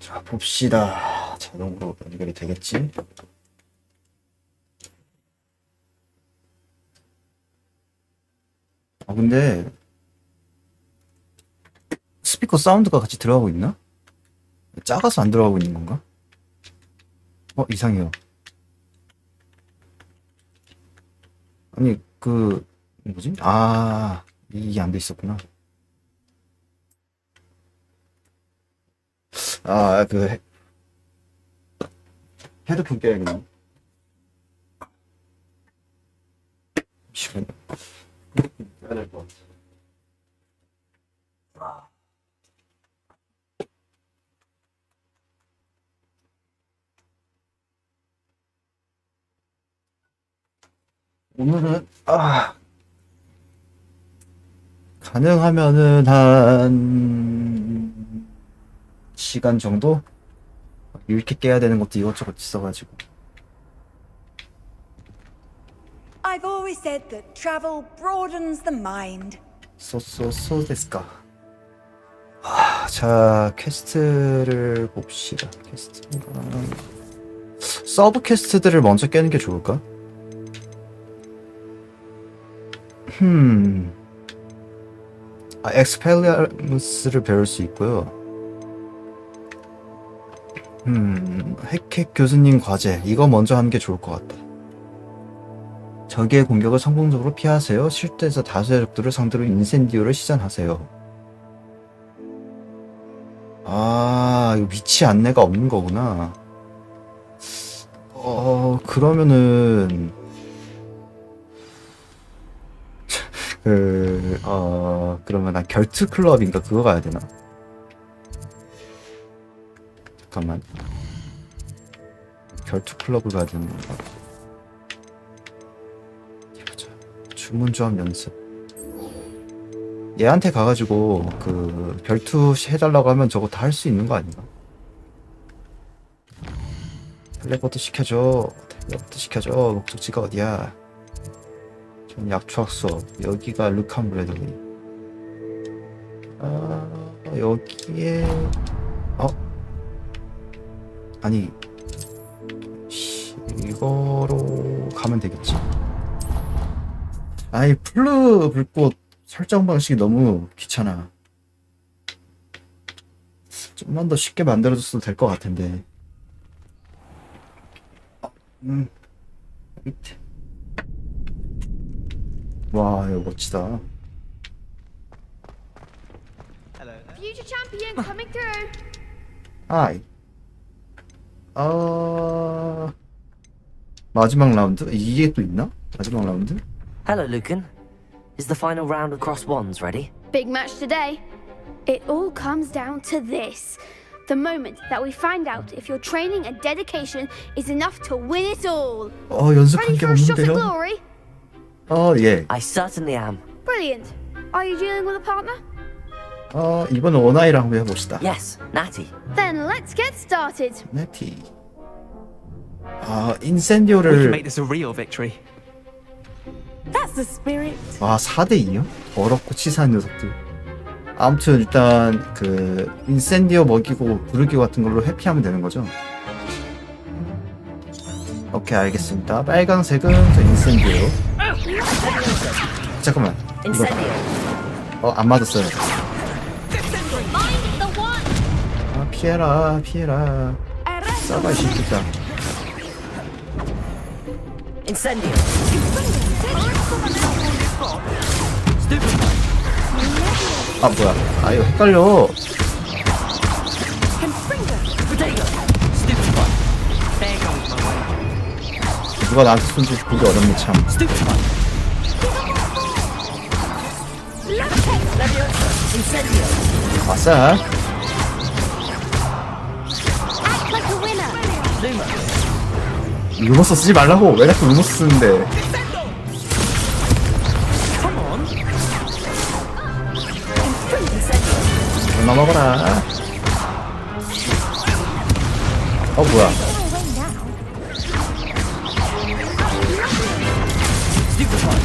자, 봅시다. 자동으로 연결이 되겠지? 아, 근데 스피커 사운드가 같이 들어가고 있나? 작아서 안 들어가고 있는 건가? 이상해요. 아니, 뭐지? 아, 이게 안 돼 있었구나. 아, 헤드폰 껴야겠네. 잠시만요. 해야 될 것 같아. 오늘은, 가능하면은 한 시간 정도? 이렇게 깨야 되는 것도 이것저것 있어가지고. I've always said that travel broadens the mind. 데스까. 자, 퀘스트를 봅시다. 퀘스트가 서브 퀘스트들을 먼저 깨는 게 좋을까? 엑스펠리아무스를 배울 수 있고요. 핵핵 교수님 과제, 이거 먼저 하는 게 좋을 것 같다. 적의 공격을 성공적으로 피하세요. 실제에서 다수의 적들을 상대로 인센디오를 시전하세요. 이거 위치 안내가 없는 거구나. 그러면은 그러면 나 결투 클럽인가 그거 가야 되나? 잠깐만. 결투 클럽을 가야 되는 건가? 보자. 주문 조합 연습. 얘한테 가가지고 결투 해달라고 하면 저거 다 할 수 있는 거 아닌가? 텔레포트 시켜줘. 목적지가 어디야? 전 약초학 수업. 여기가 르칸 브래들리. 여기에 아니 이거로 가면 되겠지. 아이, 플루 불꽃 설정 방식이 너무 귀찮아. 좀만 더 쉽게 만들어줬어도 될 것 같은데. 밑에. 와, 이거 멋지다. Future champion coming through. 아이. 마지막 라운드? 이게 또 있나? 마지막 라운드? Hello, Lucan. Is the final round of cross wands ready? Big match today. It all comes down to this. The moment that we find out if your training and dedication is enough to win it all. 연습한 Ready 게 for a shot at 없는데요? glory? 예. I certainly am. Brilliant. Are you dealing with a partner? 이번엔 원아이랑 한번 해봅시다. Yes, Natty. Then let's get started. 네티. We can 인센디오를 make this a real victory. That's the spirit. 4대2요? 더럽고 치사한 녀석들. 아무튼 일단 인센디오 먹이고 부르기 같은 걸로 회피하면 되는 거죠? 오케이, 알겠습니다. 빨강색은 저 인센디오. 잠깐만. 이거 Incendio. 안 맞았어요. 피해라. 싸봐, 이 새끼야. Incendio. 뭐야. 이거 헷갈려. Potato. Stupid one. There goes my way. 누가 나한테 손질 보기 어렵네, 참. Stupid one. Leviosa. Incendio. 아싸. Act like a winner. Luma. 루머스 쓰지 말라고. 왜 자꾸 루머스 쓰는데. Come on. Incendio. 얼마 먹어라. 뭐야. Stupid one.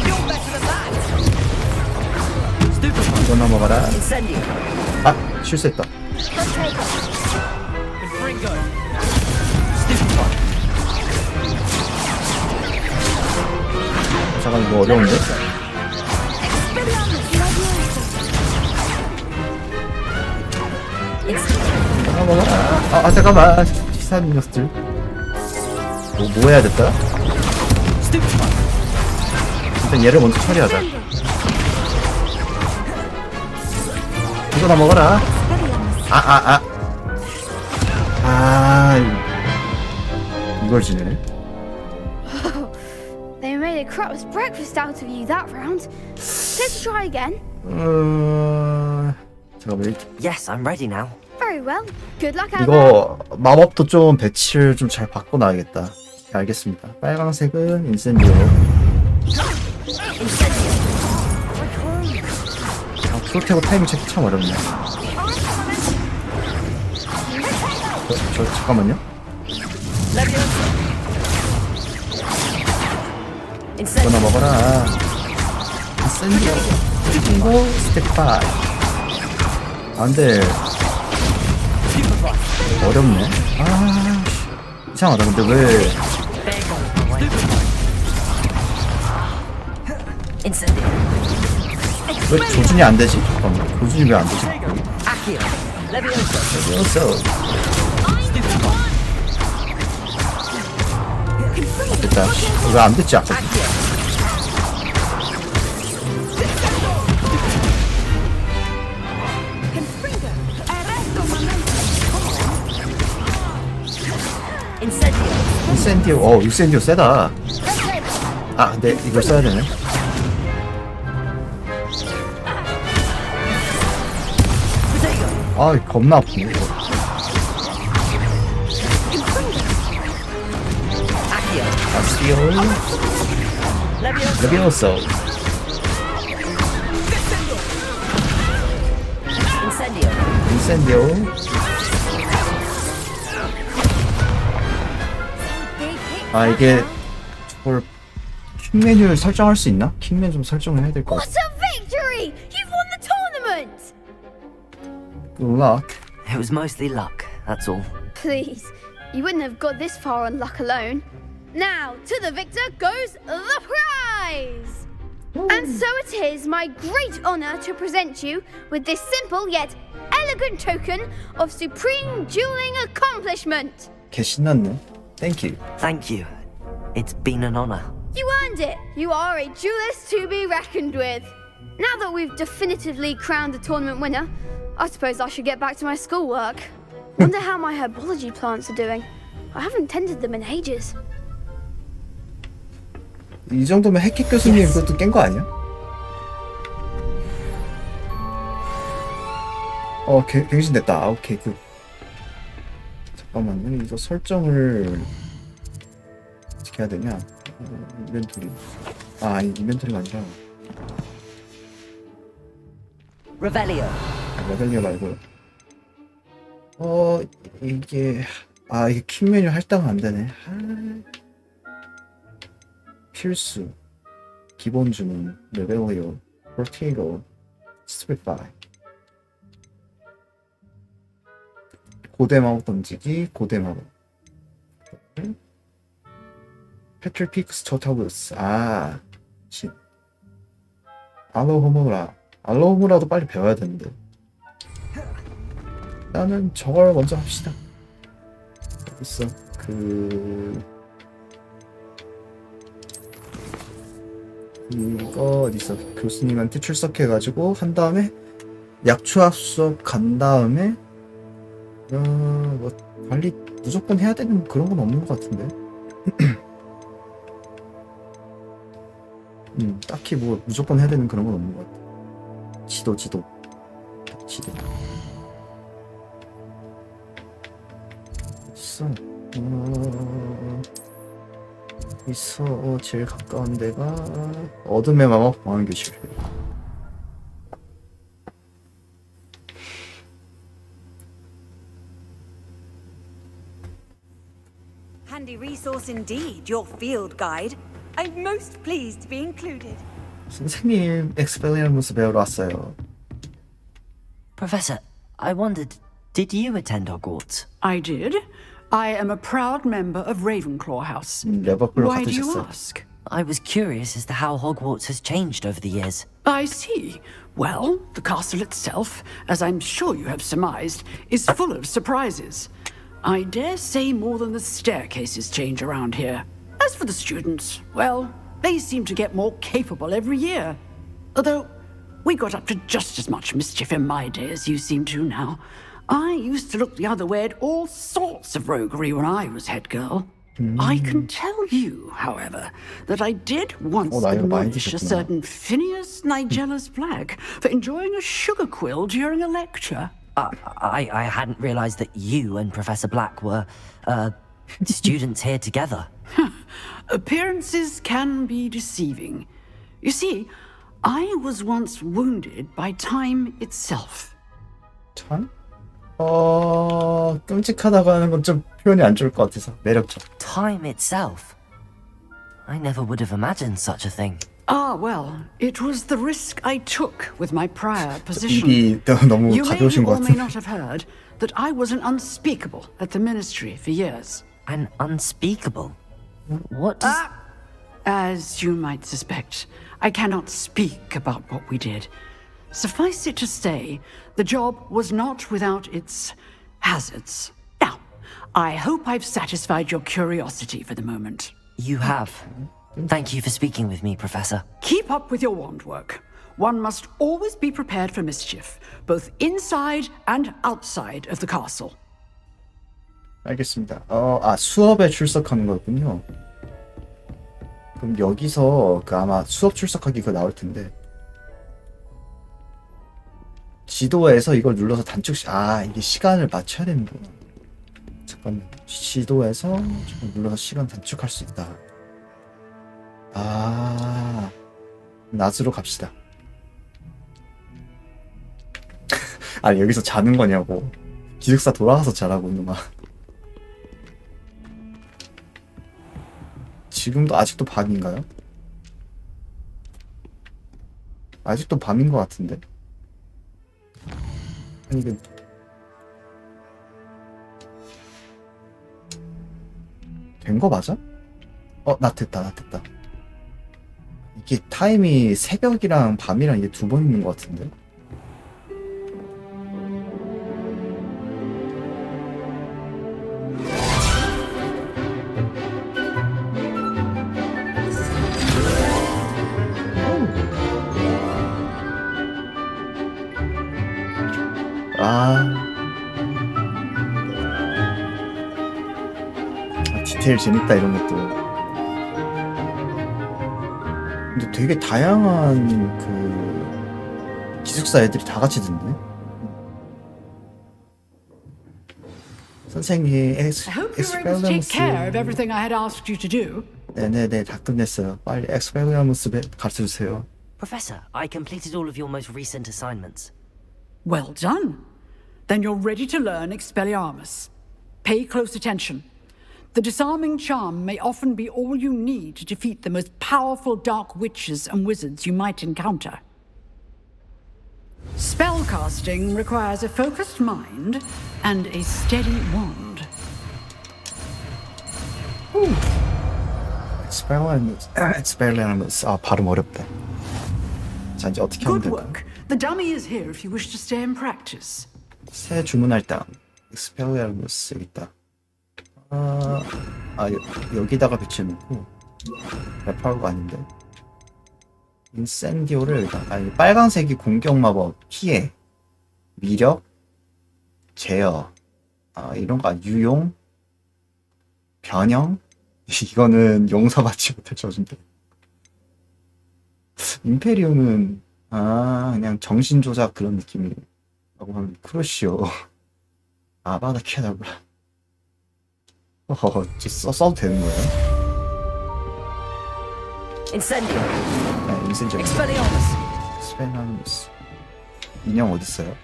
You're better than that. Stupid one. 이거나 먹어라. Incendio. 실수했다. Confringo. Stupefy. 잠깐 이거 어려운데? 잠깐만. 치사한 녀석들. 뭐 해야 됐다? Stupefy. 일단 얘를 먼저 처리하자. 이거 다 먹어라. 이걸 지네. They made a crap's breakfast out of you that round. Let's try again. 잠깐만. Yes, I'm ready now. Very well. Good luck out there. 이거 마법도 좀 배치를 좀 잘 바꿔놔야겠다. 알겠습니다. 빨강색은 인센디오. 프로테고 타이밍 찾기 참 어렵네. 잠깐만요. 이거나 먹어라. 인센디오. 그리고 스텝 5. 안돼. 어렵네. 이상하다. 근데 왜 조준이 안 되지? 잠깐만. 조준이 왜 안 되지? 여기서 됐다. 왜 안 됐지 아까? 인센디오. 인센디오 세다. 근데 이걸 써야 되네. 겁나 아프네 이거. 아스티오. 레비오소. 인센디오. 이게 저걸 킹 메뉴를 설정할 수 있나? 킹 메뉴 좀 설정을 해야 될 것 같아. What a victory! You've won the tournament! Good luck. It was mostly luck, that's all. Please, you wouldn't have got this far on luck alone. Now, to the victor goes the prize! And so it is my great honor to present you with this simple yet elegant token of supreme dueling accomplishment. 개 신났네. Thank you. Thank you. It's been an honor. You earned it. You are a duelist to be reckoned with. Now that we've definitively crowned the tournament winner, I suppose I should get back to my schoolwork. Wonder how my herbology plants are doing. I haven't tended them in ages. 이 정도면 해킥 교수님 그것도 깬 거 아니야? 갱신됐다. 오케이. 잠깐만요. 이거 설정을 어떻게 해야 되냐? 이벤토리. 이벤토리가 아니라 Revelio. 레벨리어 말고요. 이게 킹 메뉴 할당은 안 되네. 필수, 기본 주문, 레벨리어, 프로티고, 스피파이. 고대 마법 던지기, 고대 마법. 페트리픽스 토타우스. 신. 알로호무라도 빨리 배워야 되는데. 나는 저걸 먼저 합시다. 있어. 이거 어딨어? 교수님한테 출석해가지고 한 다음에 약초합 수업 간 다음에 뭐 관리 무조건 해야 되는 그런 건 없는 것 같은데. 딱히 뭐 무조건 해야 되는 그런 건 없는 것 같아. 지도. 있어. 제일 가까운 데가 어둠의 마법 보안교실. Handy resource indeed, your field guide. I'm most pleased to be included. 선생님, 엑스펠리언무스 배우러 왔어요. Professor, I wondered, Did you attend Hogwarts? I did. I am a proud member of Ravenclaw House. 레버클로 Why do you 받으셨어요. ask? I was curious as to how Hogwarts has changed over the years. I see. Well, the castle itself, as I'm sure you have surmised, is full of surprises. I dare say more than the staircases change around here. As for the students, well, they seem to get more capable every year. Although, we got up to just as much mischief in my day as you seem to now. I used to look the other way at all sorts of roguery when I was head girl. I can tell you, however, that I did once 나 이거 많이 admonish a 드셨구나. certain Phineas Nigelus Black for enjoying a sugar quill during a lecture. I hadn't realized that you and Professor Black were, students here together. Appearances can be deceiving. You see, I was once wounded by time itself. 참? 끔찍하다고 하는 건 좀 표현이 안 좋을 것 같아서 매력적. Time itself. I never would have imagined such a thing. Ah, well, it was the risk I took with my prior position. 입이 너무 You may 가벼우신 것 or may 같은데. not have heard that I was an unspeakable at the ministry for years. An unspeakable. What does... As you might suspect, I cannot speak about what we did. Suffice it to say, the job was not without its hazards. Now, I hope I've satisfied your curiosity for the moment. You have. Thank you for speaking with me, Professor. Keep up with your wand work. One must always be prepared for mischief, both inside and outside of the castle. 알겠습니다. 수업에 출석하는 거군요. 그럼 여기서 아마 수업 출석하기 그거 나올 텐데. 지도에서 이걸 눌러서 이게 시간을 맞춰야 되는구나. 잠깐만. 지도에서 저걸 눌러서 시간 단축할 수 있다. 낮으로 갑시다. 아니, 여기서 자는 거냐고. 기숙사 돌아가서 자라고, 이놈아. 지금도 아직도 밤인가요? 아직도 밤인 것 같은데? 아니, 된 거 맞아? 됐다. 이게 타임이 새벽이랑 밤이랑 이게 두 번 있는 것 같은데? 디테일 재밌다, 이런 것도. 근데 되게 다양한 기숙사 애들이 다 같이 듣네. 선생님, I hope you were able to take care of everything I had asked you to do. 네네네, 다 끝냈어요. 빨리 엑스펠리아무스 가르쳐주세요. Professor, I completed all of your most recent assignments. Well done. Then you're ready to learn Expelliarmus. Pay close attention. The disarming charm may often be all you need to defeat the most powerful dark witches and wizards you might encounter. Spellcasting requires a focused mind and a steady wand. 엑스펠리아무스. 발음 어렵다. 자, 이제 어떻게 하면 Good 될까요? work. The dummy is here if you wish to stay and practice. 새 주문할 때 엑스펠리아무스 있다. 여기다가 배치해놓고 레파르가 아닌데 인센디오를 여기다. 빨간색이 공격 마법, 피해, 위력, 제어, 이런 거 유용, 변형. 이거는 용서받지 못할 저준데. 임페리오는 그냥 정신 조작 그런 느낌이라고 하면 크루시오, 아바다 캐다브라. 써도 되는 거예요? Incendio. 인센디오. Expelliarmus. 스페나무스. 인형 어딨어요?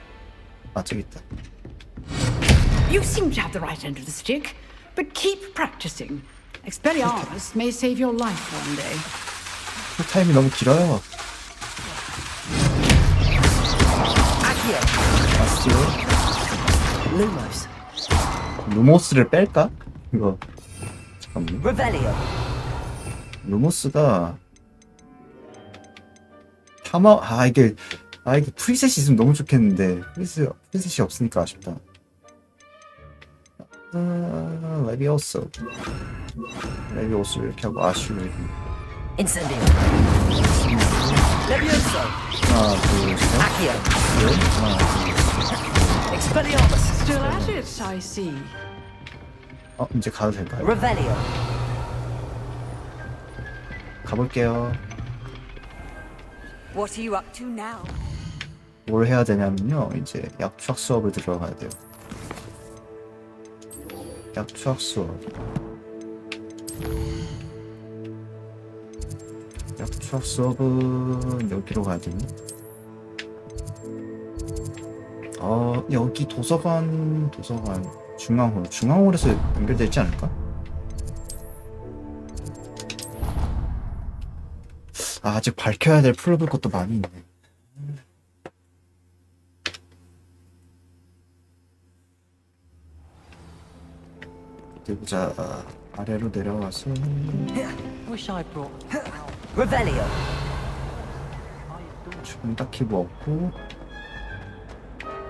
저기 있다. You seem to have the right end of the stick, but keep practicing. Expelliarmus may save your life one day. 타임이 너무 길어요. Accio. 아스티오. Lumos. 루모스를 뺄까? 이거 잠깐만. Revelio. 루모스가 이게 프리셋이 있으면 너무 좋겠는데 프리셋이 없으니까 아쉽다. 레비오스 이렇게 하고 아쉬를 Incendio. Levioso. 하나 둘셋 Accio. 하나 Expelliarmus. Still at it, I see. 이제 가도 될까요? Revelio. 가볼게요. What are you up to now? 뭘 해야 되냐면요, 이제 약추학 수업을 들어가야 돼요. 약추학 수업. 약추학 수업은 여기로 가야 되니? 여기 도서관 중앙홀에서 연결되어 있지 않을까? 아직 밝혀야 될 풀어볼 것도 많이 있네. 어디 보자. 아래로 내려와서 Wish I brought. Revelio. 지금 딱히 뭐 없고,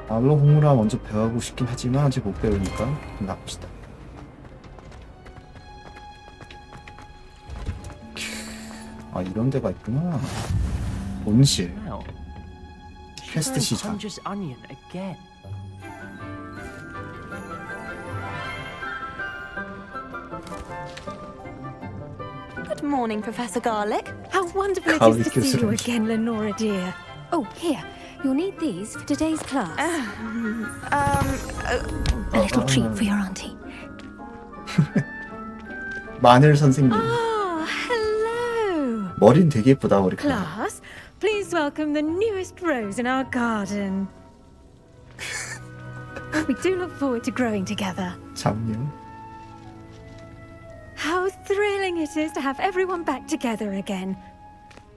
알로 홍무라 먼저 배우고 싶긴 하지만 아직 못 배우니까 좀 나갑시다. 이런 데가 있구나. 온실. 퀘스트 시작. Onion again. Good morning, Professor Garlic. How wonderful it Garlic is to see you 교수님. again, Lenora dear. Oh, here. You'll need these for today's class. A little treat for your auntie. 마늘 선생님. Oh, hello. 머리는 되게 예쁘다, 머리카락. Class, please welcome the newest rose in our garden. We do look forward to growing together. 장님. How thrilling it is to have everyone back together again.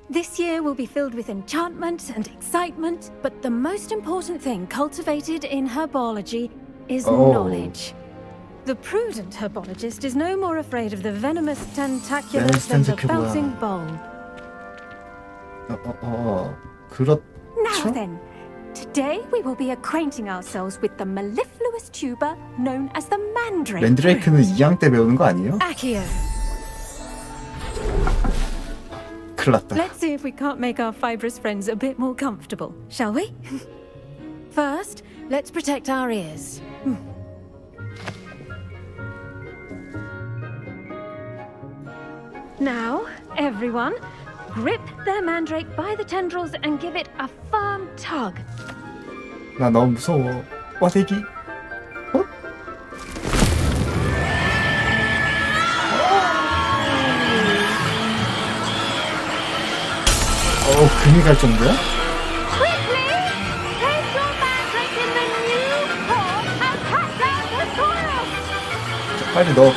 This year will be filled with enchantment and excitement, but the most important thing cultivated in herbology is knowledge. The prudent herbologist is no more afraid of the venomous tentaculus Venomous than the tentacular. bouncing bowl. 그렇죠? Now then, today we will be acquainting ourselves with the mellifluous tuber known as the mandrake. 맨드레이크는 2학 때 배우는 거 아니에요? Accio. 큰일 났다. Let's see if we can't make our fibrous friends a bit more comfortable, shall we? First, let's protect our ears. Now, everyone, grip their mandrake by the tendrils and give it a firm tug. 나 너무 무서워. 꽈대기. 금이 갈 정도야? Quickly! Place your mandrake in the new pot and cut down the soil! 빨리 넣어.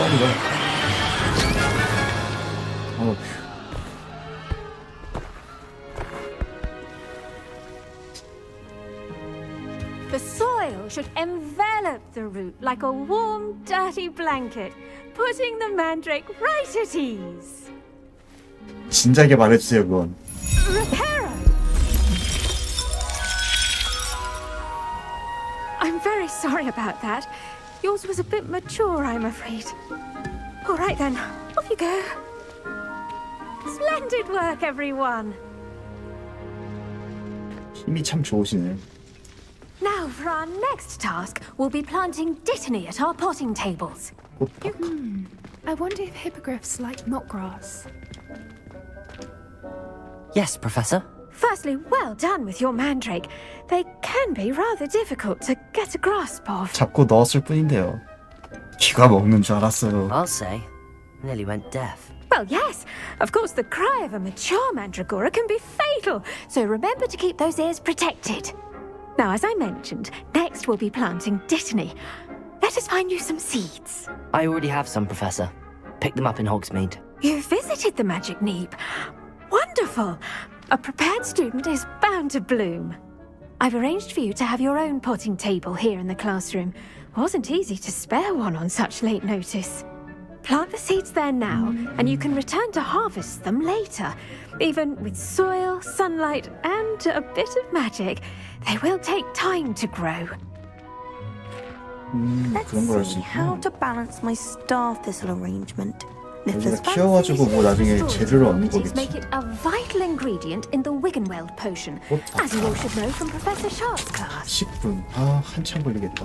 The soil should envelop the root like a warm, dirty blanket, putting the mandrake right at ease. 진작에 말해주세요, 그건. Reparo! I'm very sorry about that. Yours was a bit mature, I'm afraid. All right then, off you go. Splendid work, everyone. 힘이 참 좋으시네. Now for our next task, we'll be planting dittany at our potting tables. I wonder if hippogriffs like knotgrass. Yes, Professor. Firstly, well done with your mandrake. They can be rather difficult to get a grasp of. 잡고 넣었을 뿐인데요. 귀가 먹는 줄 알았어요. I'll say. Nearly went deaf. Well, yes. Of course, the cry of a mature mandragora can be fatal, so remember to keep those ears protected. Now, as I mentioned, next we'll be planting dittany. Let us find you some seeds. I already have some, Professor. Picked them up in Hogsmeade. You visited the Magic Neep. Wonderful! A prepared student is bound to bloom. I've arranged for you to have your own potting table here in the classroom. Wasn't easy to spare one on such late notice. Plant the seeds there now, and you can return to harvest them later. Even with soil, sunlight, and a bit of magic, they will take time to grow. 그런 걸 할 수 See how 있구나. to balance my star thistle arrangement. 여기다 키워가지고 뭐 나중에 재료를 얻는 Properties 거겠지. make it a vital ingredient in the Wiggenweld potion, as you all should know from Professor Sharp's class. 10분. 아, 한참 걸리겠다.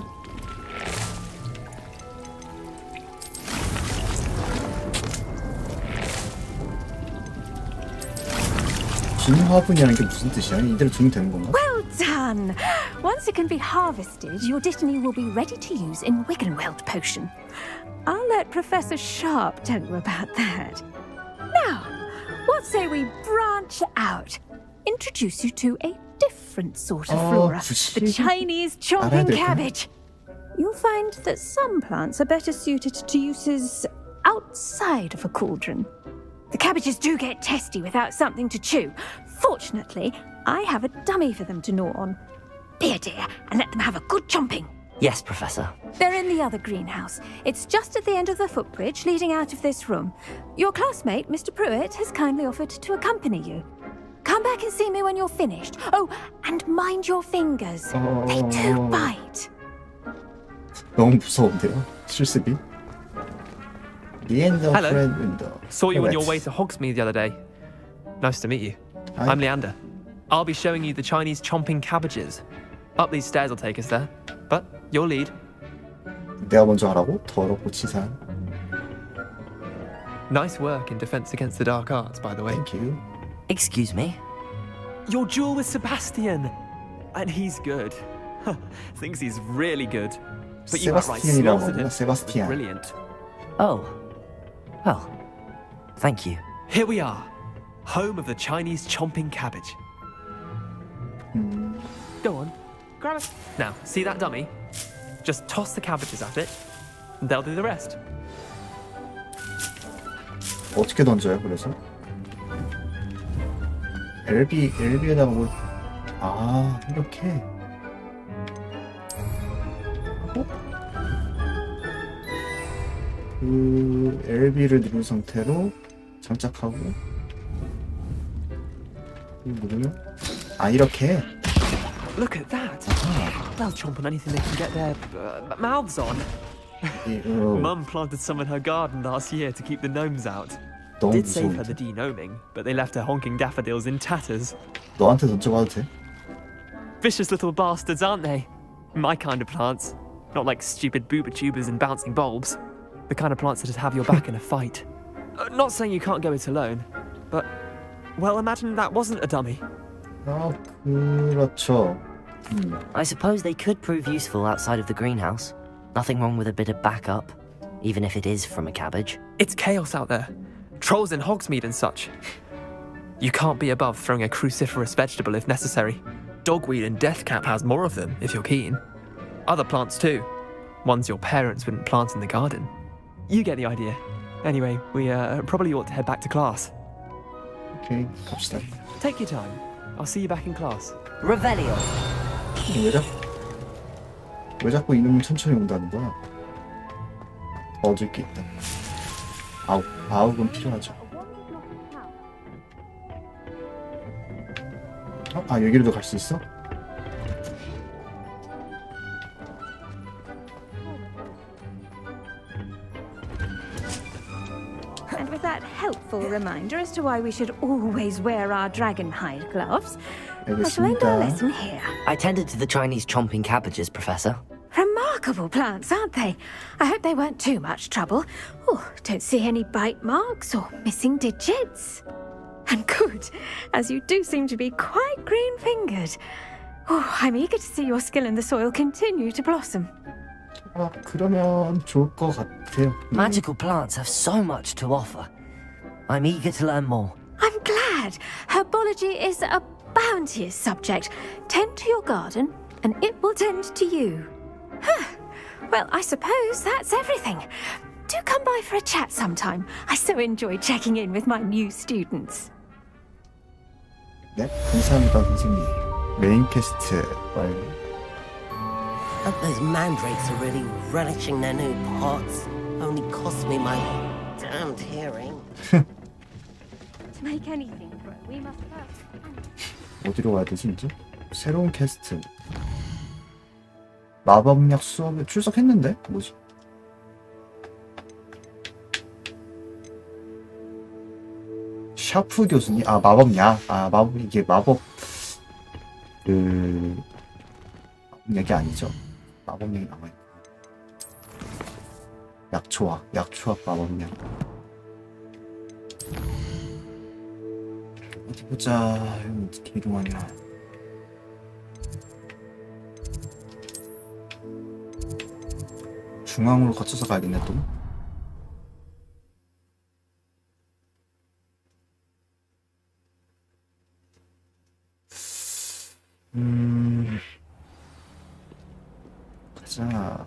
진화분이라는 게 무슨 뜻이야? 이대로 두면 되는 건가? Well done! Once it can be harvested, your destiny will be ready to use in Wiggenweld potion. I'll let Professor Sharp tell you about that. Now, what say we branch out? Introduce you to a different sort of flora, 굳이 the Chinese 알아야 chomping 될까? cabbage. You'll find that some plants are better suited to uses outside of a cauldron. The cabbages do get testy without something to chew. Fortunately, I have a dummy for them to gnaw on. Be a dear and let them have a good chomping. Yes, Professor. They're in the other greenhouse. It's just at the end of the footbridge leading out of this room. Your classmate, Mr. Pruitt, has kindly offered to accompany you. Come back and see me when you're finished. Oh, and mind your fingers. They do bite. 너무 무서운데요? 실습이? The end of Hello. friend window. Saw you on your Correct. way to Hogsmeade the other day. Nice to meet you. Hi. I'm Leander. I'll be showing you the Chinese chomping cabbages. Up these stairs will take us there. But your lead. 내가 먼저 하라고? 더럽고 치사한. Nice work in Defense Against the Dark Arts, by the way. Thank you. Excuse me? Your duel with Sebastian. And he's good. Thinks he's really good. But you outright 세바스티안이라고 slaughtered him. 하구나, 세바스티안. Brilliant. Oh. Well, thank you. Here we are. Home of the Chinese chomping cabbage. Go on. Grab it. Now, see that dummy? Just toss the cabbages at it. And they'll do the rest. 어떻게 던져요, 그래서? LB에다가 뭘, 아, 이렇게. 어? 그, LB를 누른 상태로 장착하고, 이거 누르면? 아, 이렇게? Look at that. They'll chomp on anything they can get their mouths on. Mum planted some in her garden last year to keep the gnomes out. 너무 Did save her 무서운데. the de-gnoming, but they left her honking daffodils in tatters. 너한테 던져봐도 돼? Vicious little bastards, aren't they? My kind of plants. Not like stupid booba tubers and bouncing bulbs. The kind of plants that'd have your back in a fight. Not saying you can't go it alone, but... Well, imagine that wasn't a dummy. 아, 그렇죠. I suppose they could prove useful outside of the greenhouse. Nothing wrong with a bit of backup, even if it is from a cabbage. It's chaos out there. Trolls in Hogsmeade and such. You can't be above throwing a cruciferous vegetable if necessary. Dogweed and deathcap has more of them, if you're keen. Other plants too. Ones your parents wouldn't plant in the garden. You get the idea. Anyway, we probably ought to head back to class. 오케이, 갑시다. Take your time. I'll see you back in class. Revelio. 왜 자꾸 이놈은 천천히 온다는 거야? 얻을 게 있다. 아욱은 필요하죠. 여기로도 갈 수 있어? And with that helpful reminder as to why we should always wear our dragon hide gloves, I shall end our 알겠습니다. lesson here. I tended to the Chinese chomping cabbages, Professor. Remarkable plants, aren't they? I hope they weren't too much trouble. Oh, don't see any bite marks or missing digits. And good, as you do seem to be quite green-fingered. Oh, I'm eager to see your skill in the soil continue to blossom. 그러면 좋을 것 같아요. Magical plants have so much to offer. I'm eager to learn more. I'm glad. Herbology is a bounteous subject. Tend to your garden, and it will tend to you. Well, I suppose that's everything. Do come by for a chat sometime. I so enjoy checking in with my new students. 네, 감사합니다, 선생님. 메인 퀘스트 완료. Hope those mandrakes are really relishing their new pots. Only cost me my damned hearing. To make anything grow, we must first. 어디로 가야 되지 이제? 새로운 캐스트. 마법약 수업에 출석했는데? 뭐지? 샤프 교수님? 아 마법약. 아 마법 이게 마법 마법약이 아니죠. 마법약이 나와있고. 약초학 마법약. 어디 보자. 이거 어떻게 이동하냐. 중앙으로 거쳐서 가야겠네 또. 가자.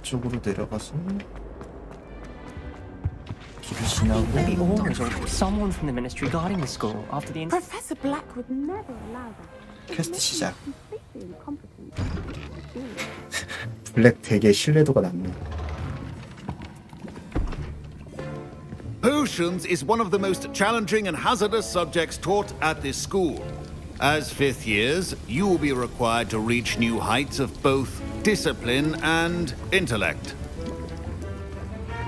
이쪽으로 내려가서 길을 지나고. Maybe Aurors or someone from the ministry guarding the school after the Professor Black would never allow that. 퀘스트 시작. 블랙 되게 신뢰도가 낮네. Potions is one of the most challenging and hazardous subjects taught at this school. As fifth years, you will be required to reach new heights of both discipline and intellect.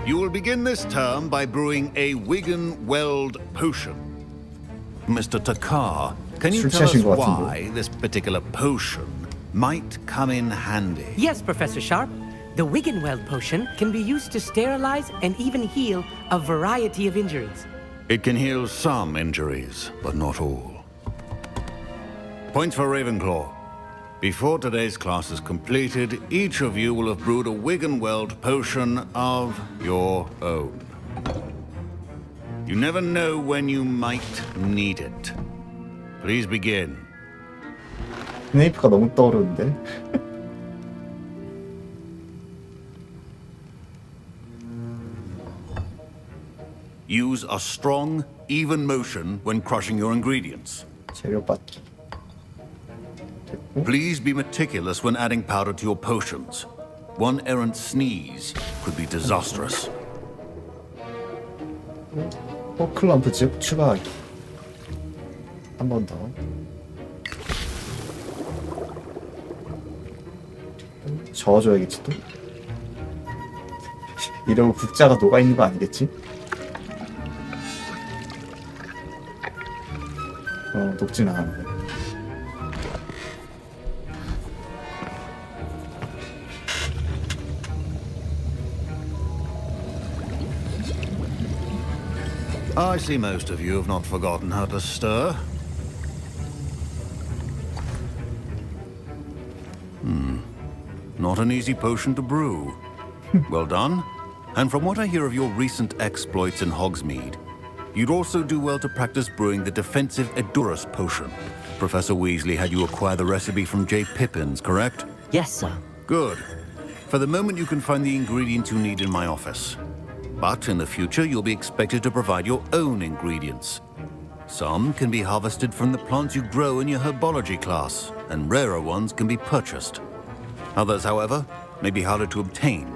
You will begin this term by brewing a Wigan-Weld potion. Mr. Takar, can you tell us why this particular potion might come in handy? Yes, Professor Sharp. The Wigan-Weld potion can be used to sterilize and even heal a variety of injuries. It can heal some injuries, but not all. Points for Ravenclaw. Before today's class is completed, each of you will have brewed a Wigan-Weld potion of your own. You never know when you might need it. Please begin. 스네이프가 너무 떠오르는데. Use a strong, even motion when crushing your ingredients. 재료 받기. Please be meticulous when adding powder to your potions. One errant sneeze could be disastrous. 포클럼프 즉 추가하기. 한 번 더. 저어줘야겠지 또. 이러고 국자가 녹아있는 거 아니겠지? 녹진 않았네. I see most of you have not forgotten how to stir. Not an easy potion to brew. Well done. And from what I hear of your recent exploits in Hogsmeade, you'd also do well to practice brewing the defensive Edurus potion. Professor Weasley had you acquire the recipe from J. Pippins, correct? Yes, sir. Good. For the moment, you can find the ingredients you need in my office. But in the future, you'll be expected to provide your own ingredients. Some can be harvested from the plants you grow in your herbology class, and rarer ones can be purchased. Others, however, may be harder to obtain,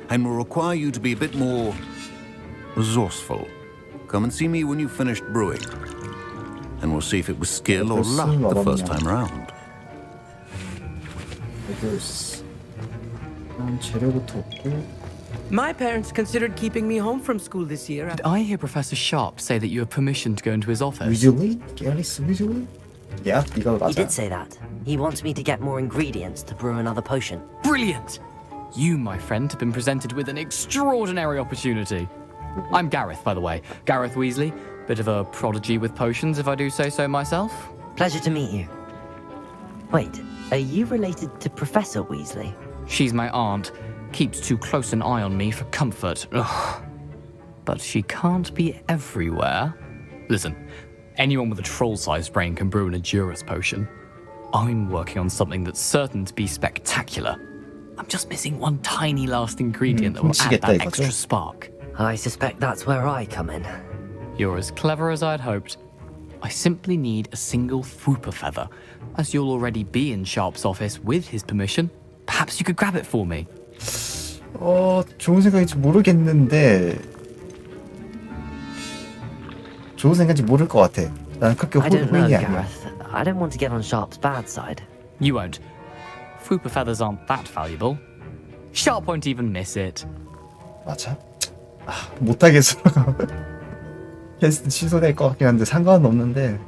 and will require you to be a bit more resourceful. Come and see me when you've finished brewing, and we'll see if it was skill or luck the first time round. 재료부터 없고. My parents considered keeping me home from school this year. Did I hear Professor Sharp say that you have permission to go into his office? Weasley? Alice Weasley? Yeah, 이거 맞아. He did say that. He wants me to get more ingredients to brew another potion. Brilliant! You, my friend, have been presented with an extraordinary opportunity. I'm Gareth, by the way. Gareth Weasley. Bit of a prodigy with potions, if I do say so myself. Pleasure to meet you. Wait, are you related to Professor Weasley? She's my aunt. Keeps too close an eye on me for comfort. Ugh. But she can't be everywhere. Listen, anyone with a troll-sized brain can brew an Edurus potion. I'm working on something that's certain to be spectacular. I'm just missing one tiny last ingredient that will add that extra spark. I suspect that's where I come in. You're as clever as I'd hoped. I simply need a single Fwooper feather. As you'll already be in Sharp's office with his permission, perhaps you could grab it for me. 좋은 생각인지 모르겠는데 좋은 생각인지 모를 것 같아. 난 그렇게 I don't know, 호응이 아니야. Gareth. I don't want to get on Sharp's bad side. You won't. Fwooper feathers aren't that valuable. Sharp won't even miss it. 맞아? 못하겠어. 캐스트 취소될 것 같긴 한데 상관은 없는데.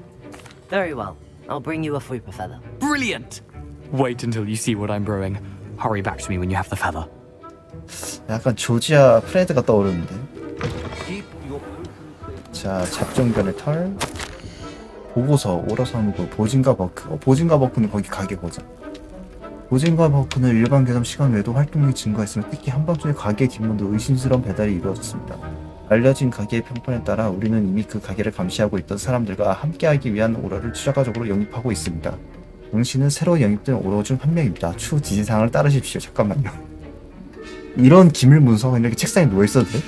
Very well. I'll bring you a Fwooper feather. Brilliant! Wait until you see what I'm brewing. Hurry back to me when you have the feather. 약간 조지아 프레드가 떠오르는데. 자, 잡종변의 털. 보고서, 오라선구, 보진과 버크. 보진과 버크는 거기 가게 보자. 보진과 버크는 일반 개점 시간 외에도 활동량이 증가했으며 특히 한밤중에 가게 뒷문도 의심스러운 배달이 이루어졌습니다. 알려진 가게의 평판에 따라 우리는 이미 그 가게를 감시하고 있던 사람들과 함께하기 위한 오라를 추가적으로 영입하고 있습니다. 당신은 새로 영입된 오라 중 한 명입니다. 추후 지시사항을 따르십시오. 잠깐만요. 이런 기밀 문서가 이렇게 책상에 누워있어도 돼?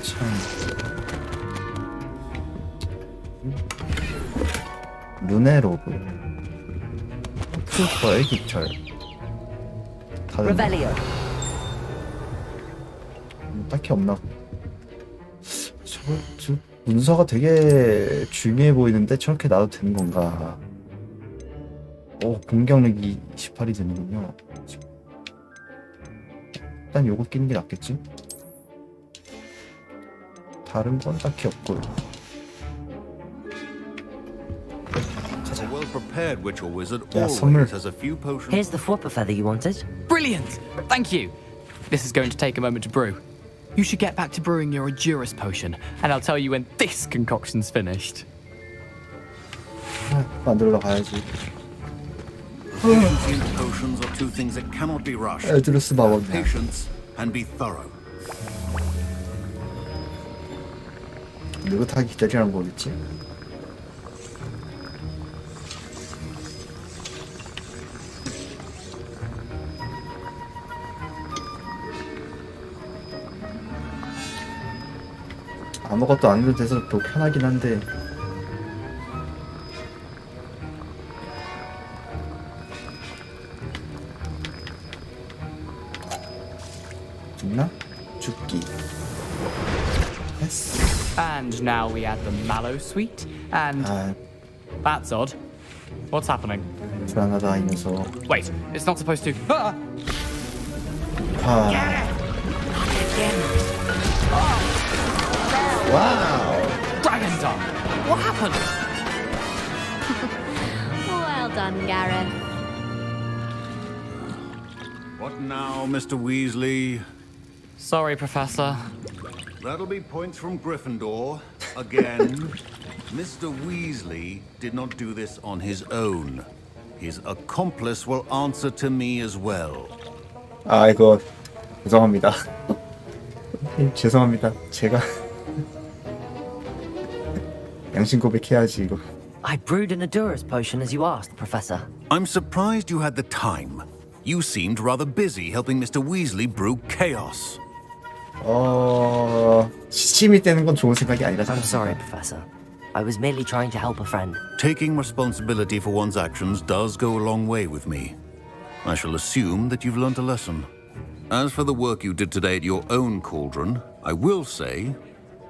참... 루네로브 슈퍼의 깃털 다른 딱히 없나? 저 문서가 되게 중요해 보이는데 저렇게 놔도 되는 건가? 공격력이 28이 되는군요. 일단 요거 끼는 게 낫겠지? 다른 건 딱히 없고. 가자. 야, 선물. Here's the Fwooper feather you wanted. Brilliant! Thank you! This is going to take a moment to brew. You should get back to brewing your Adurus potion, and I'll tell you when this concoction's finished. 만들러 가야지. Efficiency and potions are two things that cannot be rushed. 에드루스 마법이야. Patience and be thorough. 느긋하게 기다리라는 거겠지? 아무것도 안 해도 돼서 더 편하긴 한데 있나? 죽기. Yes. And now we add the mallow sweet, and that's odd. What's happening? 불안하다 이 녀석. Wait, it's not supposed to. Ah! Wow! Dragon Tongue! What happened? Well done, Gareth. What now, Mr. Weasley? Sorry, Professor. That'll be points from Gryffindor. Again. Mr. Weasley did not do this on his own. His accomplice will answer to me as well. 이거 죄송합니다. 죄송합니다. 제가 양심 고백해야지 이거. I brewed an Adurus potion as you asked, Professor. I'm surprised you had the time. You seemed rather busy helping Mr. Weasley brew chaos. 시침이 떼는 건 좋은 생각이 아니라 I'm sorry, Professor. I was merely trying to help a friend. Taking responsibility for one's actions does go a long way with me. I shall assume that you've learnt a lesson. As for the work you did today at your own cauldron, I will say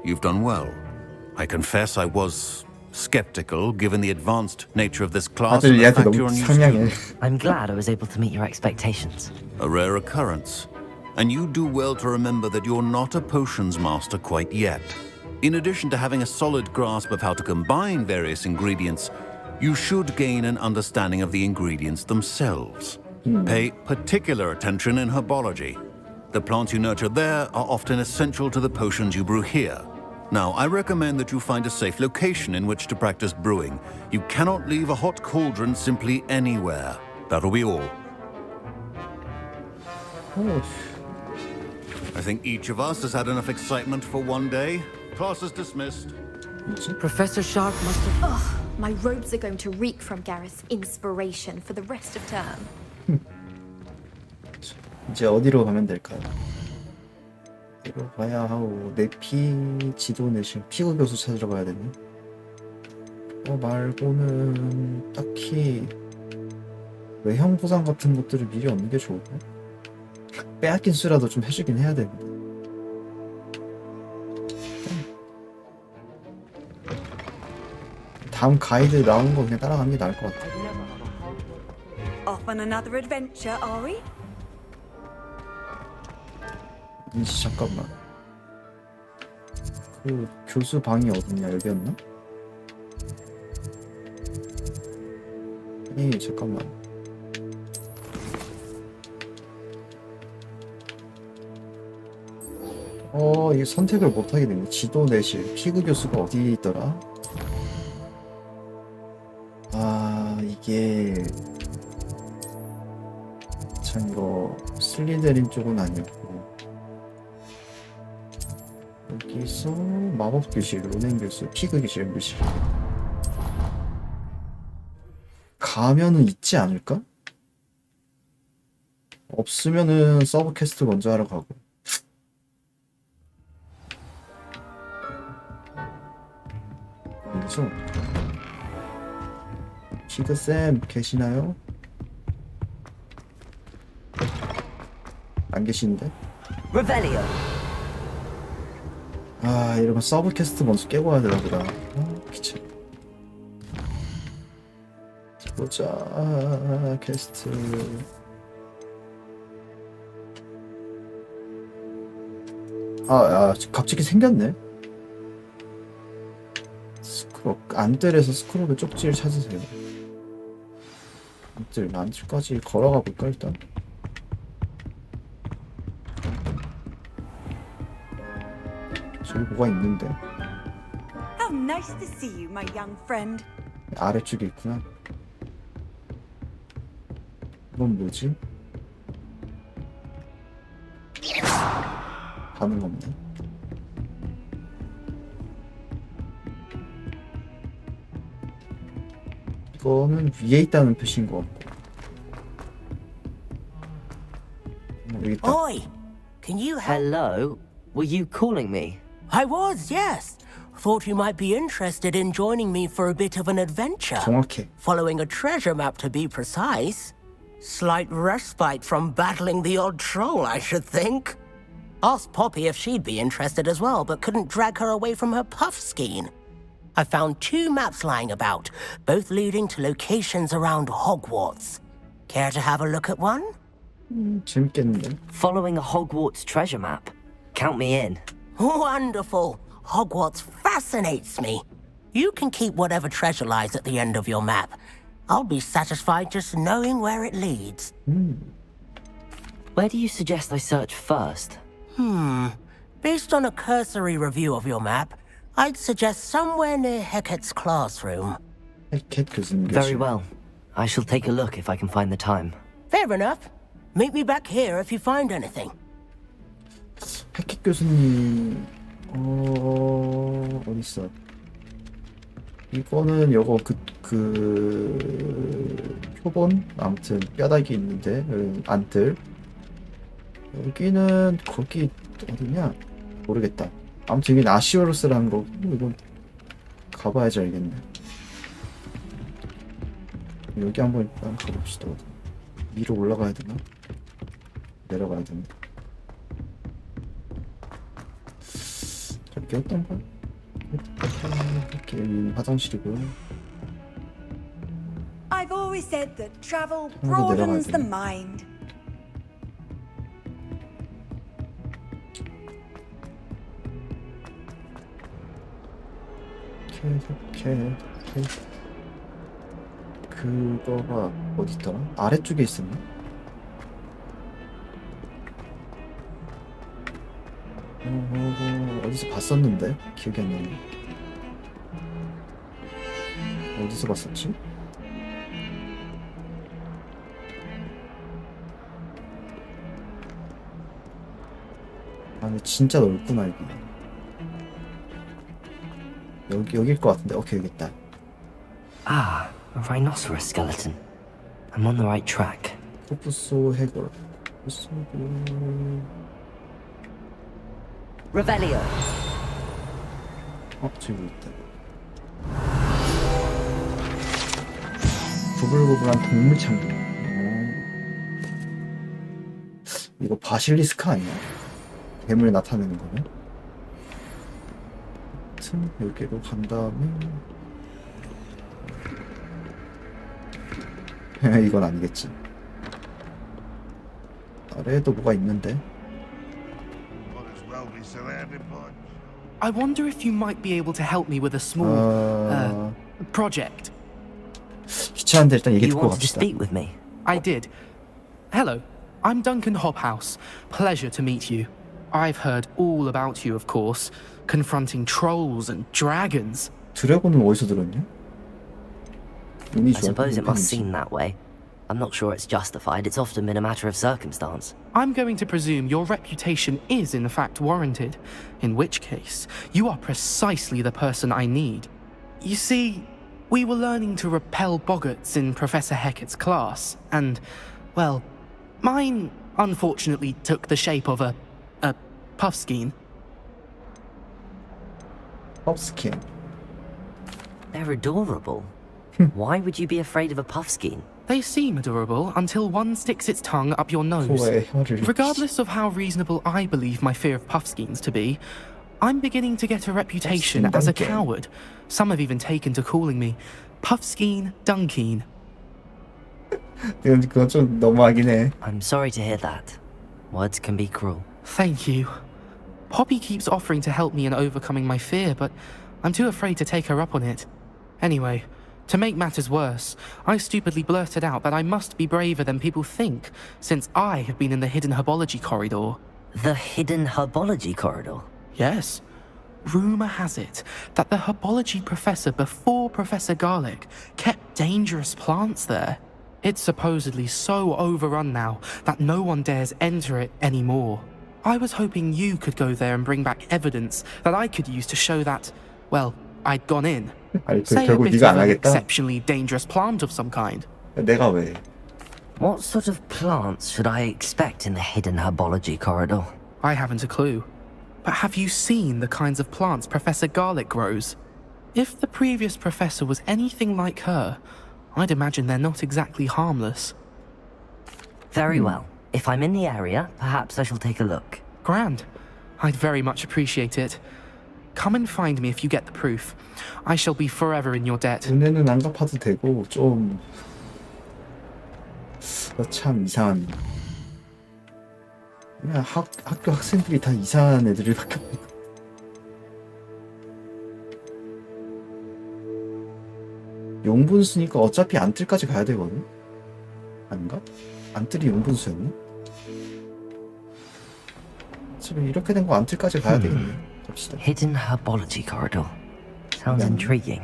you've done well. I confess I was skeptical given the advanced nature of this class and the fact you're a new student. I'm glad I was able to meet your expectations. A rare occurrence. And you do well to remember that you're not a potions master quite yet. In addition to having a solid grasp of how to combine various ingredients, you should gain an understanding of the ingredients themselves. Pay particular attention in herbology. The plants you nurture there are often essential to the potions you brew here. Now, I recommend that you find a safe location in which to practice brewing. You cannot leave a hot cauldron simply anywhere. That'll be all. I think each of us has had enough excitement for one day. Class is dismissed. Professor Sharp must have... Ugh, my robes are going to reek from Gareth's inspiration for the rest of term. 이제 어디로 가면 될까요? 이로 가야 하고 내 지도 내신 피구 교수 찾으러 가야 되네. 말고는 딱히 외형 보상 같은 것들을 미리 얻는 게 좋을까? 빼앗긴 수라도 좀 해주긴 해야 되는데. 다음 가이드 나오는 거 그냥 따라가는 게 나을 것 같아. Off on another adventure, are we? 민씨 잠깐만. 그 교수 방이 어딨냐? 여기였나? 아니 잠깐만. 이 선택을 못하게 되네. 지도 내실 피구 교수가 어디 있더라? 이게 참 이거 슬리데린 쪽은 아니었고, 여기서 마법 교실, 로넨 교수, 피그 교실, 교실 가면은 있지 않을까? 없으면은 서브 퀘스트 먼저 하러 가고. 그렇죠? 피그쌤 계시나요? 안 계신데? Revelio. 이러면 서브 퀘스트 먼저 깨고 와야 되나 보다. 귀찮아. 보자. 퀘스트. 갑자기 생겼네. 안뜰에서 스크롤의 쪽지를 찾으세요. 안뜰까지 걸어가 볼까 일단. 저기 뭐가 있는데? How nice to see you, my young friend. 아래쪽에 있구나. 이건 뭐지? 반응 없네. 이거는 위에 있다는 표시인 것 같고. 여기 있다. Oi! Can you help? Hello? Were you calling me? I was, yes. Thought you might be interested in joining me for a bit of an adventure. 정확해. Following a treasure map, to be precise. Slight respite from battling the odd troll, I should think. Asked Poppy if she'd be interested as well, but couldn't drag her away from her puff skein. I found 2 maps lying about, both leading to locations around Hogwarts. Care to have a look at one? 재밌겠는데? Following a Hogwarts treasure map. Count me in. Wonderful. Hogwarts fascinates me. You can keep whatever treasure lies at the end of your map. I'll be satisfied just knowing where it leads. Where do you suggest I search first? Based on a cursory review of your map, I'd suggest somewhere near Hecat's classroom. Very well. I shall take a look if I can find the time. Fair enough. Meet me back here if you find anything. 해켓 교수님 어딨어? 이거는 요거 표본? 아무튼 뼈다귀 있는데 안뜰. 여기는 거기 어디냐? 모르겠다. 아무튼 여긴 아시오로스라는 거고 이건 가봐야지 알겠네. 여기 한번 일단 가봅시다. 위로 올라가야 되나? 내려가야 되나? 저기 어떤 거? 이렇게 화장실이고요. I've always said that travel broadens the mind. 이렇게 그거가 어디 있더라? 아래쪽에 있었나? 어디서 봤었는데 기억이 안 나네. 어디서 봤었지? 근데 진짜 넓구나 이게. 여기일 것 같은데. 오케이, 여기 있다. Ah, a rhinoceros skeleton. I'm on the right track. 코프소 해골. Revelio. 저기 있다. 구불구불한 동물 창고. 이거 바실리스크 아니야? 괴물 나타내는 거네. 아무튼 여기로 간 다음에 이건 아니겠지. 아래에도 뭐가 있는데. I wonder if you might be able to help me with a small project. 귀찮은데 일단 얘기 You 듣고 wanted to 갑시다. speak with me? I did. Hello, I'm Duncan Hobhouse. Pleasure to meet you. I've heard all about you, of course, confronting trolls and dragons. 드래곤은 어디서 들었냐? 운이 I 좋아. suppose it must seem that way. I'm not sure it's justified. It's often been a matter of circumstance. I'm going to presume your reputation is in fact warranted, in which case, you are precisely the person I need. You see, we were learning to repel boggarts in Professor Hecat's class, and, well, mine unfortunately took the shape of a puffskein. 팝스킨. They're adorable. Why would you be afraid of a puffskein? They seem adorable until one sticks its tongue up your nose. 코에 혀를. Regardless of how reasonable I believe my fear of puffskeins to be, I'm beginning to get a reputation as a coward. Some have even taken to calling me Puffskein Dunkeen. 그건 좀 너무하긴 해. I'm sorry to hear that. Words can be cruel. Thank you. Poppy keeps offering to help me in overcoming my fear, but I'm too afraid to take her up on it. Anyway, to make matters worse, I stupidly blurted out that I must be braver than people think, since I have been in the hidden herbology corridor. The hidden herbology corridor? Yes. Rumour has it that the herbology professor before Professor Garlic kept dangerous plants there. It's supposedly so overrun now that no one dares enter it anymore. I was hoping you could go there and bring back evidence that I could use to show that, well, I'd gone in. 아니, Say a 결국 bit 네가 of 안 an 하겠다. exceptionally dangerous plant of some kind. 내가 왜? What sort of plants should I expect in the hidden herbology corridor? I haven't a clue. But have you seen the kinds of plants Professor Garlic grows? If the previous professor was anything like her, I'd imagine they're not exactly harmless. Very well. If I'm in the area, perhaps I shall take a look. Grand. I'd very much appreciate it. Come and find me if you get the proof. I shall be forever in your debt. 은혜는 안 갚아도 되고 좀 참 이상한. 그냥 학교 학생들이 다 이상한 애들을 밖에 없네. 용분수니까 어차피 안뜰까지 가야 되거든? 아닌가? 안뜰이 용분수였나? 어차피 이렇게 된 거 안뜰까지 가야 되겠네. 갑시다. Hidden herbology corridor. Sounds intriguing.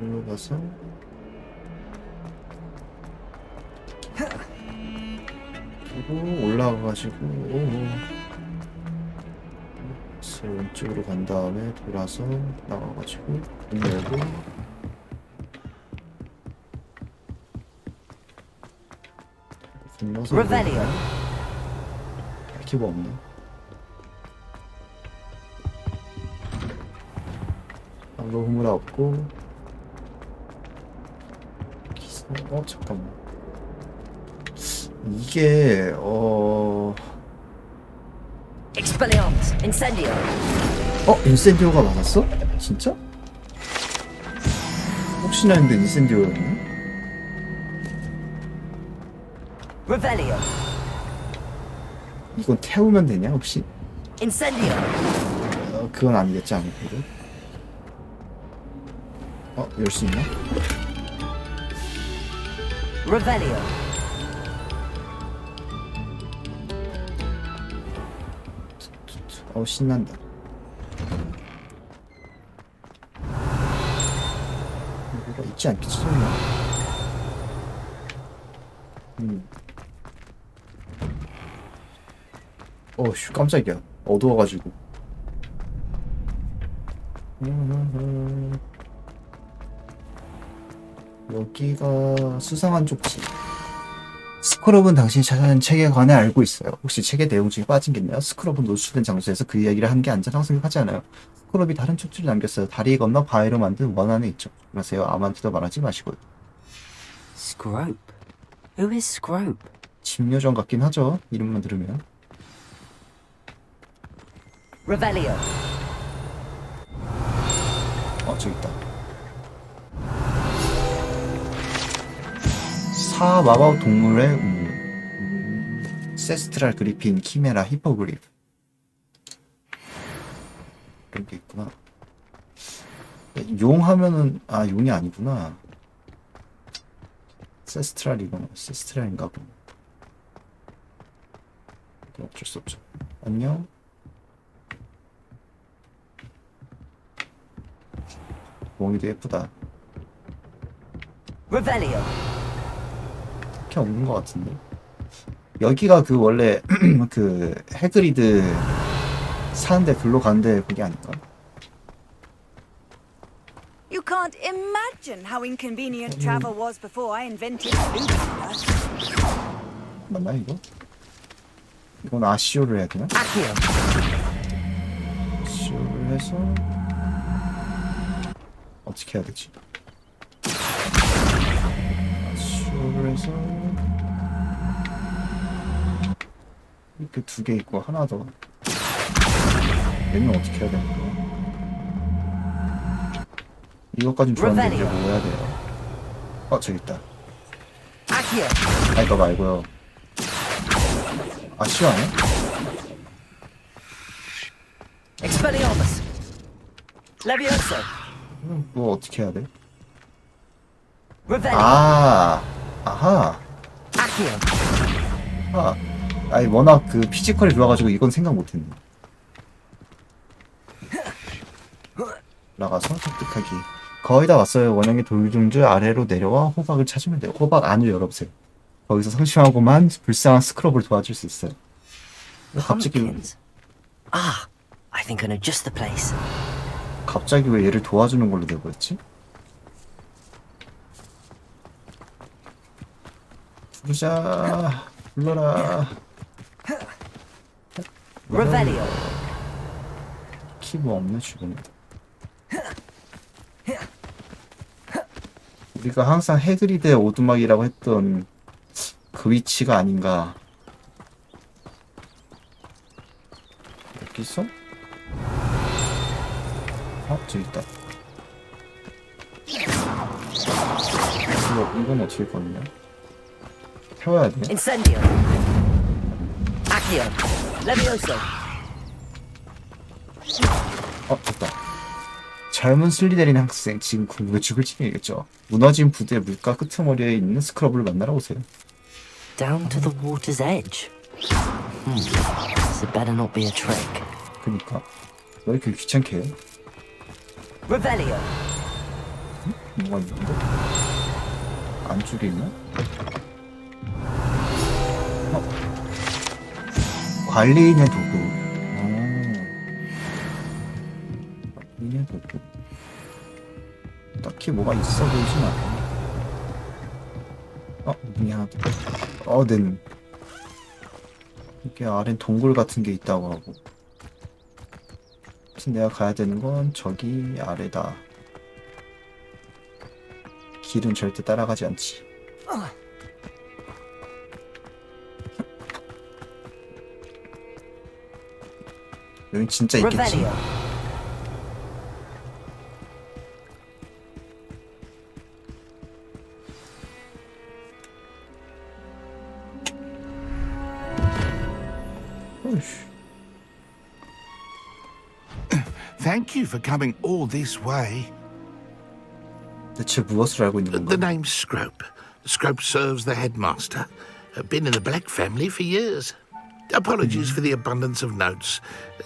여기로 가서 그리고 올라가가지고 왼쪽으로 간 다음에 돌아서 나가가지고 문 열고 건너서 Revelio. 딱히 뭐 없네. 아무 후무라 없고 기사. 잠깐만. 이게 Expelliarmus. Incendio. 인센디오가 맞았어? 진짜? 혹시나 했는데 인센디오였네? Revelio. 이건 태우면 되냐 혹시? Incendio. 그건 아니겠지 아무래도. 열 수 있나? Revelio. 신난다. 뭐가 있지 않겠지? 설마? 슈 깜짝이야. 어두워가지고. 여기가 수상한 쪽지. 스크롭은 당신이 찾아낸 책에 관해 알고 있어요. 혹시 책의 내용 중에 빠진 게 있나요? 스크롭은 노출된 장소에서 그 이야기를 하는 게 안전하다고 생각하지 않아요. 스크롭이 다른 촉줄을 남겼어요. 다리에 건너 바위로 만든 원 안에 있죠. 그러세요. 아무한테도 말하지 마시고요. Scrope? Who is Scrope? 집요정 같긴 하죠. 이름만 들으면. Revelio. 저기 있다. 사마법 동물의 우물. 세스트랄 그리핀, 키메라, 히포그리프. 이런 게 있구나. 용 하면은 용이 아니구나. 세스트랄이구나. 세스트랄인가 보네. 어쩔 수 없죠. 안녕. 몽이도 예쁘다. Revelio. 그렇게 없는 것 같은데. 여기가 그 원래 그 해그리드 사는데 글로 가는데 그게 아닌가? You can't imagine how inconvenient travel was before I invented food. 맞나 이거? 이건 아시오를 해야 되나? 아시오를 해서 어떻게 해야 되지? 아시오를 해서 이렇게 두 개 있고 하나 더. 얘는 어떻게 해야 되는 거야? 이것까진 좋았는데 이제 뭐 해야 돼요? 저기 있다. 이거 말고요. 아시오 아니야? Expelliarmus. Levioso. 뭐 어떻게 해야 돼? Revelio. 아하. 아니 워낙 그 피지컬이 좋아가지고 이건 생각 못했네. 나가서 획득하기. 거의 다 왔어요. 원형의 돌중줄 아래로 내려와 호박을 찾으면 돼요. 호박 안을 열어보세요. 거기서 상심하고만 불쌍한 스크럽을 도와줄 수 있어요. 갑자기 I think I know just the place. 갑자기 왜 얘를 도와주는 걸로 돼버렸지? 부르자. 불러라. Revelio. 키뭐 없네 주변에. 우리가 항상 해그리드의 오두막이라고 했던 그 위치가 아닌가. 여기서? 저기 있다. 이건 어떻게 꺼내냐? 펴야 돼. Incendio. Accio. Levioso. 됐다. 젊은 슬리데린 학생, 지금 궁금해 죽을 지경이겠죠. 무너진 부두의 물가 끄트머리에 있는 스크럽을 만나러 오세요. Down to the water's edge. This had better not be a trick. 그니까 왜 이렇게 귀찮게 해? Revelio. 뭐가 있는데? 안쪽에 있나? 관리인의 도구. 관리인의 도구. 딱히 뭐가 있어 보이진 않아. 문이 하나 더. 내 눈. 이게 아래는 동굴 같은 게 있다고 하고. 내가 가야 되는 건 저기 아래다. 길은 절대 따라가지 않지. 여기 진짜 있겠지. Thank you for coming all this way. 대체 무엇을 알고 있는 건가? The name's Scrope. Scrope serves the headmaster. Been in the Black family for years. Apologies for the abundance of notes.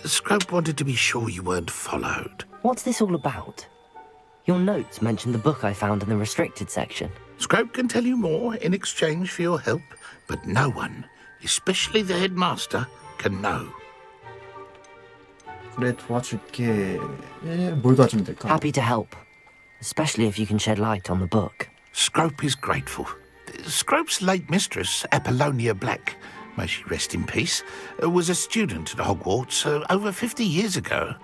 Scrope wanted to be sure you weren't followed. What's this all about? Your notes mentioned the book I found in the restricted section. Scrope can tell you more in exchange for your help, but no one, especially the headmaster, can know. 그래, 도와줄게. 뭘 도와주면 될까? Happy to help, especially if you can shed light on the book. Scrope is grateful. Scrope's late mistress, Apollonia Black, may she rest in peace, was a student at Hogwarts over 50 years ago.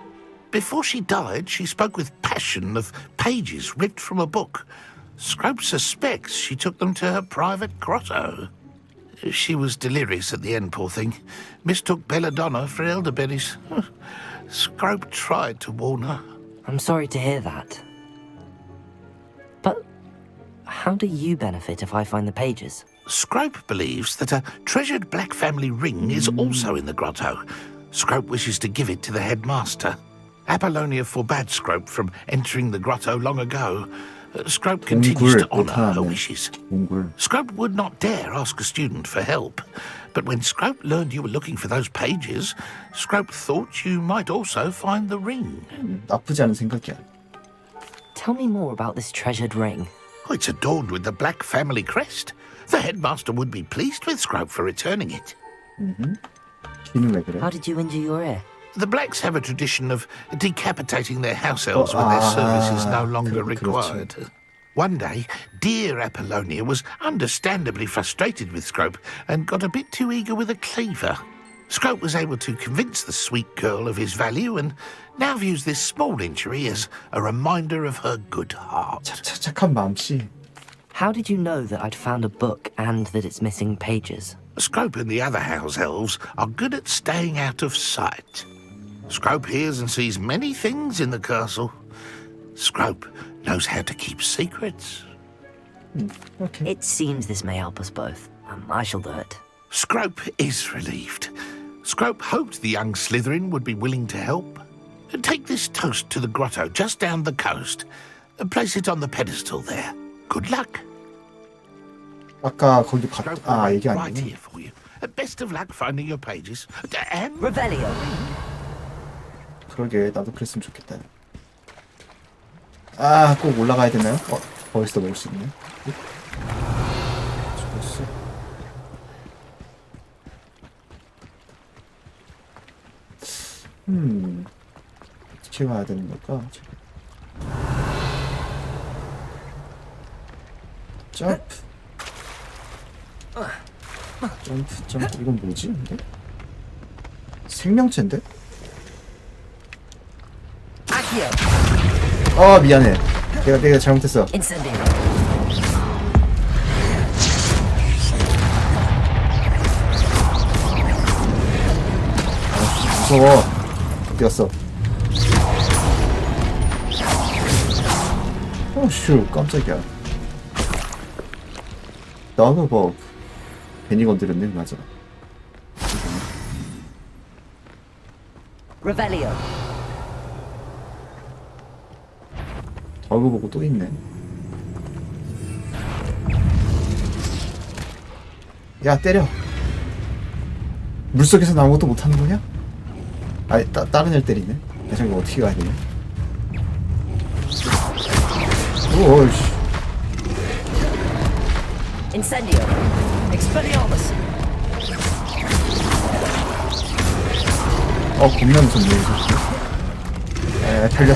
Before she died, she spoke with passion of pages ripped from a book. Scrope suspects she took them to her private grotto. She was delirious at the end, poor thing. Mistook belladonna for elderberries. Scrope tried to warn her. I'm sorry to hear that. But how do you benefit if I find the pages? Scrope believes that a treasured Black family ring is also in the grotto. Scrope wishes to give it to the headmaster. Apollonia forbade Scrope from entering the grotto long ago. Scrope continues to honour her wishes. Scrope would not dare ask a student for help. But when Scrope learned you were looking for those pages, Scrope thought you might also find the ring. 나쁘지 않은 생각이야. Tell me more about this treasured ring. Oh, it's adorned with the Black family crest. The headmaster would be pleased with Scrope for returning it. 귀는 왜 그래? How did you injure your ear? The Blacks have a tradition of decapitating their house elves when their service is no longer required. One day, dear Apollonia was understandably frustrated with Scrope and got a bit too eager with a cleaver. Scrope was able to convince the sweet girl of his value and now views this small injury as a reminder of her good heart. 착한 마음씨. How did you know that I'd found a book and that it's missing pages? Scrope and the other house elves are good at staying out of sight. Scrope hears and sees many things in the castle. Scrope knows how to keep secrets. Okay. It seems this may help us both. I shall do it. Scrope is relieved. Scrope hoped the young Slytherin would be willing to help. Take this toast to the grotto just down the coast and place it on the pedestal there. Good luck. 아까 거기 이게 right 아니네. here for you. Best of luck finding your pages. And Revelio. 그러게 나도 그랬으면 좋겠다. 꼭 올라가야 되나요? 벌써 먹을 수 있네. 죽었어. 어떻게 와야 되는 걸까? 점프. 점프. 이건 뭐지? 근데? 생명체인데? 미안해. 내가 잘못했어. 무서워. 뛰었어. 슈, 깜짝이야. 나도 뭐 괜히 건드렸네. 맞아. Revelio. 저거 보고 또 있네. 야, 때려. 물속에서 아무것도 못하는 거냐? 다른 애 때리네. 저기 어떻게 가야 되냐? 오이씨. Incendio. Expelliarmus. 겁나 무섭네. 달려.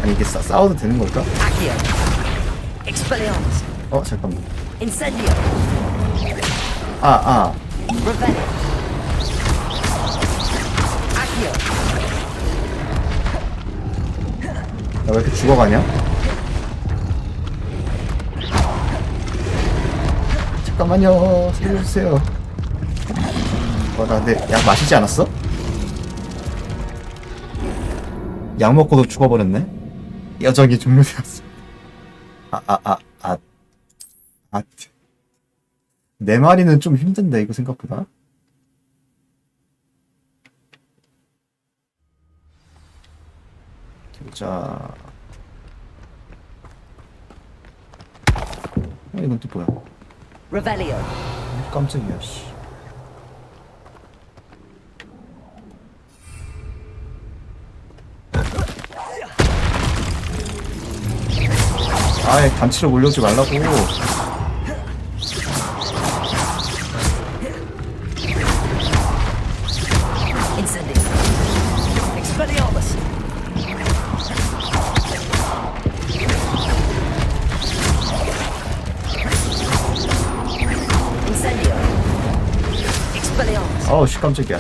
아니 이게 싸워도 되는 걸까? Accio. Expelliarmus. 잠깐만. Incendio. Revelio. Accio. 나 왜 이렇게 죽어가냐? 잠깐만요. 살려주세요. 나 근데 약 마시지 않았어? 약 먹고도 죽어버렸네? 여정이 종료되었어. 네 마리는 좀 힘든데, 이거 생각보다. 자. 이건 또 뭐야? Revelio. 깜짝이야, 씨. 단치를 올려주지 말라고. Incendio. Expelliarmus. 어우 씨 깜짝이야.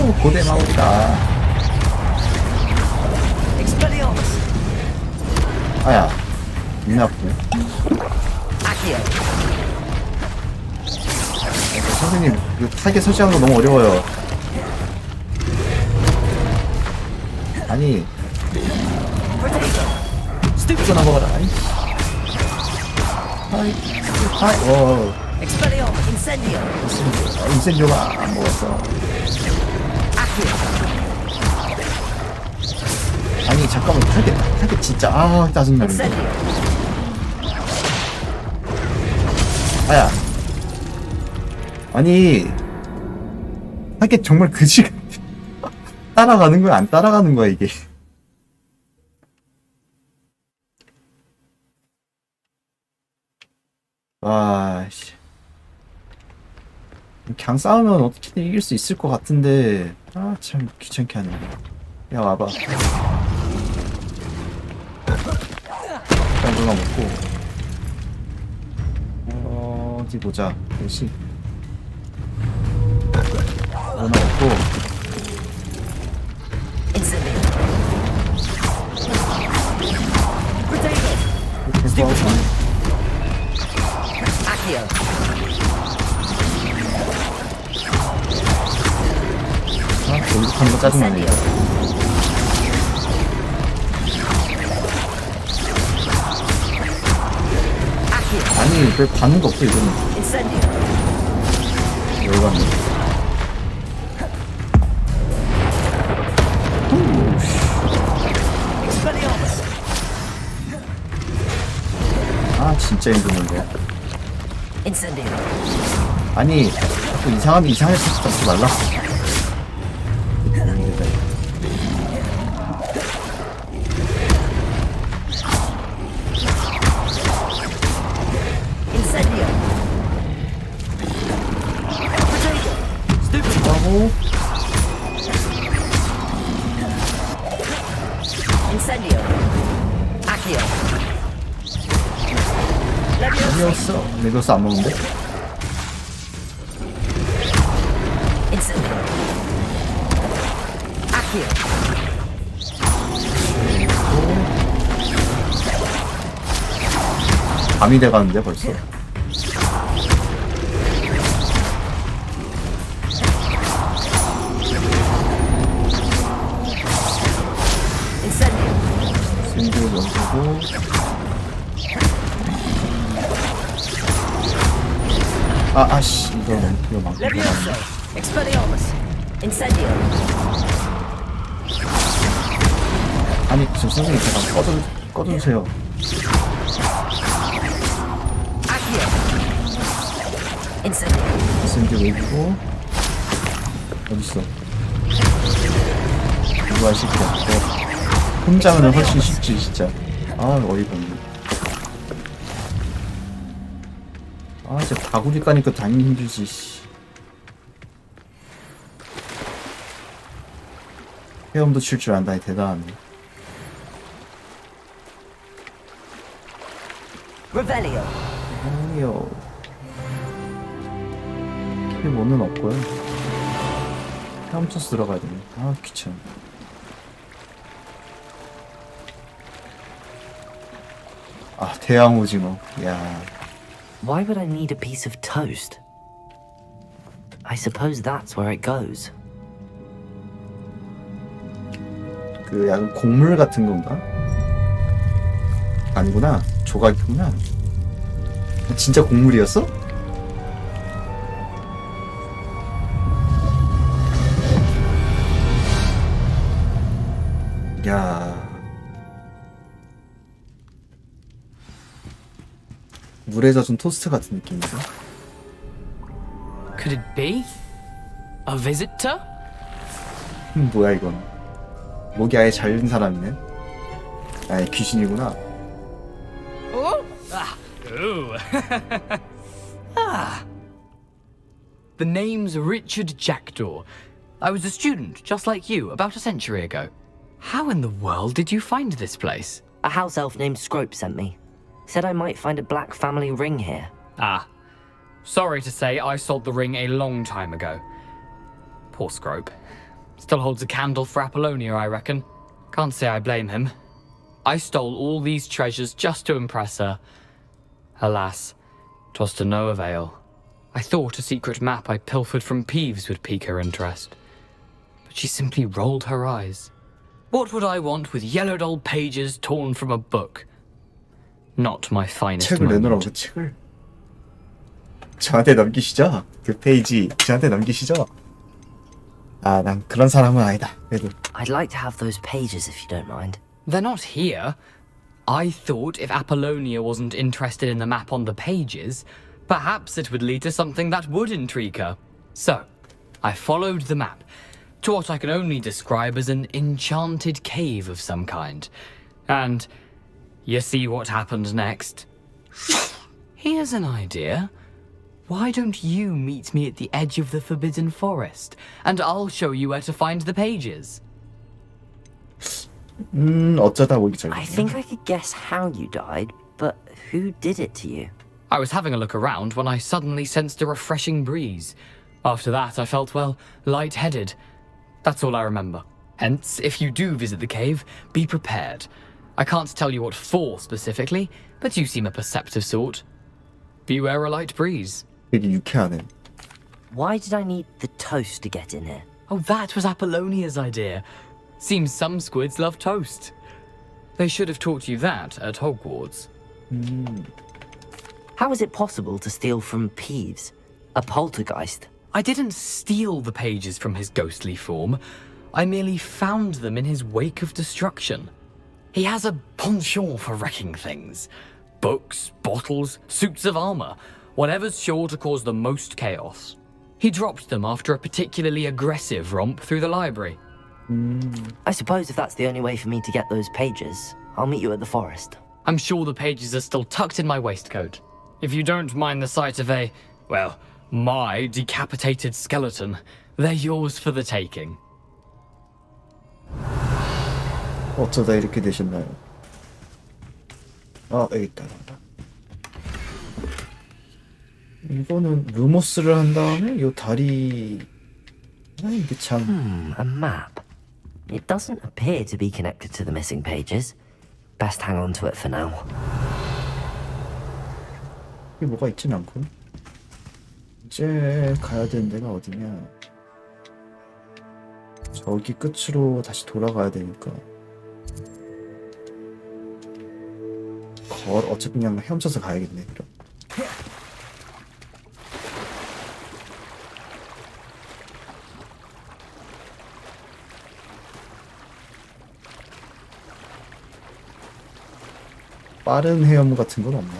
오 고대 마법이다. 아야 눈 아프네. 선생님 이거 타겟 설정하는 거 너무 어려워요. 아니 스티브가 넘어가라. 인센디오가 안 먹었어. 아니 잠깐만 타겟 진짜 짜증나. 아야 아니 타겟 정말 그지 따라가는 거야 안 따라가는 거야 이게. 와씨 그냥 싸우면 어떻게든 이길 수 있을 것 같은데 아 참 귀찮게 하네. 야 와봐. 일단 그거 먹고 어디 보자. 역시 하나 먹고 돌격하는 거 짜증나네. 아니 왜 반응도 없어 이거는. 열받네. 아 진짜 힘드는데. 아니 자꾸 이상하게 잡지 말라. 하고 레비오스 레비오스 안 먹는데? 밤이 돼가는데 벌써. 샌드 먼저고 아씨 이거 막 아니 지금 선생님 잠깐 꺼주세요. 샌드 웨이고 어딨어 이거 아쉽다. 혼자는 훨씬 쉽지 진짜. 아 어이가 없네. 아 진짜 다구리 까니까 당연히 힘들지. 헤엄도 칠 줄 안다니 대단하네. 레벨리오 K1은 없고요. 헤엄쳐서 들어가야 되네. 아 귀찮아. 아 대왕 오징어. 야. Why would I need a piece of toast? I suppose that's where it goes. 그 약간 곡물 같은 건가? 아니구나. 조각이구나. 진짜 곡물이었어? 야. 물에 젖은 토스트 같은 느낌이죠? Could it be? A visitor? 뭐야 이건? 목이 아예 잘린 사람이네? 아예 귀신이구나. Oh? Ooh. The name's Richard Jackdaw. I was a student, just like you, about a century ago. How in the world did you find this place? A house elf named Scrope sent me. Said I might find a black family ring here. Ah. Sorry to say, I sold the ring a long time ago. Poor Scrope. Still holds a candle for Apollonia, I reckon. Can't say I blame him. I stole all these treasures just to impress her. Alas, 'twas to no avail. I thought a secret map I pilfered from Peeves would pique her interest. But she simply rolled her eyes. What would I want with yellowed old pages torn from a book? Not my finest 책을 moment. 내놓으라고 책을 저한테 넘기시죠? 그 페이지 저한테 넘기시죠? 아, 난 그런 사람은 아니다. 그래도 I'd like to have those pages if you don't mind. They're not here. I thought if Apollonia wasn't interested in the map on the pages, perhaps it would lead to something that would intrigue her. So, I followed the map to what I can only describe as an enchanted cave of some kind. And you see what happened next? Here's an idea. Why don't you meet me at the edge of the Forbidden Forest, and I'll show you where to find the pages? 어쩌다 보기 전에. I think I could guess how you died, but who did it to you? I was having a look around when I suddenly sensed a refreshing breeze. After that, I felt, well, lightheaded. That's all I remember. Hence, if you do visit the cave, be prepared. I can't tell you what for specifically, but you seem a perceptive sort. Beware a light breeze. 되게 유쾌하네. Why did I need the toast to get in here? Oh, that was Apollonia's idea. Seems some squids love toast. They should have taught you that at Hogwarts. How is it possible to steal from Peeves, a poltergeist? I didn't steal the pages from his ghostly form. I merely found them in his wake of destruction. He has a penchant for wrecking things. Books, bottles, suits of armor, whatever's sure to cause the most chaos. He dropped them after a particularly aggressive romp through the library. I suppose if that's the only way for me to get those pages, I'll meet you at the forest. I'm sure the pages are still tucked in my waistcoat. If you don't mind the sight of a, well, my decapitated skeleton, they're yours for the taking. 어쩌다 이렇게 되셨나요? 아, 여기 있다. 이거는 루모스를 한 다음에 요 다리. 아, 이게 참. A map. It doesn't appear to be connected to the missing pages. Best hang on to it for now. 이게 뭐가 있진 않고. 이제 가야 되는 데가 어디냐? 저기 끝으로 다시 돌아가야 되니까. 어차피 그냥 헤엄쳐서 가야겠네. 그럼. 빠른 헤엄 같은 건 없나?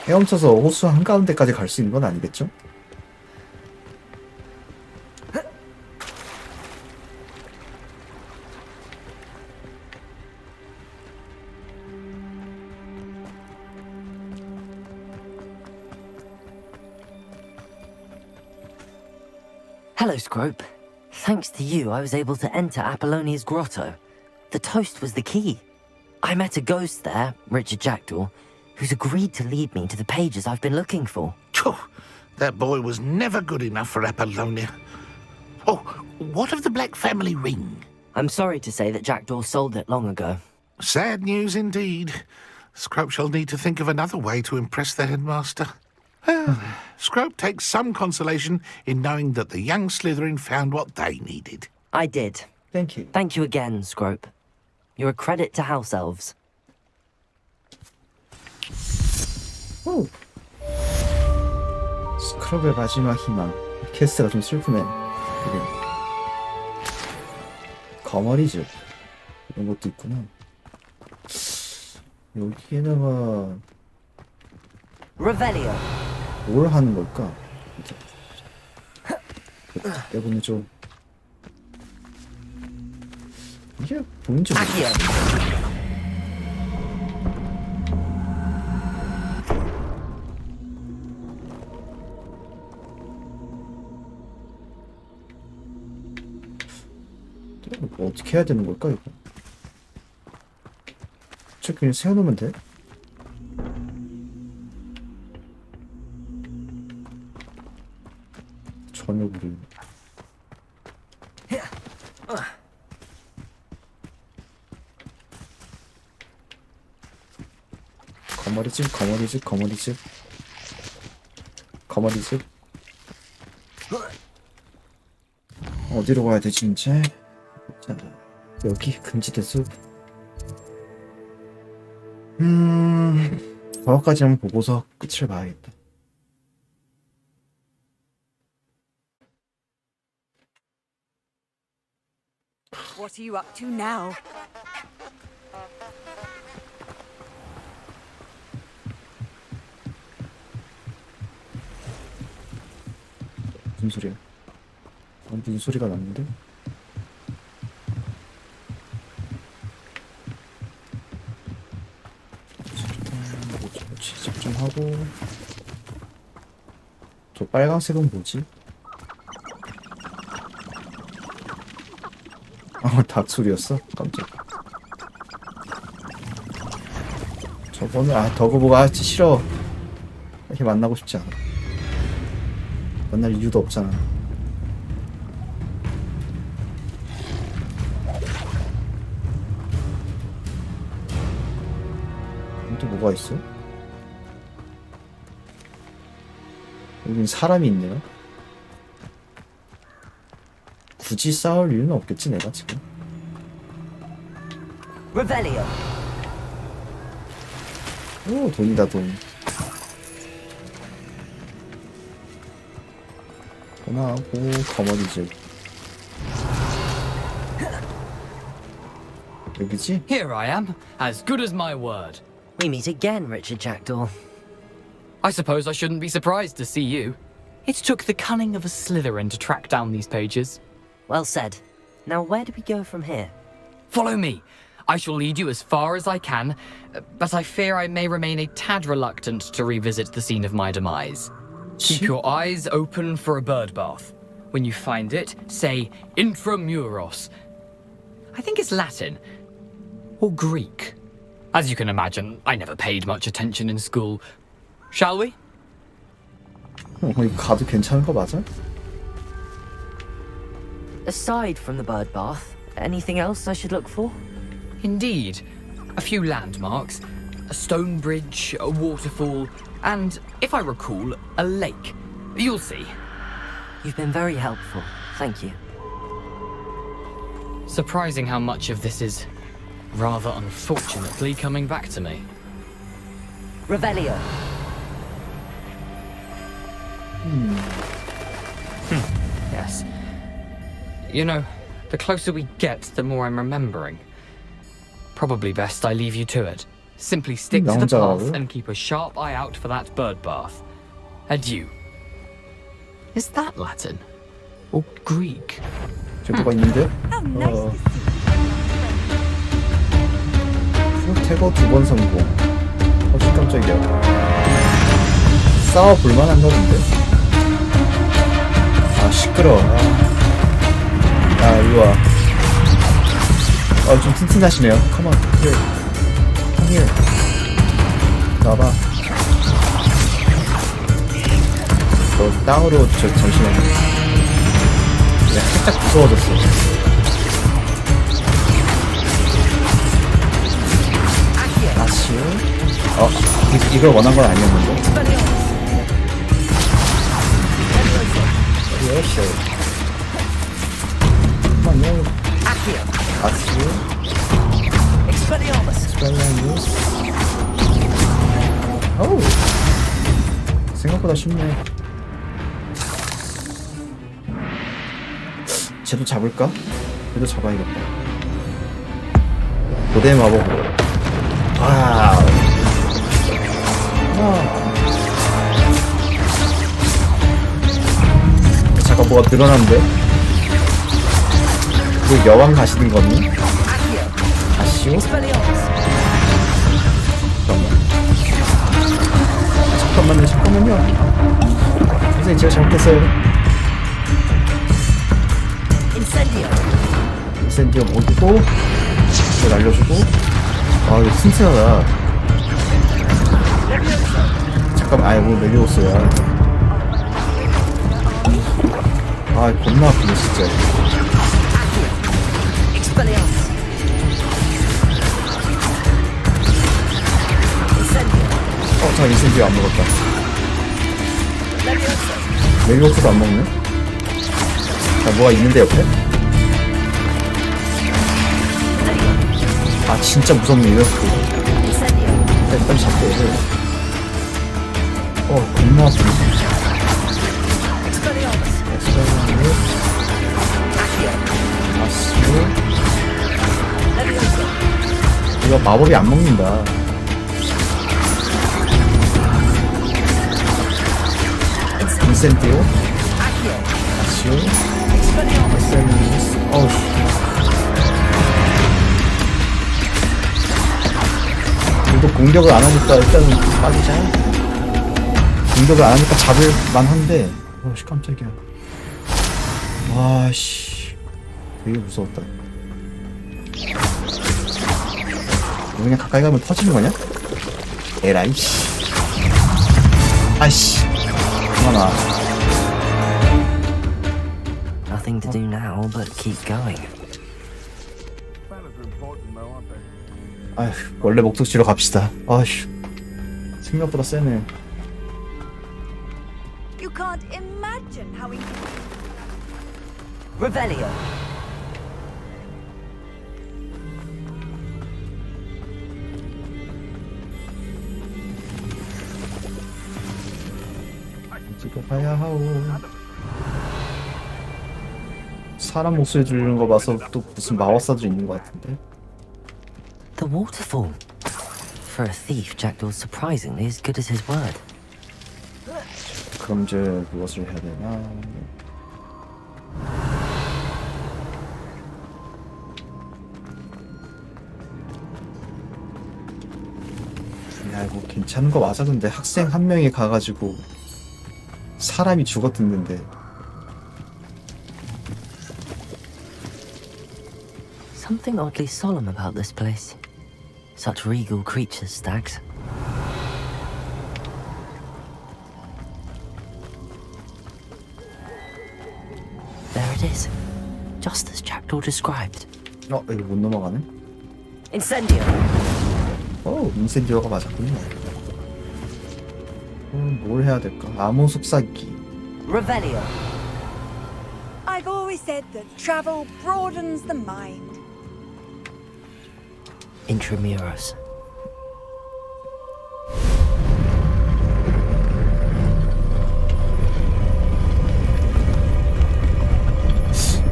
헤엄쳐서 호수 한가운데까지 갈 수 있는 건 아니겠죠? Hello, Scrope. Thanks to you, I was able to enter Apollonia's grotto. The toast was the key. I met a ghost there, Richard Jackdaw, who's agreed to lead me to the pages I've been looking for. Phew, that boy was never good enough for Apollonia. Oh, what of the Black family ring? I'm sorry to say that Jackdaw sold it long ago. Sad news indeed. Scrope shall need to think of another way to impress the headmaster. Scrope takes some consolation in knowing that the young Slytherin found what they needed. I did. Thank you. Thank you again, Scrope. You're a credit to house elves. 오. 스크럽의 마지막 희망. 캐스트가 좀 슬프네. 그래. 거머리즈 이런 것도 있구나. 여기에다가 Revelio. 뭘 하는 걸까? 내보내줘. 이게 뭔지 모르겠어. 어떻게 해야 되는 걸까, 이거? 저 그냥 세워놓으면 돼? 전혀 모르겠네. 거머리집, 거머리집, 거머리집, 거머리집. 어디로 가야 되지 이제? 자, 여기 금지대 숲. 저까지 한번 보고서 끝을 봐야겠다. What are you up to now? 무슨 소리야? 무슨 소리가 났는데? 집중하고. 저 빨간색은 뭐지? 닭 소리였어? 깜짝. 저거는 더그보가 싫어. 이렇게 만나고 싶지 않아. 만날 이유도 없잖아. 또 뭐가 있어? 여긴 사람이 있네요. 굳이 싸울 이유는 없겠지 내가 지금. Revelio. 오, 돈이다 돈. 전화하고 거머리집. 여기지? Here I am, as good as my word. We meet again, Richard Jackdaw. I suppose I shouldn't be surprised to see you. It took the cunning of a Slytherin to track down these pages. Well said. Now where do we go from here? Follow me. I shall lead you as far as I can, but I fear I may remain a tad reluctant to revisit the scene of my demise. Keep your eyes open for a bird bath. When you find it, say intramuros. I think it's Latin. Or Greek. As you can imagine, I never paid much attention in school. Shall we? 이거 가도 괜찮은 거 맞아? Aside from the bird bath, anything else I should look for? Indeed. A few landmarks. A stone bridge, a waterfall, and, if I recall, a lake. You'll see. You've been very helpful. Thank you. Surprising how much of this is, rather unfortunately, coming back to me. Revelio. Yes. You know, the closer we get, the more I'm remembering. Probably best I leave you to it. Simply stick to the path and keep a sharp eye out for that bird bath. Adieu. Is that Latin? Or Greek? 저 뭐가 있는데? 태거 2번 성공. 좀 깜짝이야. 싸워볼 만한가 본데? 시끄러워. 일로와. 좀 튼튼하시네요. 컴온, here. Come here. 나와봐. 땅으로, 잠시만요. 살짝 무서워졌어. 아쉬워? 이걸 원한 건 아니었는데? Yes. Come on, no. Accio. Expelliarmus. Oh. 생각보다 쉽네. 쟤도 잡을까? 쟤도 잡아야겠다. 고대 마법으로. 와우. 잠깐 뭐가 늘어난데? 그 여왕 가시는 거니? 아시오? 잠깐만요. 선생님 제가 잘못했어요. 인센디어 먹이고 이거 날려주고. 아 이거 튼튼하다. 잠깐만 아이 뭐 메리오스야. 아 겁나 아프네 진짜. 자 인센디어 안 먹었다. 메리오스도 안 먹네. 자 뭐가 있는데 옆에? 아 진짜 무섭네 이 녀석. 일단 잡고 얘를. 겁나 아프네. 아스로. 이거 마법이 안 먹는다. 인센티오 아시오 에셀리스. 어우 이거 공격을 안 하니까 일단은 빠지자. 공격을 안 하니까 잡을 만한데. 어씨 깜짝이야. 와씨 되게 무서웠다. 그냥 가까이 가면 터지는 거냐? 에라이 씨. 아이씨 그만아. Nothing to do now but keep going. 아휴 원래 목적지로 갑시다. 아휴 생각보다 세네. You can't imagine how Revelio. 어디로 가야 하오. 사람 목소리 들리는 거 봐서 또 무슨 마법사들 있는 것 같은데. The waterfall. For a thief, Jackdaw's surprisingly as good as his word. 그럼 이제 무엇을 해야 되나? 야 이거 괜찮은 거 맞아. 근데 학생 한 명이 가가지고 사람이 죽었댔는데. Something oddly solemn about this place. Such regal creatures, stags. There it is. Just as Jackdaw described. 이거 못 넘어가네? Incendio. 인센디오가 맞았군요. 뭘 해야 될까? 암호 속삭이기. Revelio. I've always said that travel broadens the mind. Intramuros.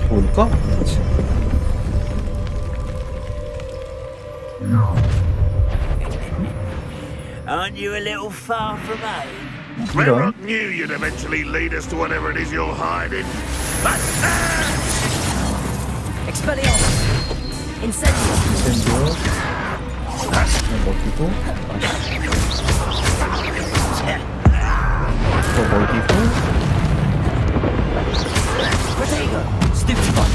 뭘까? Aren't you a little far from home? Redrock knew you'd eventually lead us to whatever it is you're hiding. Expelliarmus. Incendio. 인센디오. 먹이고. 또 먹이고. Protego. Stupefy.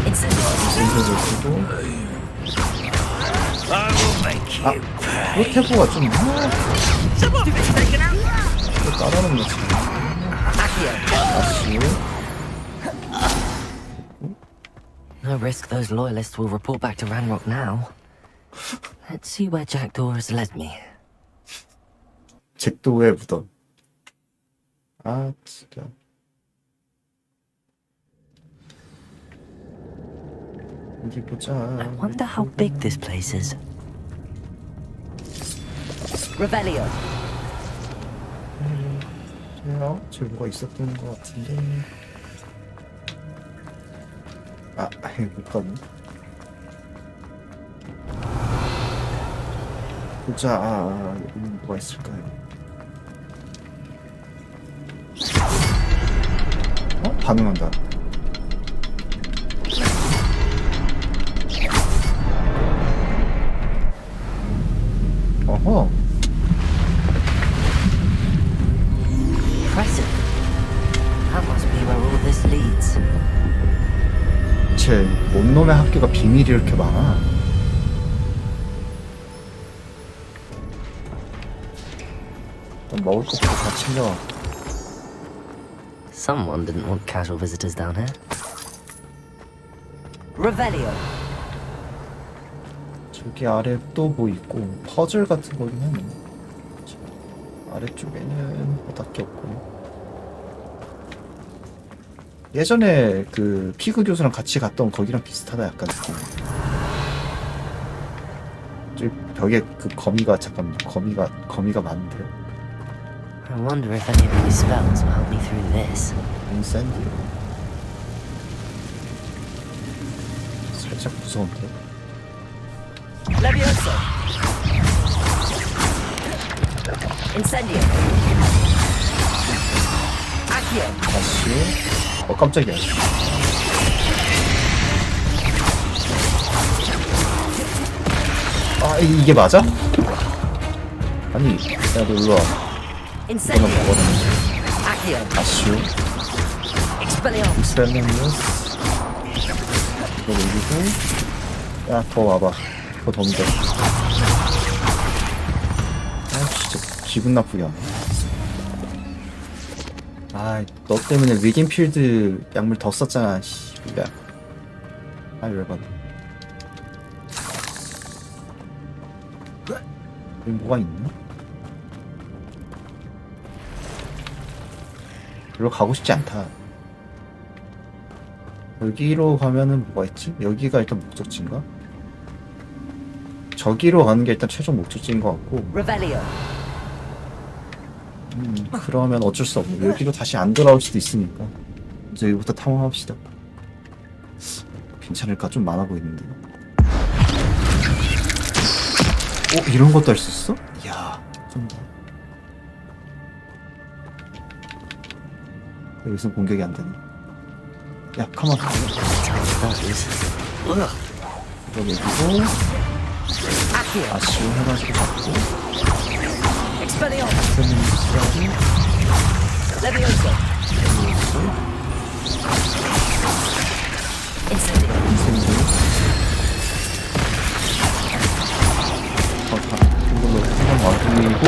Incendio. 인센디오 먹이고. I will make you. 이 태포가 좀 까다롭네 지금. 아시오. No risk those loyalists will report back to Ranrock now. Let's see where Jackdaw has led me. 잭도의 무덤. 아 진짜. 어디 보자. I wonder how big this place is. Revelio. 저기 뭐가 있었던 것 같은데. 못 가네. 보자. 여기는 뭐가 있을까요? 반응한다. 어허. Impressive. 도대체 뭔 놈의 학교가 비밀이 이렇게 많아? 좀 먹을 것부터 다 챙겨. Someone didn't want casual visitors down here. Revelio. 저기 아래 또 뭐 있고 퍼즐 같은 거긴 하네. 아래쪽에는 뭐밖에 없고. 예전에 그 피그 교수랑 같이 갔던 거기랑 비슷하다 약간 느낌. 저 벽에 그 거미가 잠깐 거미가 많은데. I wonder if any of these spells will help me through this. 인센디오. 살짝 무서운데. Levioso. Incendio. Accio. 다시. 깜짝이야. 아 이게 맞아? 아니 야 너 일로와. 이거는 뭐거든. 아쉬워. 익스펠리언스. 이거 올리고. 야 더 와봐. 더 덤벼. 아 진짜 기분 나쁘게 하네. 아 너 때문에 위긴필드 약물 더 썼잖아. 씨. 야. 아 열받아. 여기 뭐가 있나? 별로 가고 싶지 않다. 여기로 가면은 뭐가 있지? 여기가 일단 목적지인가? 저기로 가는 게 일단 최종 목적지인 것 같고. 그러면 어쩔 수 없고 여기로 다시 안 돌아올 수도 있으니까 이제 여기부터 탐험합시다. 괜찮을까? 좀 많아 보이는데. 이런 것도 할 수 있어? 이야, 좀 더. 여기서 공격이 안 되네. 야, 가만. 이거 내기고. 아쉬워 해가지고 잡고. Levioso. Incendio. 이걸로 한번 와주고.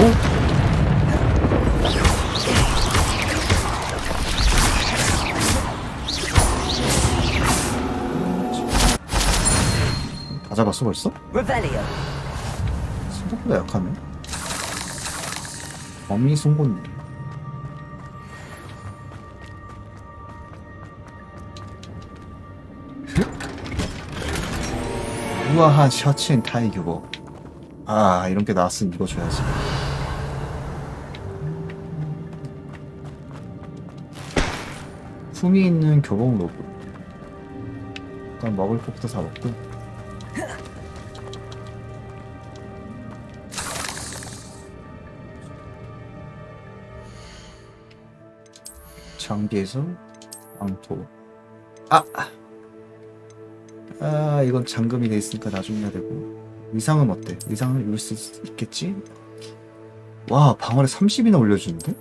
다 잡았어 벌써? Revelio. 생각보다 약하네. 범위 송곳니. 우아한 셔츠인 타이규복. 아 이런 게 나왔으면 이거 줘야지. 품이 있는 교복 로브. 일단 먹을 것부터 다 먹고. 장비에서 왕토. 이건 잠금이 돼 있으니까 나중에 해야 되고. 의상은 어때? 의상을 입을 수 있겠지? 와 방어를 30이나 올려주는데?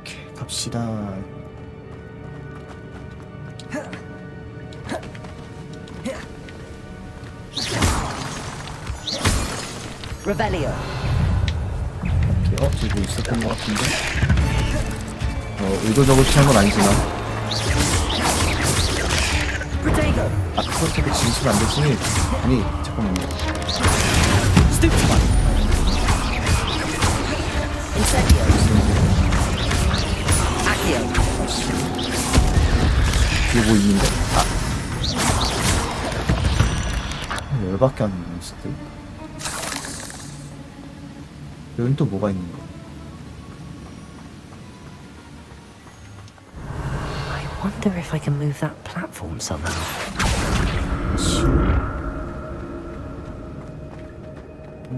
오케이 갑시다. Revelio. 지금 있었던 것 같은데? 의도적으로 취한 건 아니지만. 그렇게 진수가 안 되지. 아니, 잠깐만요. 뒤에 뭐 있는데? 열받게 하는 몬스터. 여긴 또 뭐가 있는 거? I wonder if I can move that platform somehow.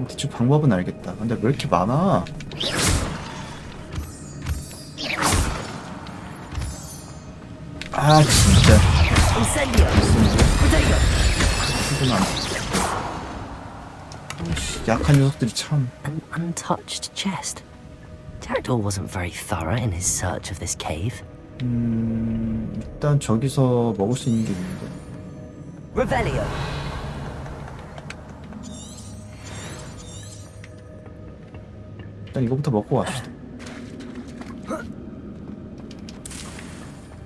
대충 방법은 알겠다. 근데 왜 이렇게 많아? 아 진짜. 약한 녀석들이 참. An untouched chest. Jackdaw wasn't very thorough in his search of this cave. 일단 저기서 먹을 수 있는 게 있는데. Revelio. 일단 이거부터 먹고 갑시다.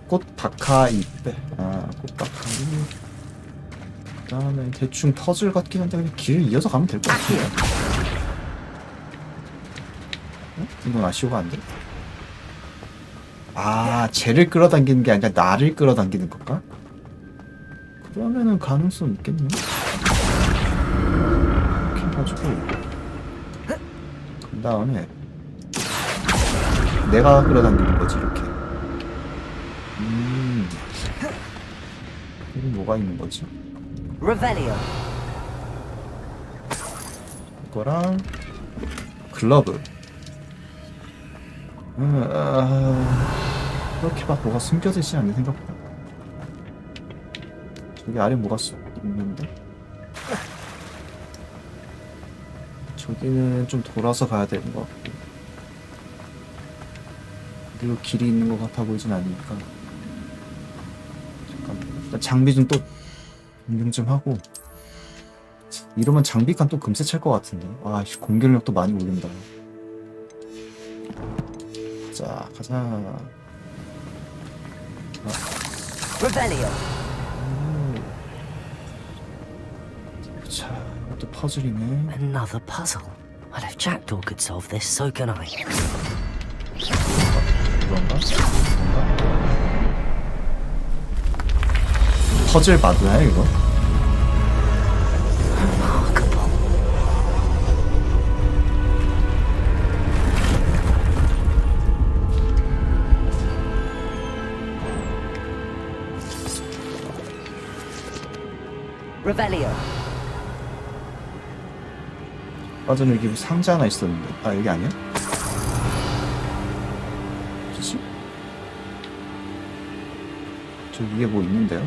꽃다카이. 꽃다카이. 그다음에 대충 퍼즐 같긴 한데 그냥 길을 이어서 가면 될 것 같은데. 이건 아쉬워가 안 돼? 쟤를 끌어당기는 게 아니라 나를 끌어당기는 건가? 그러면은 가능성 있겠네. 이렇게 해가지고 그 다음에 내가 끌어당기는 거지 이렇게. 여기 뭐가 있는 거지? Revelio. 이거랑 글러브. 그렇게 막 뭐가 숨겨져 있지 않네 생각보다. 저기 아래 뭐가 있는데? 저기는 좀 돌아서 가야 되는 것 같고 그리고 길이 있는 것 같아 보이진 않으니까 잠깐만 일단 장비 좀 또 변경 좀 하고. 이러면 장비칸 또 금세 찰 것 같은데. 공격력도 많이 올린다. 자, 가자. Revelio. 자, 이것도 퍼즐이네. Another puzzle. Well, if Jackdaw could solve this, so can I. 그런가? 퍼즐 바드야 이거? Revelio. 전에 여기 상자 하나 있었는데. 여기 아니야? 뭐지? 저 위에 뭐 있는데요?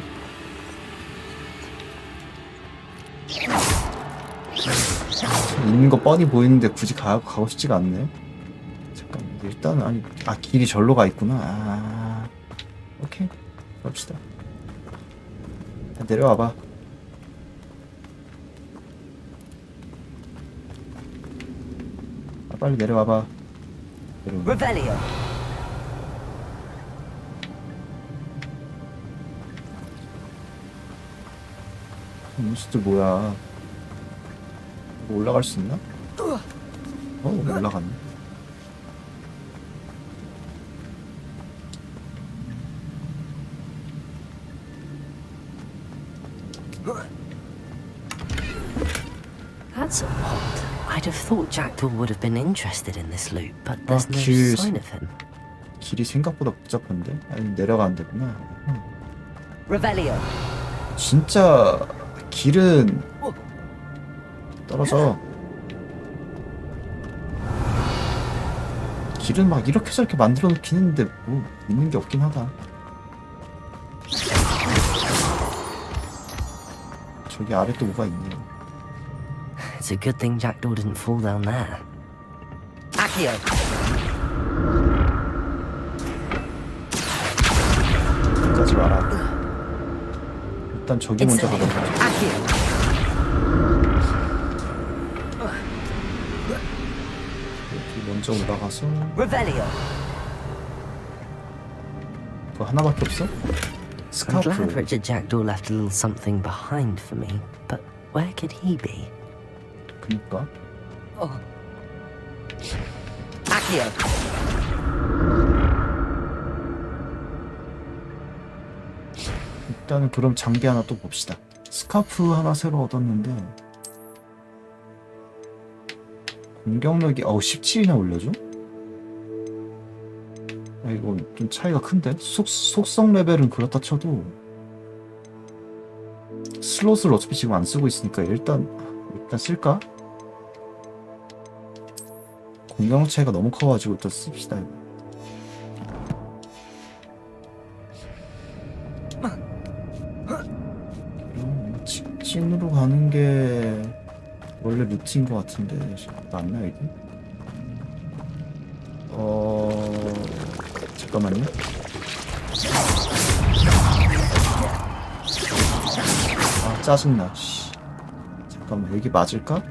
있는 거 뻔히 보이는데 굳이 가고 싶지가 않네. 잠깐만. 일단은 길이 절로 가 있구나. 오케이. 갑시다. 내려와봐. 빨리 내려와봐. Revelio. 몬스터 뭐야? 이거 올라갈 수 있나? 올라갔네. That's odd. I'd have thought Jackdaw would have been interested in this loot, but there's no 길, sign of him. 길이 생각보다 복잡한데? 내려가면 되구나. Revelio. 진짜 길은 떨어져. 길은 막 이렇게 저렇게 만들어 놓긴 했는데 뭐 있는 게 없긴 하다. 저기 아래 또 뭐가 있네. It's a good thing Jackdaw didn't fall down there. Accio. 끝까지 와라. 일단 저기 먼저 가보자. 여기 먼저 올라가서. Revelio. 그거 하나밖에 없어? I'm glad Richard Jackdaw left a little something behind for me, but where could he be? 그니까. Accio. 일단은 그럼 장비 하나 또 봅시다. 스카프 하나 새로 얻었는데 공격력이 17이나 올려줘? 이거 좀 차이가 큰데? 속성 레벨은 그렇다 쳐도 슬롯을 어차피 지금 안 쓰고 있으니까 일단 쓸까? 공격력 차이가 너무 커가지고 일단 씁시다. 직진으로 가는 게 원래 루트인 것 같은데 맞나 이게? 잠깐만요. 아 짜증나. 씨. 잠깐만 여기 맞을까?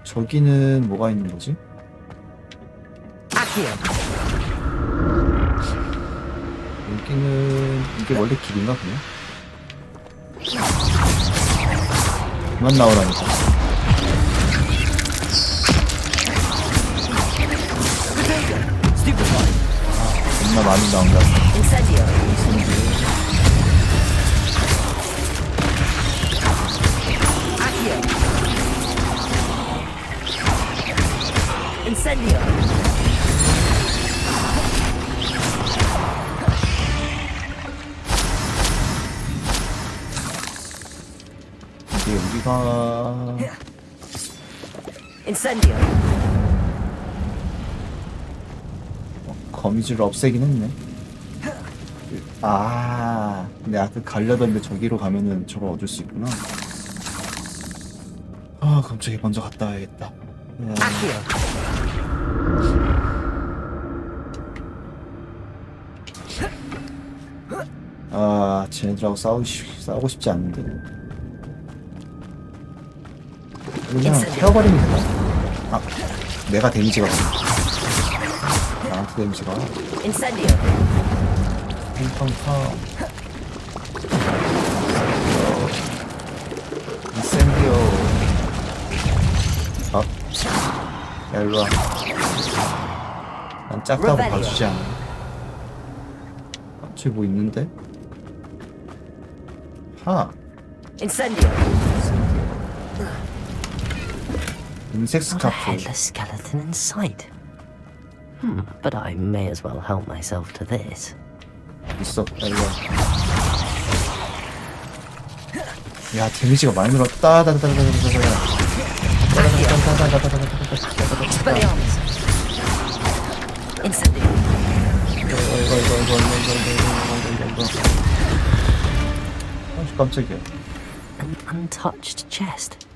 저기는 뭐가 있는 거지? 여기는 이게 원래 길인가 그냥? 그만 나오라니까. 겁나 많이 나온다. 이게 우리가 거미줄을 없애긴 했네. 아, 근데 아까 갈려던데 저기로 가면은 저걸 얻을 수 있구나. 아, 그럼 저기 먼저 갔다 와야겠다. 아, 쟤네들하고 싸우고 싶지 않은데. 그냥 태워버리면 되나? 아, 내가 데미지가 많아. 나한테 데미지가. 팡팡팡. 인센디오. 아, 야 일로와. 난 짝다고 봐주지 않아. 저기 뭐 있는데? 하. 인색 Not a 스카프. headless skeleton in sight. But I may as well help myself to this. 있어. 야, 일로와. 야, 데미지가 많이 늘었다. 깜짝이야. An untouched chest.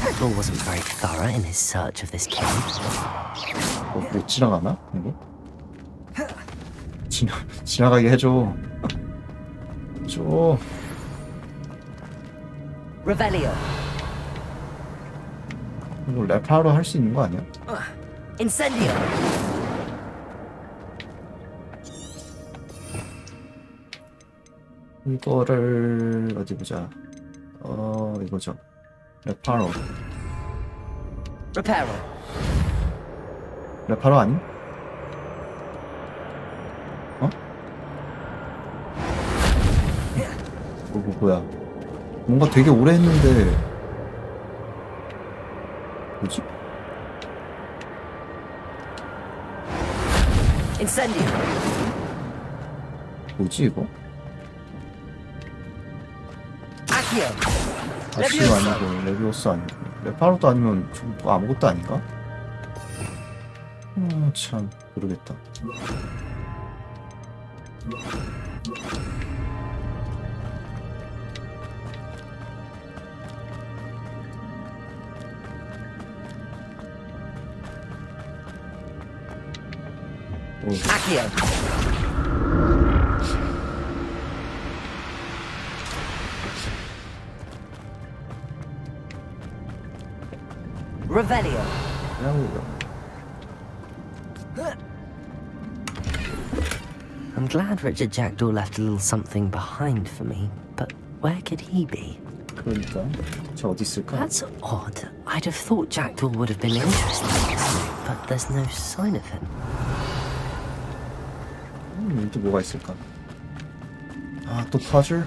Jackdaw wasn't very thorough in his search of this cave. 못 지나가나? 이거? 지나가게 해줘. 줘. Revelio. 이거 랩하러 할 수 있는 거 아니야? Incendio. 이거를 어디 보자. 이거죠. 랩하러. Reparo. 랩하러 아니? 어? 뭐야? 뭔가 되게 오래 했는데 뭐지? Incendio. 뭐지 이거? Accio. 아시도 아니고 레비오스 아니고 레파로도 아니면 뭐 아무것도 아닌가? 참 모르겠다. Accio. Revelio. I'm glad Richard Jackdaw left a little something behind for me, but where could he be? 그러니까 저 어디 있을까? That's odd. I'd have thought Jackdaw would have been interested in this, but there's no sign of him. 또 뭐가 있을까? 아, 또 퍼즐?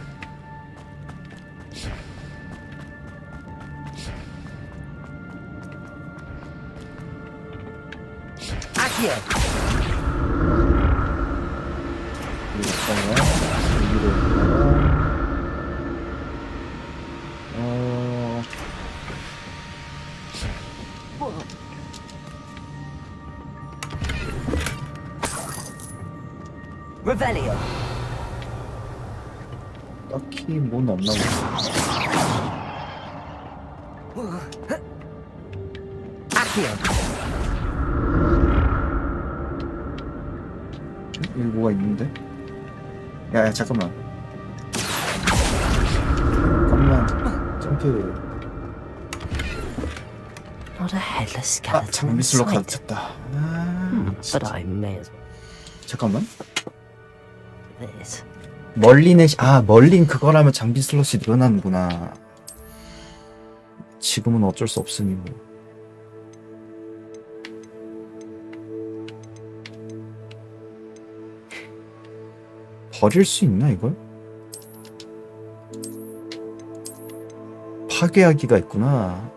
Accio. Revelio. 딱히 뭔 없나 보네. Accio. 여기 뭐가 있는데? 야, 잠깐만. 점프. Not a headless 아, skeleton in 장비슬로 sight. 가졌다. But I may as 잠깐만. well this. 멀린 그거라면 장비 슬롯이 늘어나는구나. 지금은 어쩔 수 없으니 뭐. 버릴 수 있나 이걸? 파괴하기가 있구나.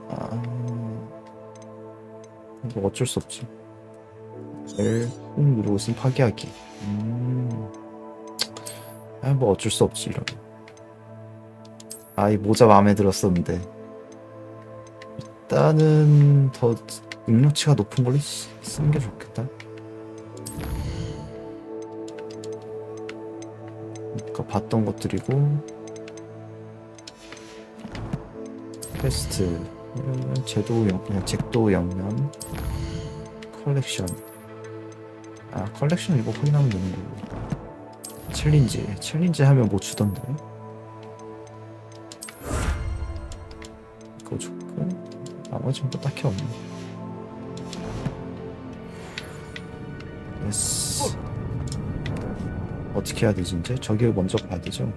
이거 어쩔 수 없지. L 꾹 누르고 있으면 파괴하기. 뭐 어쩔 수 없지 이러면. 이 모자 마음에 들었었는데 일단은 더 능력치가 높은 걸로 쓰는 게 좋겠다. 그러니까 봤던 것들이고 퀘스트 그냥 잭도 영면 컬렉션. 컬렉션 이거 확인하면 되는 거고. 챌린지 하면 뭐 주던데. 이거 좋고 나머지는 뭐 딱히 없네. 예스. 어떻게 해야 되지 이제? 저기를 먼저 봐야 되죠.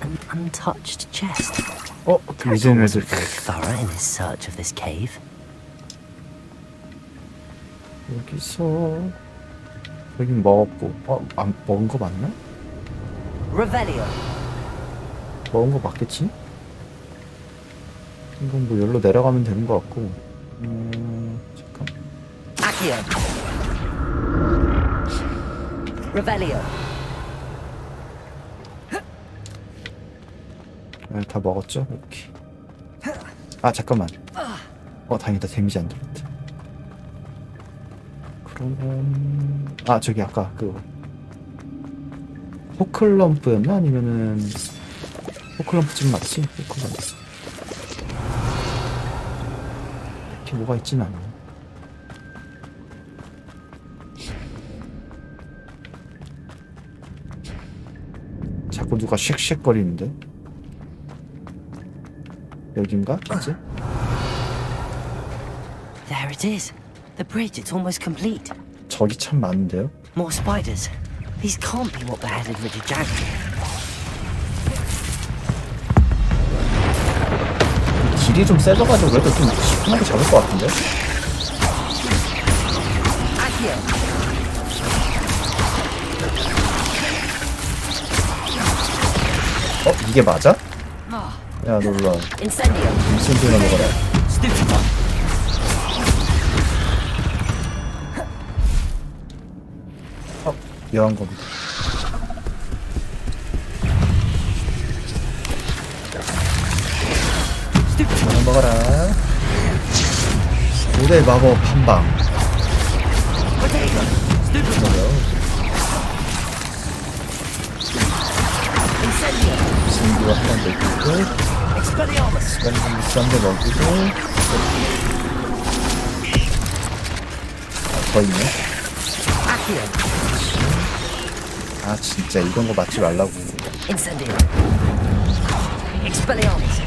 An untouched chest. 리젠을 Very thorough in his search of this cave. 여긴 먹었고 먹은 거 맞나? Revelio. 먹은 거 맞겠지? 이건 뭐 여기로 내려가면 되는 거 같고. 잠깐. Accio. Revelio. 다 먹었죠? 오케이. 잠깐만. 다행이다. 데미지 안 들었다. 그러면 저기 아까 그 호클럼프였나? 아니면은 호클럼프 집 맞지? 호클럼프. 이렇게 뭐가 있진 않아. 자꾸 누가 쉑쉑거리는데? 여긴가? 이제? There it is. The bridge, it's almost complete. 저기 참 많은데요? More spiders. These can't be what beheaded Richard Jackson. 길이 좀 세져가지고 그래도 좀 쉽게 잡을 것 같은데? 이게 맞아? 야 놀라. 인센디오나 먹어라. 묘한 겁니다. 하나 먹어라. 고대 마법 한방. 인센디오 한번 넣고 싼데 먹이고. 더 있네. 진짜 이런 거 맞지 말라고. Incendio. Expelliarmus.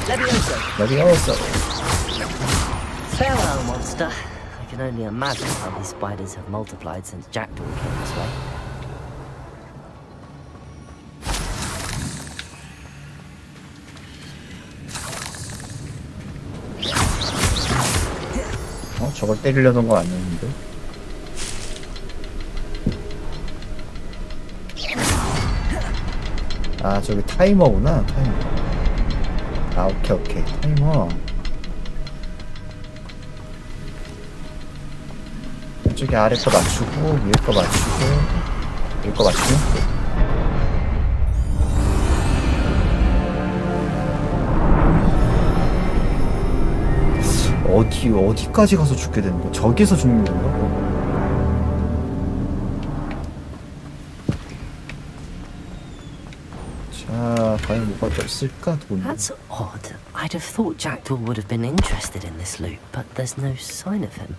Levioso. Levioso. Farewell, monster. I can only imagine how these spiders have multiplied since Jackdaw came this way. 저걸 때리려던 건 아니었는데. 저기 타이머구나. 타이머. 오케이. 타이머. 이쪽에 아래 거 맞추고 위에 거 맞추고 위에 거 맞추고. 어디까지 가서 죽게 되는 거야? 저기서 죽는 건가? 자, 과연 뭐가 더 있을까? 돈. That's odd. I'd have thought Jackdaw would have been interested in this loot, but there's no sign of him.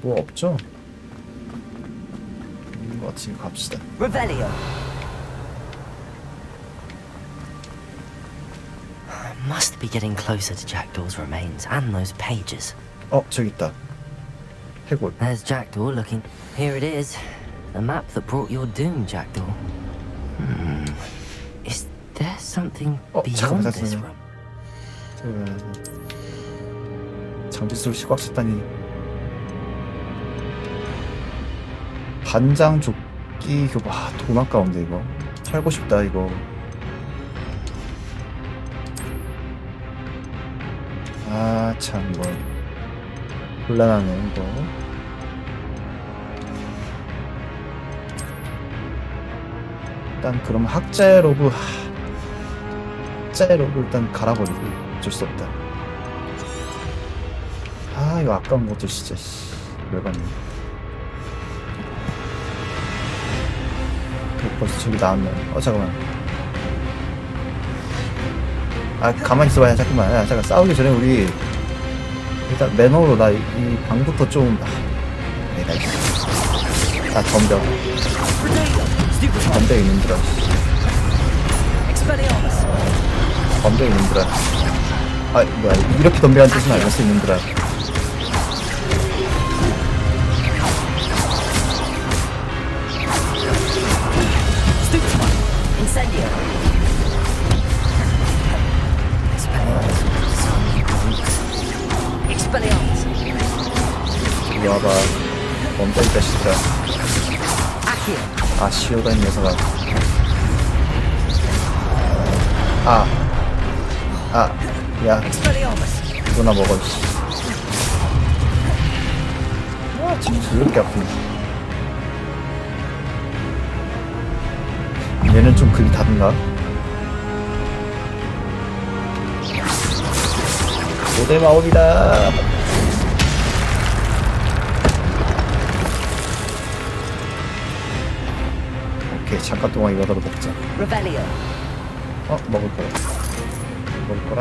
뭐 없죠? 지금 갑시다. Revelio. Must be getting closer to Jackdaw's remains and those pages. 저기 있다. 해골. There's Jackdaw looking. Here it is. The map that brought your doom, Jackdaw. Is there something beyond this room? 장비술 시각 쳤다니. 반장 조끼 이거 돈 아까운데 이거 팔고 싶다 이거. 참 이거 곤란하네 이거. 일단 그럼 학자의 로브 일단 갈아버리고 어쩔 수 없다. 이거 아까운 것들 진짜 열받네. 벌써 저기 나왔네. 잠깐만. 가만히 있어봐야. 잠깐만. 잠깐 싸우기 전에 우리 일단 매너로 나 이 방부터 좀 내가 덤벼 이놈들아. 덤벼 이놈들아. 뭐야 이렇게 덤벼라는 뜻은 아니었어 이놈들아. 이리 와봐. 덤벼 이 자식들아. 아시오다 이 녀석아. 야 이거나 먹어. 지금 이렇게 아프네. 얘는 좀 그리 다른가? 고대 마법이다. 오케이, 잠깐 동안 이거라도 먹자. 먹을 거야. 먹을 거랑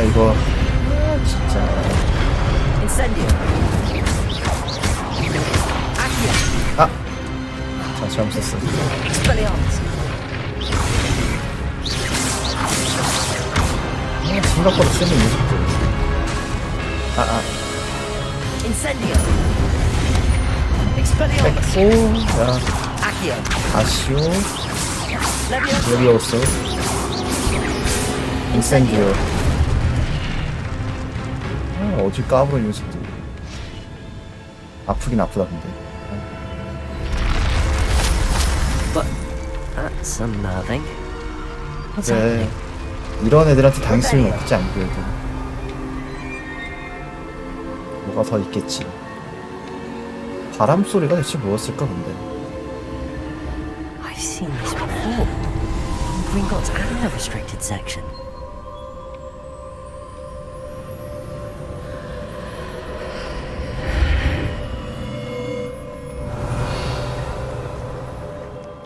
이거 진짜 잘못 썼어. 생각보다 세는 녀석들. 아시오 레비오스 인센디오. 어디 까불어 이 녀석들. 아프긴 아프다 근데. But that's unnerving. What's 그래, happening? 이런 애들한테 당할 수는 없지 안 그래도. 뭐가 더 있겠지. 바람 소리가 대체 뭐였을까 근데. I've seen this before. Gringotts and the restricted section.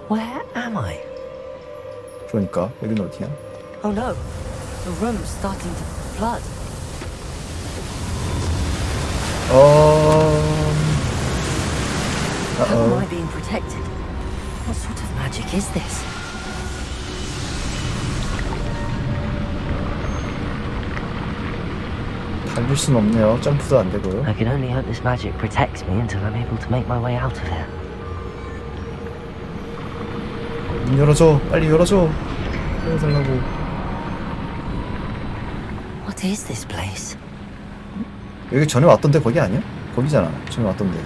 Where am I? 그러니까 여기는 어디야? Oh no, the room's starting to flood. How am I being protected? What sort of magic is this? 달릴 순 없네요. 점프도 안 되고요. I can only hope this magic protects me until I'm able to make my way out of here. 문 열어줘. 빨리 열어줘. 열어달라고. What is this place? 여기 전에 왔던데 거기 아니야? 거기잖아. 전에 왔던데.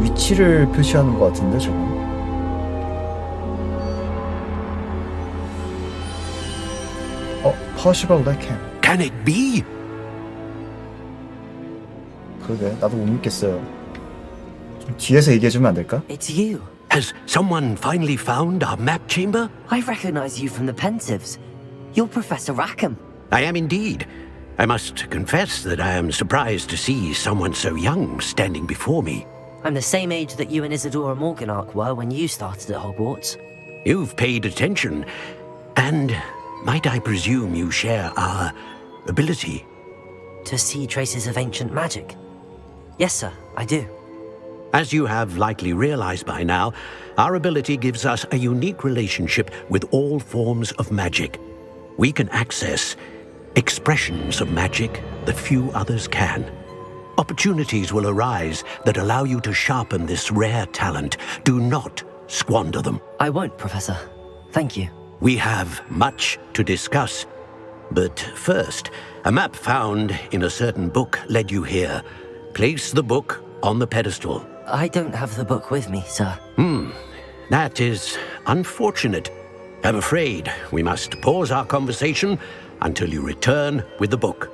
위치를 표시하는 것 같은데 저거. possible that can. Can it be? 그러게 나도 못 믿겠어요. 좀 뒤에서 얘기해주면 안 될까? It's you. Has someone finally found our map chamber? I recognize you from the Pensieves. You're Professor Rackham. I am indeed. I must confess that I am surprised to see someone so young standing before me. I'm the same age that you and Isadora Morganach were when you started at Hogwarts. You've paid attention, and might I presume you share our ability? To see traces of ancient magic? Yes, sir, I do. As you have likely realized by now, our ability gives us a unique relationship with all forms of magic. We can access expressions of magic that few others can. Opportunities will arise that allow you to sharpen this rare talent. Do not squander them. I won't, Professor. Thank you. We have much to discuss. But first, a map found in a certain book led you here. Place the book on the pedestal. I don't have the book with me, sir. That is unfortunate. I'm afraid we must pause our conversation until you return with the book.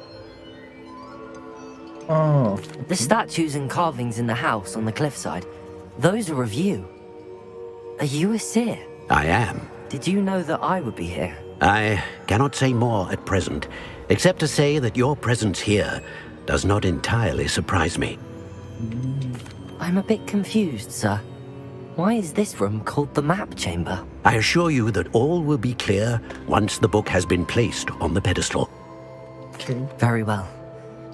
Oh. The statues and carvings in the house on the cliffside, those are of you. Are you a seer? I am. Did you know that I would be here? I cannot say more at present, except to say that your presence here does not entirely surprise me. I'm a bit confused, sir. Why is this room called the map chamber? I assure you that all will be clear once the book has been placed on the pedestal. Okay. Very well.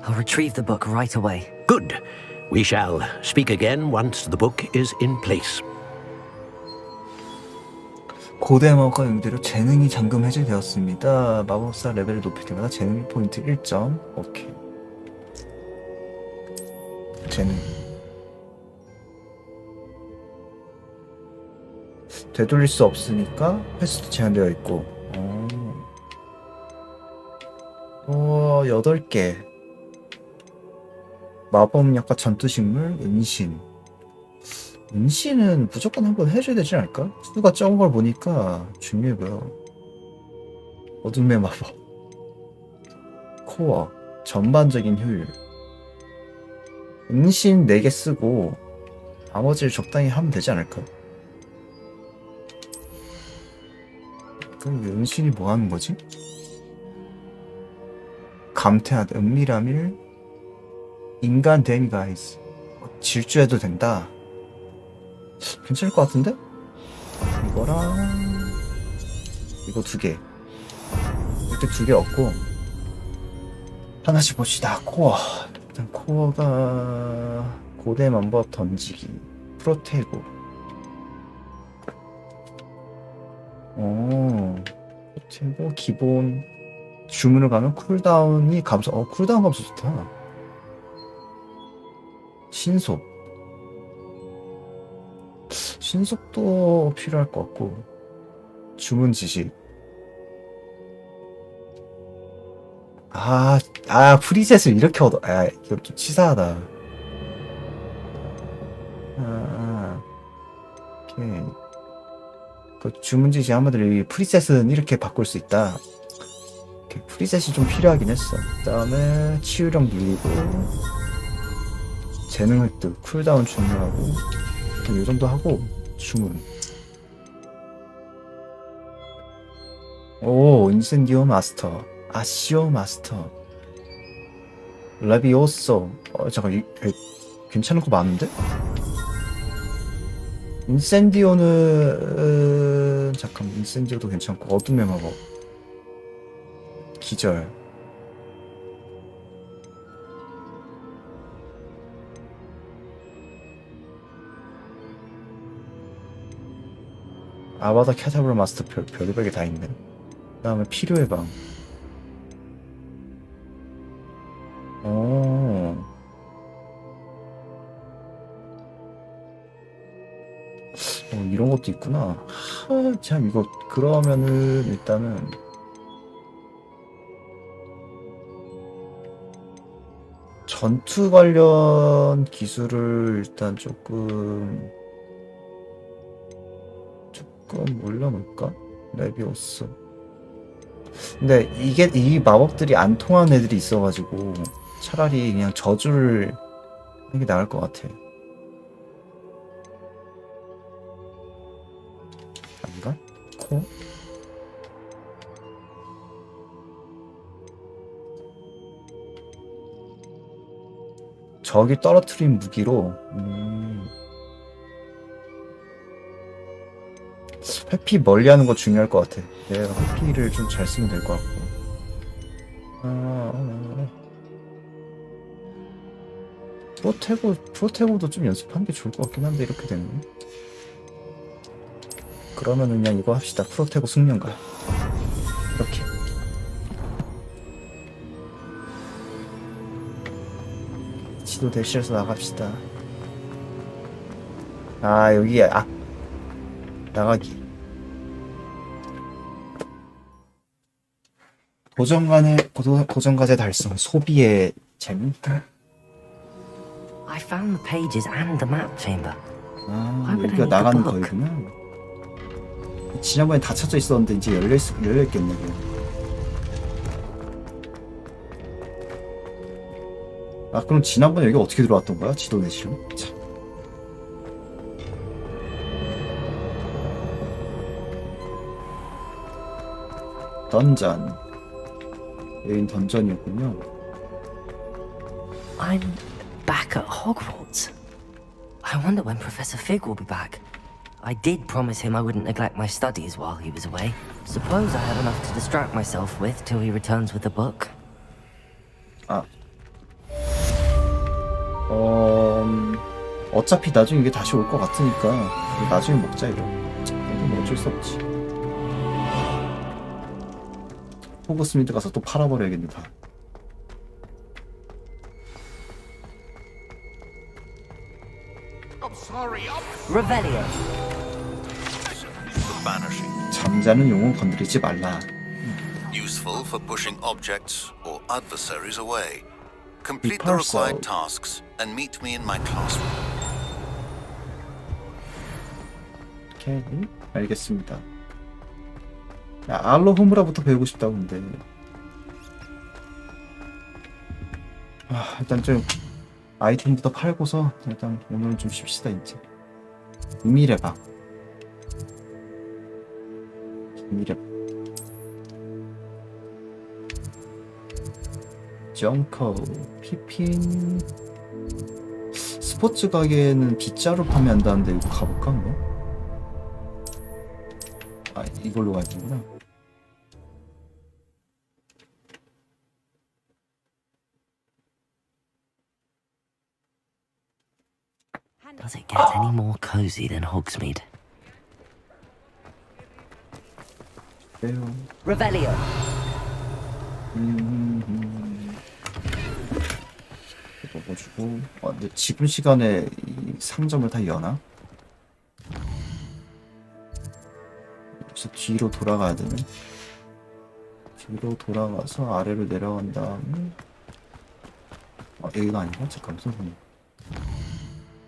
I'll retrieve the book right away. Good. We shall speak again once the book is in place. 고대마법과 연계로 재능이 잠금 해제되었습니다. 마법사 레벨을 높일 때마다 재능 포인트 1점. 오케이. 재능. 되돌릴 수 없으니까 횟수도 제한되어 있고. 8개. 마법약과 전투식물, 은신. 은신은 무조건 한번 해줘야 되지 않을까? 수가 적은 걸 보니까 중요해 보여. 어둠의 마법. 코어. 전반적인 효율. 은신 4개 쓰고 나머지를 적당히 하면 되지 않을까? 그럼 은신이 뭐 하는 거지? 감퇴하다. 은밀함일. 인간 데미가이즈. 질주해도 된다. 괜찮을 것 같은데? 이거랑 이거 2개. 이렇게 2개 얻고 하나씩 봅시다. 코어. 일단 코어가 고대 만법 던지기, 프로테고. 프로테고 기본. 주문을 가면 쿨다운이 감소. 쿨다운 감소 좋다. 신속. 신속도 필요할 것 같고. 주문 지식. 프리셋을 이렇게 얻어. 이거 좀 치사하다. 오케이. 그 주문 지식 한마디로 이 프리셋은 이렇게 바꿀 수 있다. 오케이. 프리셋이 좀 필요하긴 했어. 그 다음에 치유력 늘리고, 재능 획득, 쿨다운 중요하고, 이 정도 하고, 주문. 인센디오 마스터. 아시오 마스터. 레비오소. 잠깐, 괜찮은 거 많은데? 인센디오는, 인센디오도 괜찮고, 어둠의 마법. 기절. 아바다 캐타브라 마스터 별의별 게 다 있네. 그 다음에 필요의 방. 이런 것도 있구나. 참 이거 그러면은 일단은 전투 관련 기술을 일단 조금 올려놓을까? 레비오스. 근데 이 마법들이 안 통하는 애들이 있어가지고 차라리 그냥 저주를 하는 게 나을 것 같아. 아닌가? 코? 적이 떨어뜨린 무기로 회피 멀리하는 거 중요할 것 같아. 내가 회피를 좀 잘 쓰면 될 것 같고. 프로테고도 좀 연습하는 게 좋을 것 같긴 한데 이렇게 되면. 그러면은 그냥 이거 합시다. 프로테고 숙련가. 이렇게. 지도 대시해서 나갑시다. 아 여기 나가기. 도전과제 달성. 소비의 재미. I found the pages and the map chamber. 아 여기가 나가는 거이구나. 지난번에 닫혀져 있었는데 이제 열려있겠네. 아 그럼 지난번에 여기 어떻게 들어왔던 거야? 지도 내시로? 참. 던전. 여긴 던전이었군요. I'm back at Hogwarts. I wonder when Professor Fig will be back. I did promise him I wouldn't neglect my studies while he was away. Suppose I have enough to distract myself with till he returns with the book. 아. 어차피 나중에 이게 다시 올 것 같으니까 나중에 먹자 이거. 이건 어쩔 수 없지. 호그스미드 가서 또 팔아버려야겠네 다. Revelio. For banishing. 잠자는 영혼 건드리지 말라. Useful for pushing objects or adversaries away. Complete the Parcel. required tasks and meet me in my classroom. 오케이, 알겠습니다. 야, 알로 호무라부터 배우고 싶다고 근데. 일단 좀 아이템부터 팔고서 일단 오늘은 좀 쉽시다 이제. 비밀의 방. 비밀의 방. 정커, 피핀. 스포츠 가게는 빗자루 판매한다는데 이거 가볼까 한번? 아 이걸로 가야 되구나. Does it get any more cozy than Hogsmeade? Revelio. 먹어주고. 근데 지금 시간에 이 상점을 다 여나? 여기서 뒤로 돌아가야 되네. 뒤로 돌아가서 아래로 내려간 다음에 여기가 아닌가? 잠깐만 선생님.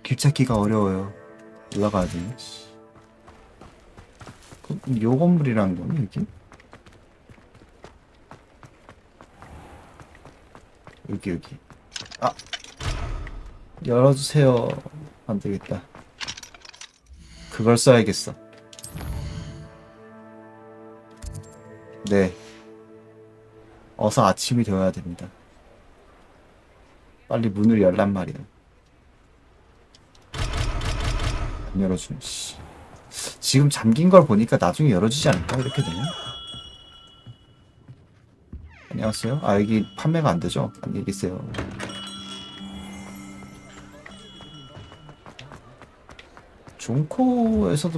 길 찾기가 어려워요. 올라가야 되네. 그럼 요 건물이라는 거니 여기? 여기. 아! 열어주세요. 안 되겠다. 그걸 써야겠어. 네. 어서 아침이 되어야 됩니다. 빨리 문을 열란 말이야. 안 열어주네, 씨. 지금 잠긴 걸 보니까 나중에 열어주지 않을까? 이렇게 되면? 안녕하세요. 아, 여기 판매가 안 되죠? 안녕히 계세요. 존코에서도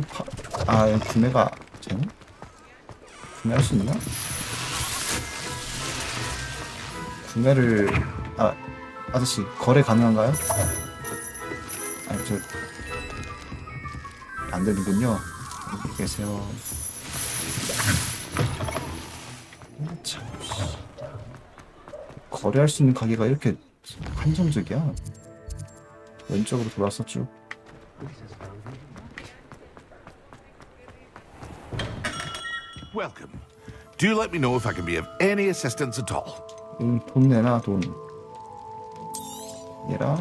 구매가 되나? 구매할 수 있나? 구매를, 아저씨, 거래 가능한가요? 아니, 안 되는군요. 여기 계세요. 참, 거래할 수 있는 가게가 이렇게 한정적이야. 왼쪽으로 돌아서 쭉. Welcome. Do let me know if I can be of any assistance at all. 돈 내놔, 돈. 얘랑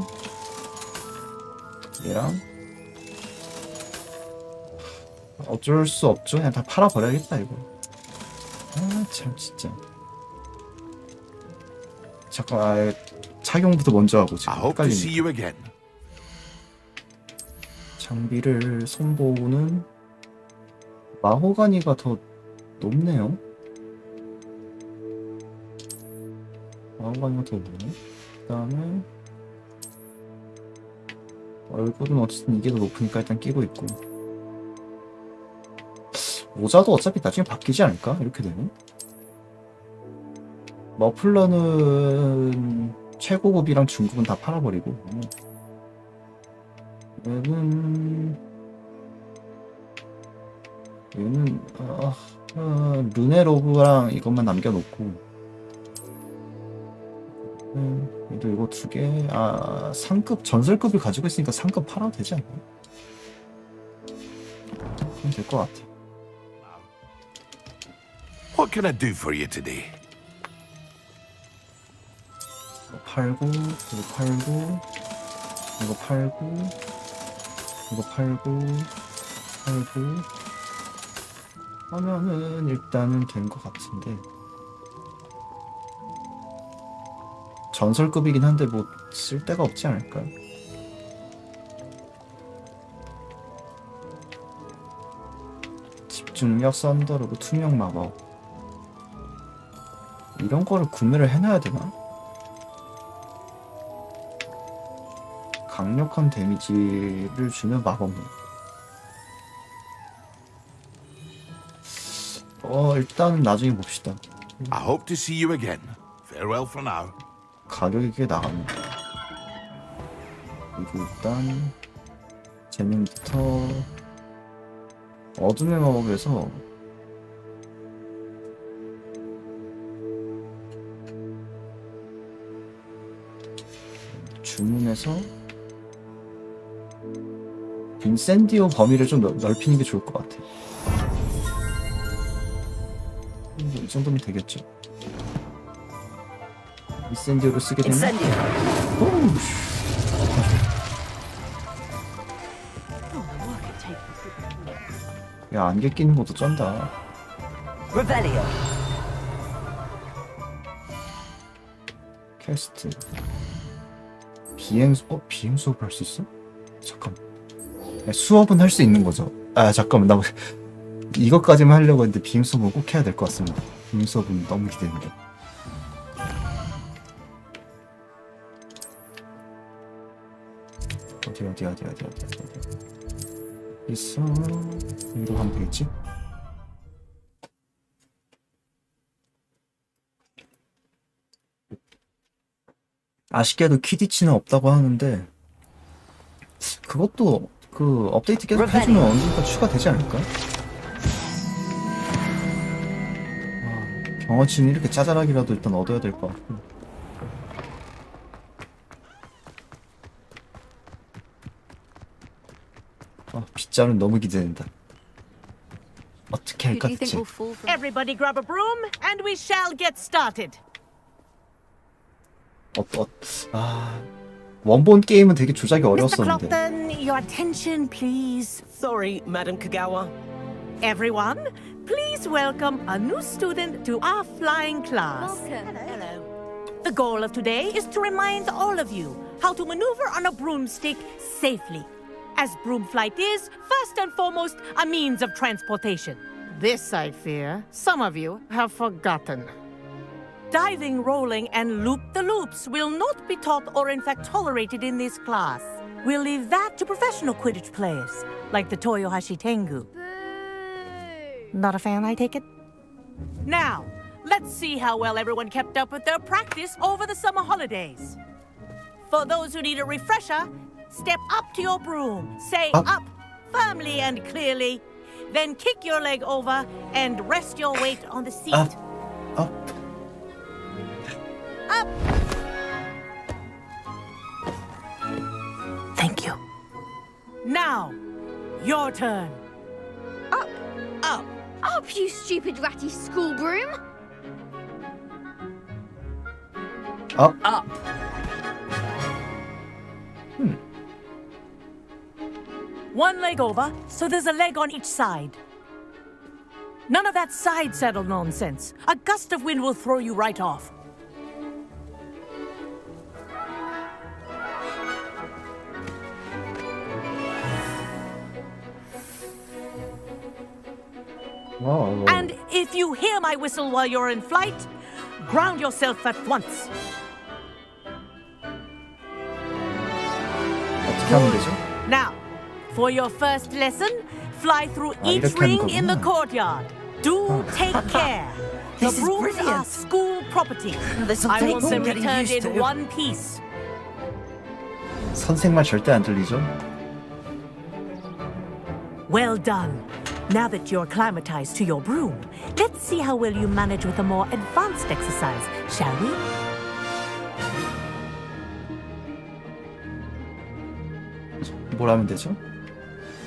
어쩔 수 없죠. 그냥 다 팔아버려야겠다 이거. 아 참 진짜. 잠깐 착용부터 먼저 하고 지금 헷갈리니까. 장비를 손보고는 마호가니가 더 높네요. 마호가니가 더 높네. 그 다음에 얼굴은 어쨌든 이게 더 높으니까 일단 끼고 있고, 모자도 어차피 나중에 바뀌지 않을까? 이렇게 되면 머플러는 최고급이랑 중급은 다 팔아버리고, 얘는 루네로브랑 이것만 남겨놓고, 얘도 이거 2개, 상급 전설급을 가지고 있으니까 상급 팔아도 되지 않나? 그럼 될 것 같아. What can I do for you today? 이거 팔고, 이거 팔고, 이거 팔고, 이거 팔고, 하면은 일단은 된 것 같은데, 전설급이긴 한데 뭐 쓸 데가 없지 않을까요? 집중력, 썬더로브, 투명 마법, 이런 거를 구매를 해놔야 되나? 강력한 데미지를 주는 마법문. 일단은 나중에 봅시다. I hope to see you again. Farewell for now. 가격이 꽤 나가네. 그리고 일단 재능부터 어둠의 마법에서 주문해서 인센디오 범위를 좀 넓히는 게 좋을 것 같아. 이 정도면 되겠죠. 인센디오를 쓰게 되면 야, 안개 끼는 것도 쩐다. 캐스트 비행 수업 할 수 있어? 잠깐. 수업은 할 수 있는 거죠. 잠깐만, 나 이것까지만 하려고 했는데 비행 수업은 꼭 해야 될 것 같습니다. 비행 수업은 너무 기대된다. 어디 있어. 여기로 가면 되겠지? 아쉽게도 퀴디치는 없다고 하는데, 그것도 그 업데이트 계속 해주면 언젠가 추가되지 않을까? 경험치는 이렇게 짜잘하기라도 일단 얻어야 될 것 같고. 빗자루는 너무 기대된다. 어떻게 할까 대체? Everybody grab a broom and we shall get started. 원본 게임은 되게 조작이 Mr. 어려웠었는데. Clopton, your attention, please. Sorry, Madam Kagawa. Everyone, please welcome a new student to our flying class. Welcome. Hello. The goal of today is to remind all of you how to maneuver on a broomstick safely, as broom flight is, first and foremost, a means of transportation. This, I fear, some of you have forgotten. Diving, rolling, and loop-the-loops will not be taught or in fact tolerated in this class. We'll leave that to professional Quidditch players, like the Toyohashi Tengu. Not a fan, I take it? Now, let's see how well everyone kept up with their practice over the summer holidays. For those who need a refresher, step up to your broom, say up firmly and clearly, then kick your leg over and rest your weight on the seat. Up. Up. Thank you. Now, your turn. Up, up, Up, you stupid ratty school broom! Up. Up. One leg over, so there's a leg on each side. None of that side saddle nonsense. A gust of wind will throw you right off. Whoa. And if you hear my whistle while you're in flight, ground yourself at once. 어떻게 하면 되죠? Now, for your first lesson, fly through each 이렇게 하는 ring in the 거구나. courtyard. Do take care. The This is brooms are brilliant. school property. This'll I take want some them getting returned used in to. one piece. 선생 말 절대 안 들리죠? Well done. Now that you're acclimatized to your broom, let's see how well you manage with a more advanced exercise, shall we? 뭘 하면 되죠?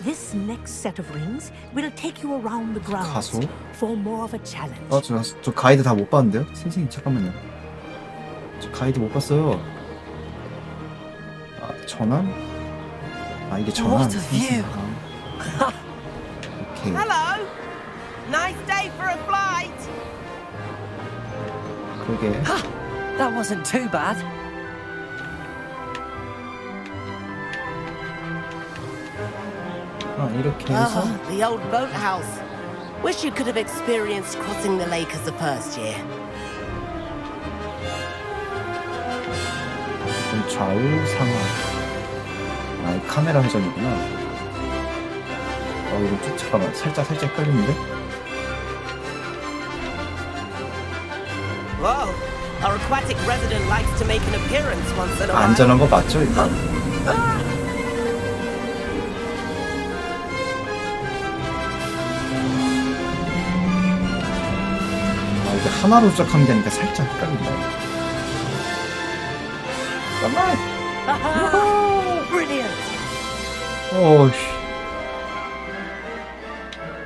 This next set of rings will take you around the grounds 가소? for more of a challenge. 저 가이드 다 못 봤는데요? 선생님 잠깐만요. 저 가이드 못 봤어요. 아, 전환? 아, 이게 전환. What a view. 오케이. Hello. Nice day for a flight. 그러게. That wasn't too bad. 아, 이렇게 해서 The old boathouse. Wish you could have experienced crossing the lake as the first year. 좌우 상하. 아, 이 카메라 회전이구나. 이거 좀 잠깐만 살짝 헷갈리는데? Whoa. Our aquatic resident likes to make an appearance once in a while. 안전한 거 맞죠, 이거? 이게 하나로 시작하면 되니까 살짝 헷갈린다. 잠깐만! Brilliant. 어이씨.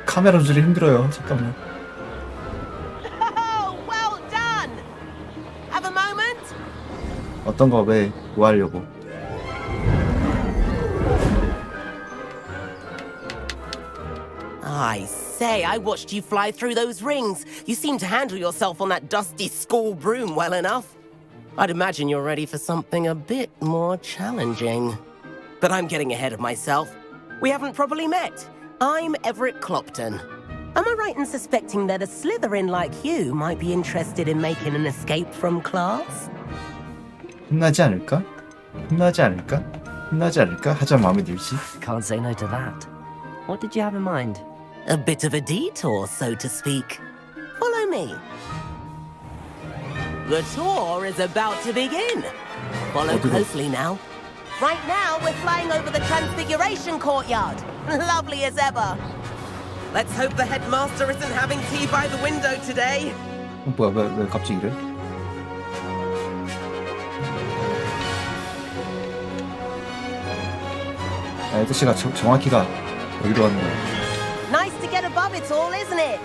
카메라 조절이 힘들어요. 잠깐만. Oh, well done. Have a moment? 어떤 거 왜, 뭐 하려고? I say, I watched you fly through those rings. You seem to handle yourself on that dusty school broom well enough. I'd imagine you're ready for something a bit more challenging. But I'm getting ahead of myself. We haven't properly met. I'm Everett Clopton. Am I right in suspecting that a Slytherin like you might be interested in making an escape from class? 혼나지 않을까? 혼나지 않을까? 혼나지 않을까? 하지만 마음에 들지. Can't say no to that. What did you have in mind? A bit of a detour, so to speak. Follow me. The tour is about to begin. Follow closely now. Right now, we're flying over the Transfiguration Courtyard. Lovely as ever. Let's hope the headmaster isn't having tea by the window today. 뭐야, 왜 갑자기 이래? 아저씨가 정확히가 어디로 가는 거야? Nice to get above it all, isn't it?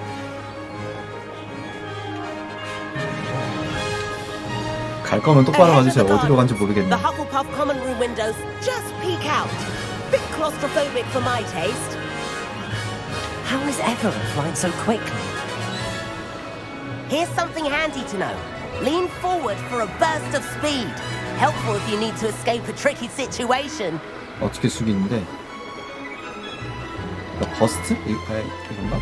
갈 거면 똑바로 Ahead of 가주세요. the 어디로 간지 gardens, 모르겠네. The Hufflepuff common room windows just peek out. Bit claustrophobic for my taste. How is Everett flying so quickly? Here's something handy to know. Lean forward for a burst of speed. Helpful if you need to escape a tricky situation. 어떻게 숙이는데? 버스트? 이건가?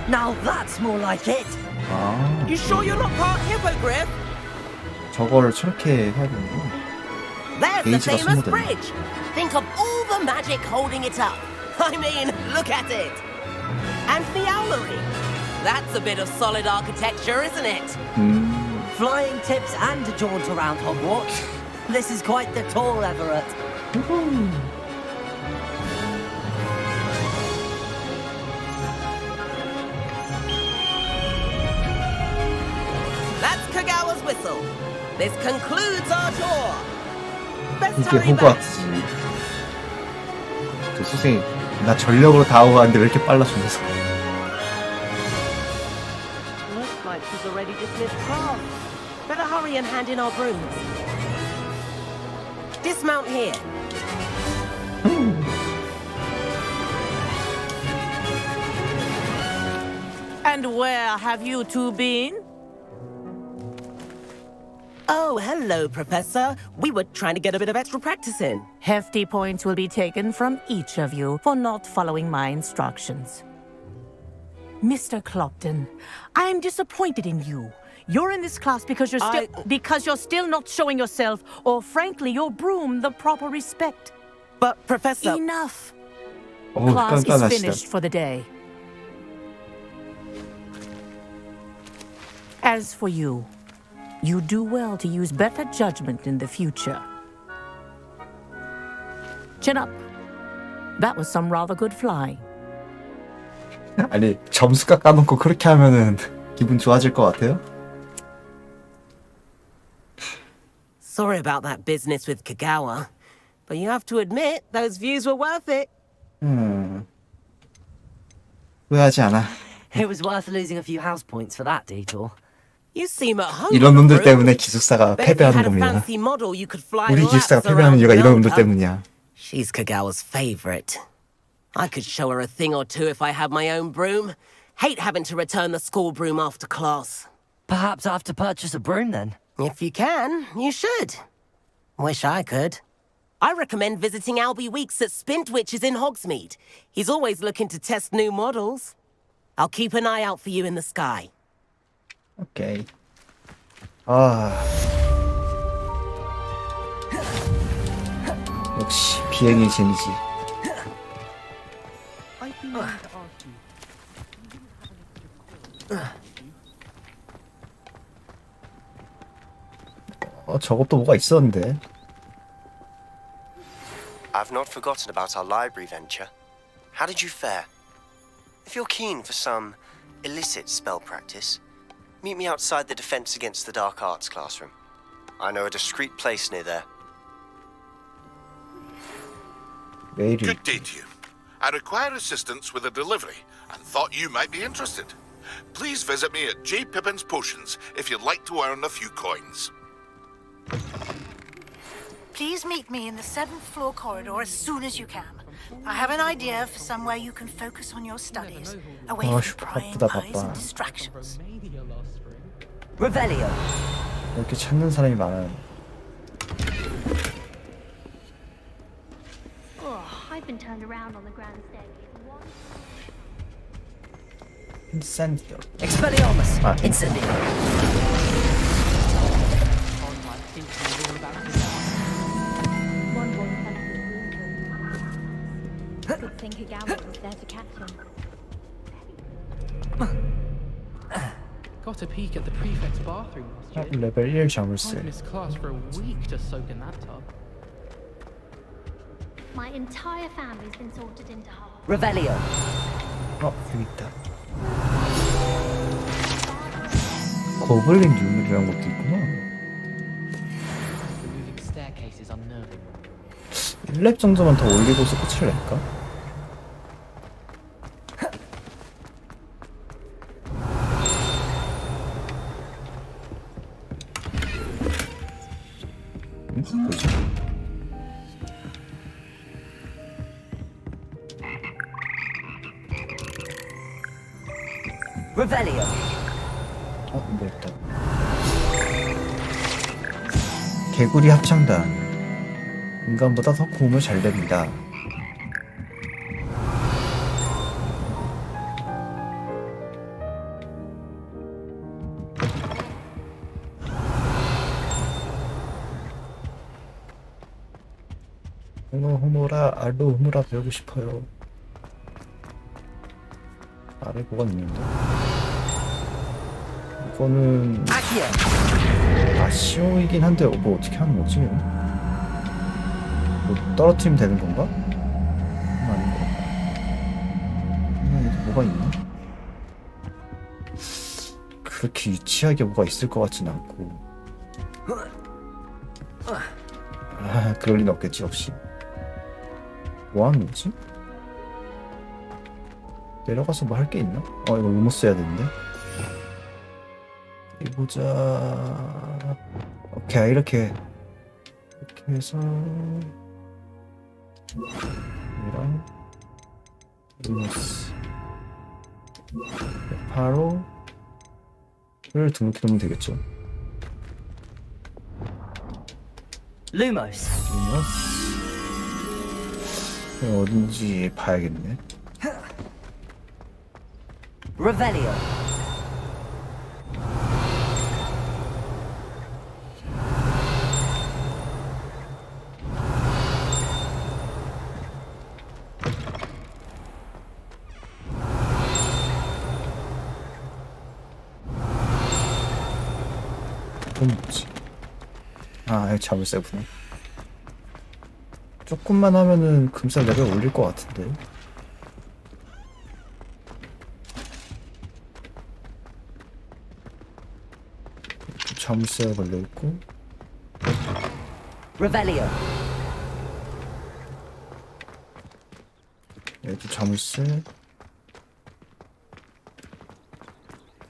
Now that's more like it. 아, You sure you're not part hippogriff? 저거를 저렇게 해야 되는구나. There's the 게이지가 famous 소모되네. bridge. Think of all the magic holding it up. I mean, look at it. And the owlery. That's a bit of solid architecture, isn't it? Flying tips and a jaunt around Hogwarts. This is quite the tour, Everett. That's Kagawa's whistle. This concludes our tour. Best 이게 hurry back. 호그와트지. 저 선생님, 나 전력으로 다 오고 왔는데 왜 이렇게 빨라 죽었어? she's already dismissed class. Better hurry and hand in our brooms. Dismount here. And where have you two been? Oh, hello, Professor. We were trying to get a bit of extra practice in. Hefty points will be taken from each of you for not following my instructions. Mr. Clopton, I am disappointed in you. You're in this class because you're still not showing yourself, or frankly, your broom the proper respect. But, Professor... Enough. 오, Class is 깐깐하시다. finished for the day. As for you, you do well to use better judgment in the future. Chin up. That was some rather good flying. 아니 점수 깎아놓고 그렇게 하면은 기분 좋아질 것 같아요? Sorry about that business with Kagawa, but you have to admit those views were worth it. 후회하지 않아. It was worth losing a few house points for that detour. You seem at home. 이런 놈들 때문에 기숙사가 But if you 패배하는 had a 겁니다. fancy model, you could fly 우리 기숙사가 laps 패배하는 around 이유가 이런 놈들 Melka. 때문이야. She's Kagawa's favorite. I could show her a thing or two if I had my own broom. Hate having to return the school broom after class. Perhaps I have to purchase a broom then. If you can, you should. Wish I could. I recommend visiting Albie Weeks at Spintwitches in Hogsmeade. He's always looking to test new models. I'll keep an eye out for you in the sky. 오케이. 아. 역시 비행이 재미지. 저것도 뭐가 있었는데. I've not forgotten about our library venture. How did you fare? If you're keen for some illicit spell practice, meet me outside the Defense Against the Dark Arts classroom. I know a discreet place near there. Good day to you. I require assistance with a delivery and thought you might be interested. Please visit me at J. Pippin's Potions if you'd like to earn a few coins. Please meet me in the 7th floor corridor as soon as you can. I have an idea for somewhere you can focus on your studies, away from prying eyes and distractions. Revelio. 이렇게 찾는 사람이 많아요. Oh, I've been turned around on the grand staircase once. 인센디오. Expelliarmus. 아, Incendio. Good thing Kagawa was there to catch him. Got a peek at the prefect's bathroom last year. 레벨 1 자물쇠. I've missed class for a week to soak in that tub. My entire family's been sorted into half. Revelio. 여기 있다. 고블린 유물이라는 것도 있구나. Moving staircase is unnerving. 1렙 정도만 더 올리고서 끝을 낼까? 뭐지? Revelio. 뭐였다? 개구리 합창단. 인간보다 더 고음을 잘 냅니다. 호모라 알로 호모라 배우고 싶어요. 아래 뭐가 있는데? 이거는 아시오이긴 한데 뭐 어떻게 하는 거지? 뭐 떨어뜨리면 되는 건가? 아닌 것 같다. 뭐가 있나? 그렇게 유치하게 뭐가 있을 것 같진 않고. 아, 그럴 리는 없겠지 역시. 뭐 하는 거지? 내려가서 뭐 할 게 있나? 이거 의무 써야 되는데. 보자. 오케이, 이렇게 해서 이랑 루머스 바로 를 등록해놓으면 되겠죠. Lumos. 어딘지 봐야겠네. Revelio. 뭐지? 아, 자물쇠구나. 조금만 하면은 금살 레벨 올릴 것 같은데. 자물쇠 걸려 있고. Revelio. 얘도 자물쇠.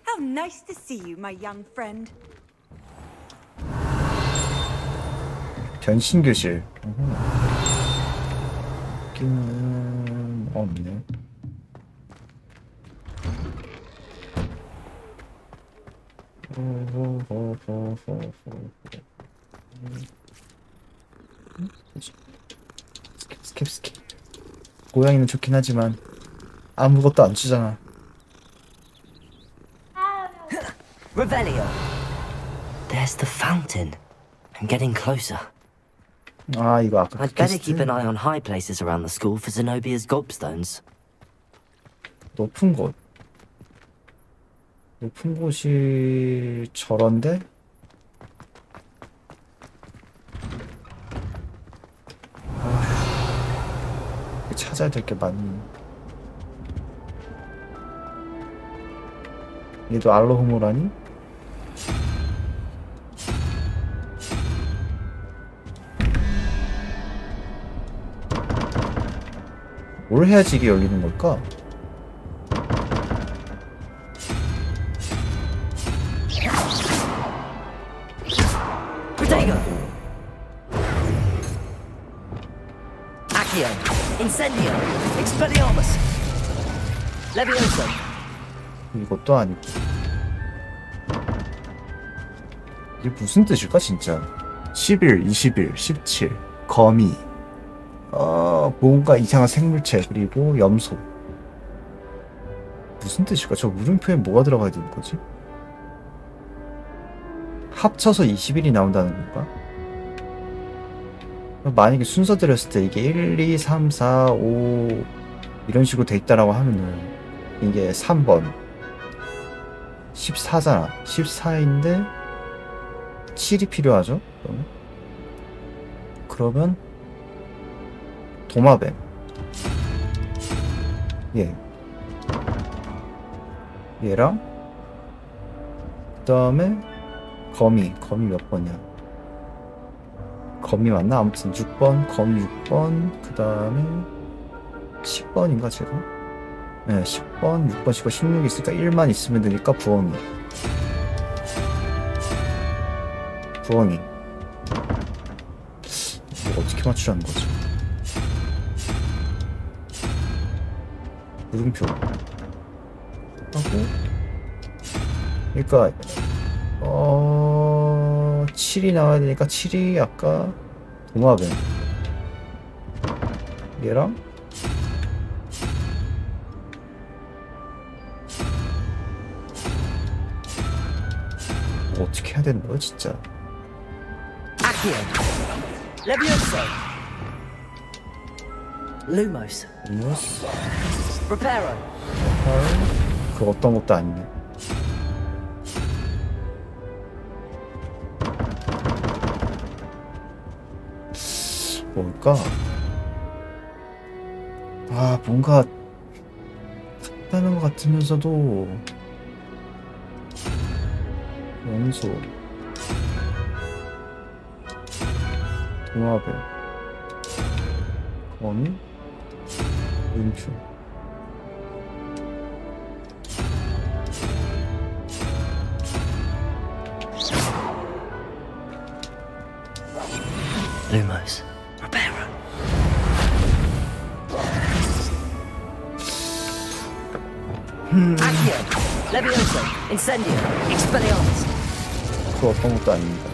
How nice to see you, my young friend. 변신 교실. 여기는 없네. 스킵. 고양이는 좋긴 하지만 아무것도 안 주잖아. Revelio. There's the fountain. I'm getting closer. 아, 이거 아까 I'd better keep an eye on high places around the school for Zenobia's gobstones. 높은 곳이 저런데? 찾아야 될 게 많니. 얘도 알로호모라니? 뭘 해야지 이게 열리는 걸까? Protego. Accio. Incendio. Expelliarmus. Levioso. 이것도 아니고. 이게 무슨 뜻일까 진짜? 11, 21, 17 거미 뭔가 이상한 생물체 그리고 염소. 무슨 뜻일까? 저 물음표에 뭐가 들어가야 되는 거지? 합쳐서 21이 나온다는 건가? 만약에 순서대로 했을 때 이게 1, 2, 3, 4, 5 이런 식으로 돼 있다라고 하면은 이게 3번 14잖아. 14인데 7이 필요하죠? 그러면 도마뱀 얘랑 그 다음에 거미 몇 번이야? 거미 맞나? 아무튼 6번 거미 6번 그 다음에 10번인가 제가? 네 10번 6번 10번 16 있으니까 1만 있으면 되니까 부엉이 이거 어떻게 맞추라는 거지? 물음표 하고 그러니까 7이 나와야 되니까 7이 아까 도마뱀 얘랑 어떻게 해야 되는 거야 진짜? Accio. Levioso. Lumos. Reparo. 그 어떤 것도 아니네. 뭘까? 아, 뭔가 같다는 것 같으면서도 염소 도마뱀 거미 음표 Lumos. Reparo. Accio. Levioso. Incendio. Expelliarmus. 그 어떤 것도 아닙니다.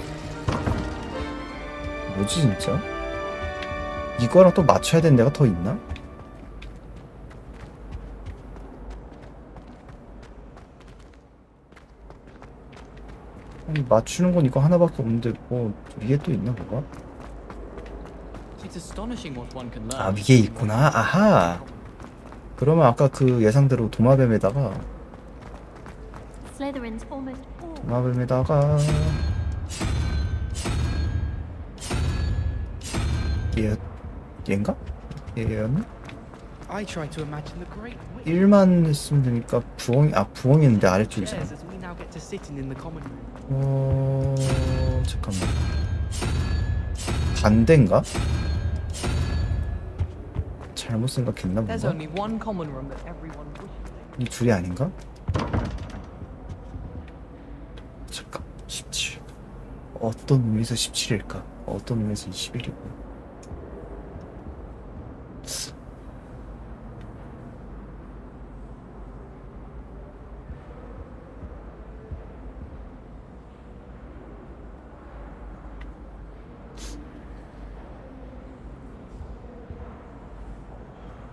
뭐지 진짜? 이거랑 또 맞춰야 되는 데가 더 있나? 아니, 맞추는 건 이거 하나밖에 없는데 뭐 위에 또 있나 뭐가? It's astonishing what one can learn. 아 위에 있구나. 아하. 그러면 아까 그 예상대로 도마뱀에다가 Slytherin's almost all. 도마뱀에다가 얘인가? 얘였나? I try to imagine the great 1만 했으면 되니까 부엉이 있는데 아래쪽이잖아. chairs as we now get to sitting in the common room. 잠깐만. 반대인가? 잘못 생각했나 There's 뭔가? only one common room that everyone wishes. 이 둘이 아닌가? 잠깐 17 어떤 의미에서 17일까? 어떤 의미에서 21이고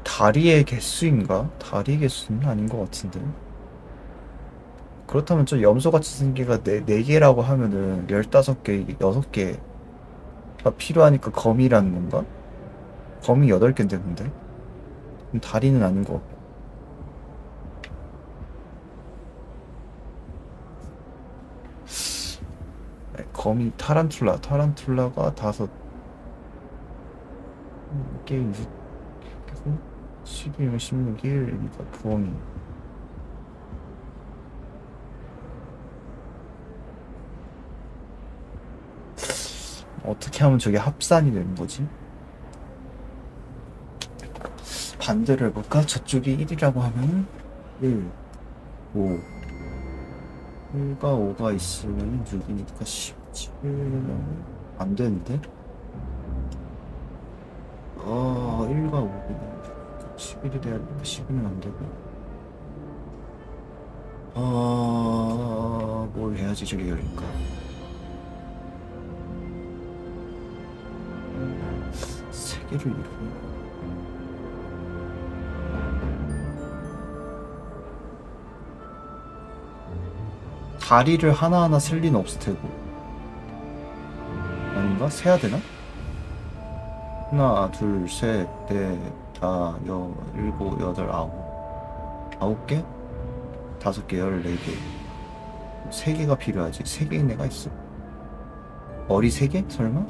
다리의 개수인가? 다리 개수는 아닌 것 같은데. 그렇다면 저 염소같이 생긴 게가 4개라고 하면은 15개, 6개가 필요하니까 거미라는 건가? 거미 8개인데 근데? 그럼 다리는 아닌 것 같고. 거미 타란툴라가 5 이게 6 12면 16일 부엉이 어떻게 하면 저게 합산이 되는 거지? 반대로 해볼까? 저쪽이 1이라고 하면 1, 5 1과 5가 있으면 6이니까 17은 안 되는데? 1과 5는 11이 돼야 되는데 10은 안 되고 뭘 해야지 저게 열릴까? 세 개를 이루고 다리를 하나하나 셀 리는 없을 테고 아닌가? 세야 되나? 하나, 둘, 셋, 넷, 다, 7, 8, 9 개? 5개, 14개 3개가 필요하지. 3개인 애가 있어? 머리 3개? 설마?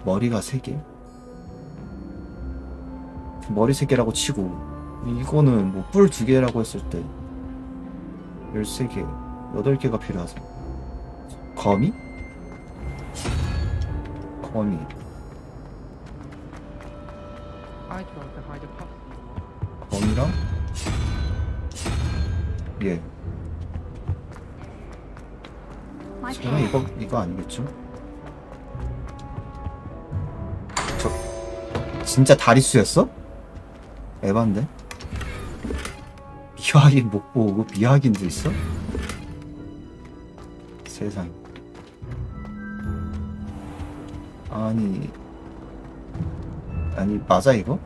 머리가 3개? 머리 3개라고 치고 이거는 뭐 뿔 2개라고 했을 때 13개, 8개가 필요하죠. 거미? 거미 I tried to hide a puppy. 거미랑 얘 설마 이거 아니겠죠? 저 진짜 다리수였어? 에반데? 미확인 못 보고 미확인도 있어? 세상. 아니 맞아 이거?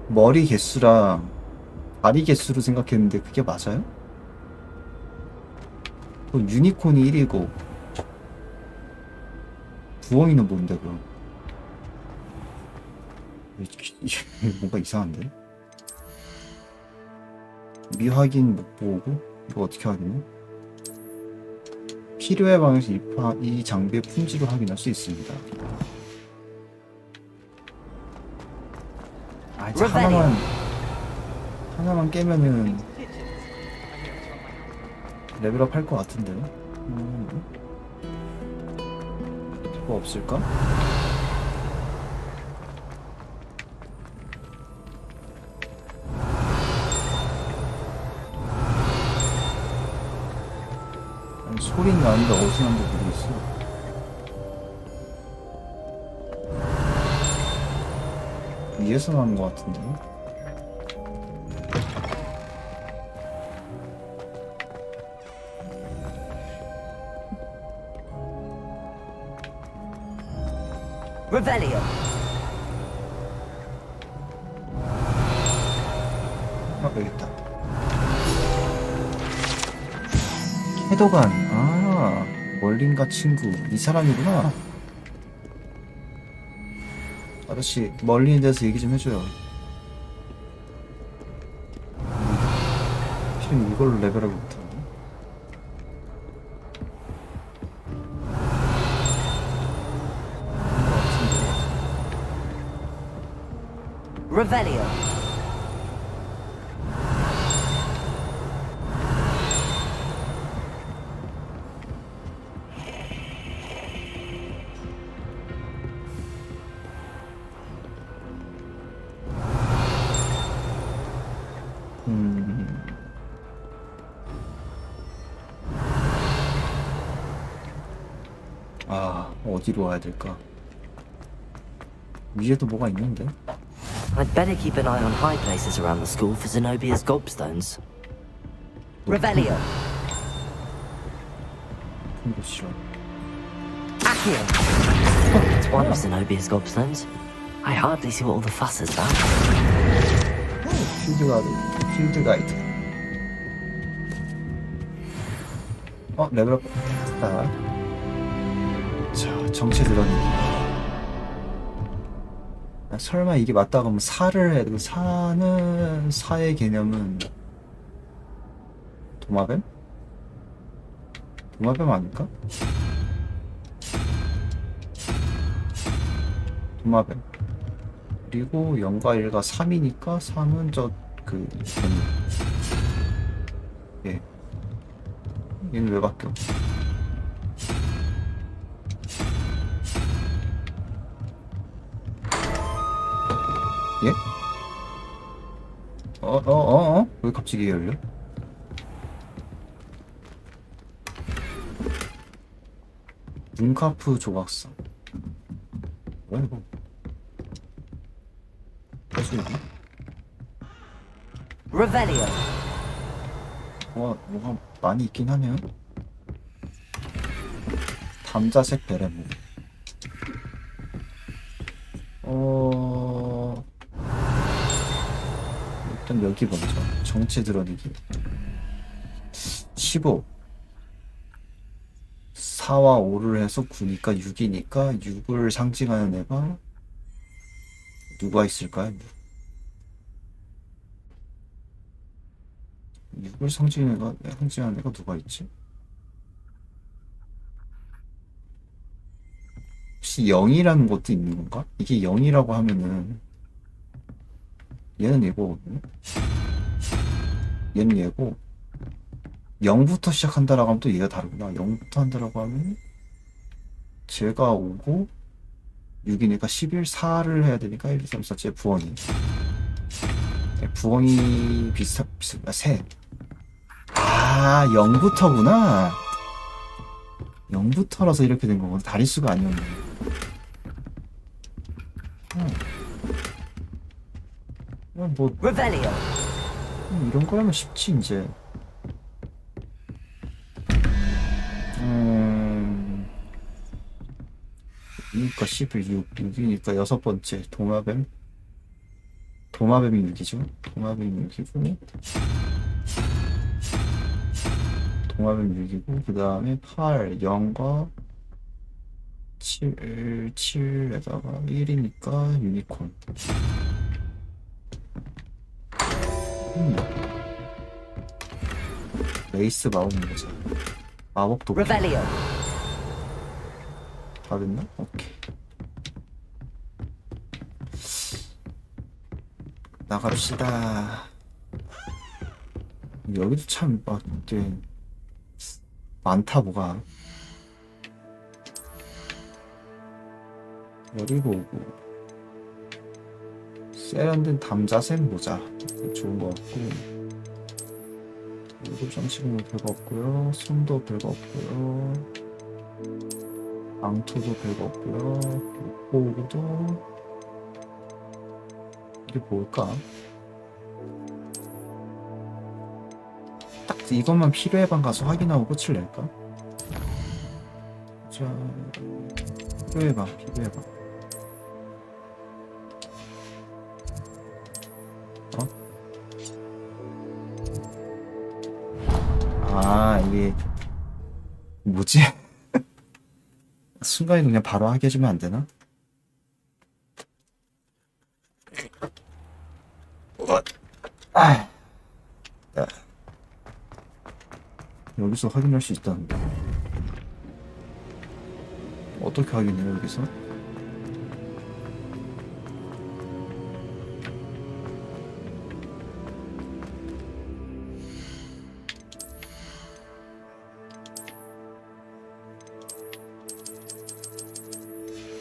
머리 개수랑 다리 개수로 생각했는데 그게 맞아요? 유니콘이 1이고 부엉이는 뭔데 그럼? 뭔가 이상한데? 미확인 못 보고 이거 어떻게 확인해? 필요에 반해서 이 장비의 품질을 확인할 수 있습니다. 이제 하나만 깨면은 레벨업 할 것 같은데. 뭐 없을까? 소리는 나는데 어디선도 모르겠어. 위에서 나는 것 같은데. Revelio. 여기 있다. 캐도간. 아, 멀린가 친구. 이 사람이구나. 아저씨, 멀린에 대해서 얘기 좀 해줘요. 필름 이걸로 레벨업을 못하네. Revelio. 아, 어디로 와야 될까? 위에도 뭐가 있는데? I'd better keep an eye on high places around the school for Zenobia's gobstones. Revelio. 큰 곳 싫어. Accio. It's one of Zenobia's gobstones. I hardly see what all the fuss is about. 필드 가이드. 레벨업 됐다. 자, 정체 드러내기. 설마 이게 맞다고 하면 사를 해야 되고, 사의 개념은 도마뱀? 도마뱀 아닐까? 도마뱀. 그리고 0과 1과 3이니까 3은 예. 얘는 왜 바뀌어? 예? 왜 갑자기 열려? 문카프 조각상. 뭐야 이거? 뭐지 이거? Revelio. 뭐가 많이 있긴 하네요. 담자색 베레모. 일단 여기 먼저 정체 드러내기. 15 4와 5를 해서 9니까 6이니까 6을 상징하는 애가 누가 있을까요? 6을 상징하는 애가 누가 있지? 혹시 0이라는 것도 있는 건가? 이게 0이라고 하면은 얘는 얘거든요? 얘는 얘고 0부터 시작한다라고 하면 또 얘가 다르구나. 0부터 한다라고 하면 쟤가 5고 6이니까 11, 4를 해야 되니까 1, 2, 3, 4, 쟤 부엉이. 부엉이 셋. 아, 0부터구나. 0부터라서 이렇게 된 거구나. 다리수가 아니었네. Revelio. 이런 거라면 쉽지 이제. 그러니까 11, 6이니까 여섯 번째 도마뱀이 6이죠. 도마뱀이 6이고 그 다음에 8, 0과 7에다가 1이니까 유니콘. 레이스 마법 모자. 마법 도구. Revelio. 다 됐나? 오케이. 나갑시다. 여기도 참 되게 많다 뭐가. 여기도 오고 세련된 담자색 모자 좋은 것 같고, 장식은 별거 없고요. 손도 별거 없고요. 앙토도 별거 없고요. 호구도 이게 뭘까? 딱 이것만 필요해방 가서 확인하고 끝을 낼까? 자, 필요해방. 아, 이게 뭐지? 순간이동 그냥 바로 하게 해주면 안 되나? 아, 여기서 확인할 수 있다는데 어떻게 확인해요 여기서?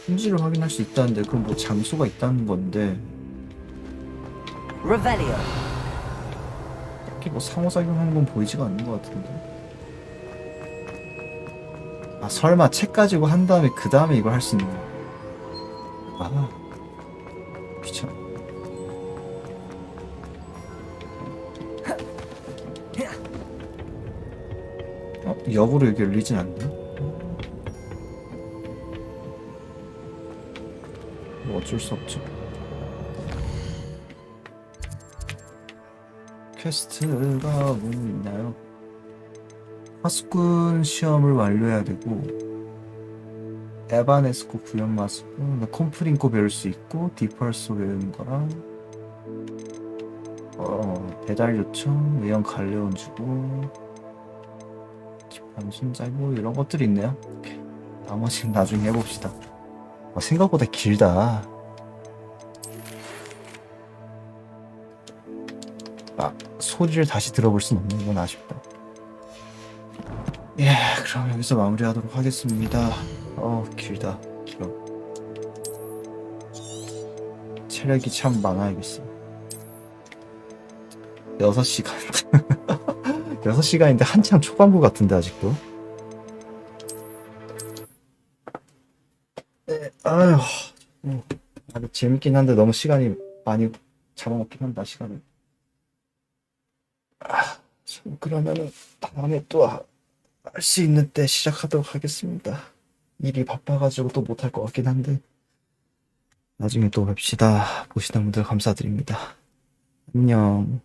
품질을 확인할 수 있다는데 그럼 뭐 장소가 있다는 건데 Revelio. 딱히 뭐 상호작용하는 건 보이지가 않는 것 같은데. 아 설마 책 가지고 한 다음에 그 다음에 이걸 할 수 있는 거야? 아 귀찮아. 역으로 여기 열리진 않네. 뭐 어쩔 수 없죠. 퀘스트가 뭐 있나요? 파수꾼 시험을 완료해야 되고 에바네스코 구현 마스크, 콤프링코 배울 수 있고 디펄소 배우는 거랑 배달 요청, 외형 갈레온 주고 기판 손잡이 뭐 이런 것들이 있네요. 나머지는 나중에 해봅시다. 생각보다 길다. 소리를 다시 들어볼 순 없는 건 아쉽다. 예, 그럼 여기서 마무리하도록 하겠습니다. 길다. 길어. 체력이 참 많아야겠어. 6시간. 6시간인데 한참 초반부 같은데 아직도. 아휴. 아주 재밌긴 한데 너무 시간이 많이 잡아먹긴 한다, 시간을. 그러면은 다음에 또 할 수 있는 때 시작하도록 하겠습니다. 일이 바빠가지고 또 못할 것 같긴 한데 나중에 또 뵙시다. 보시는 분들 감사드립니다. 안녕.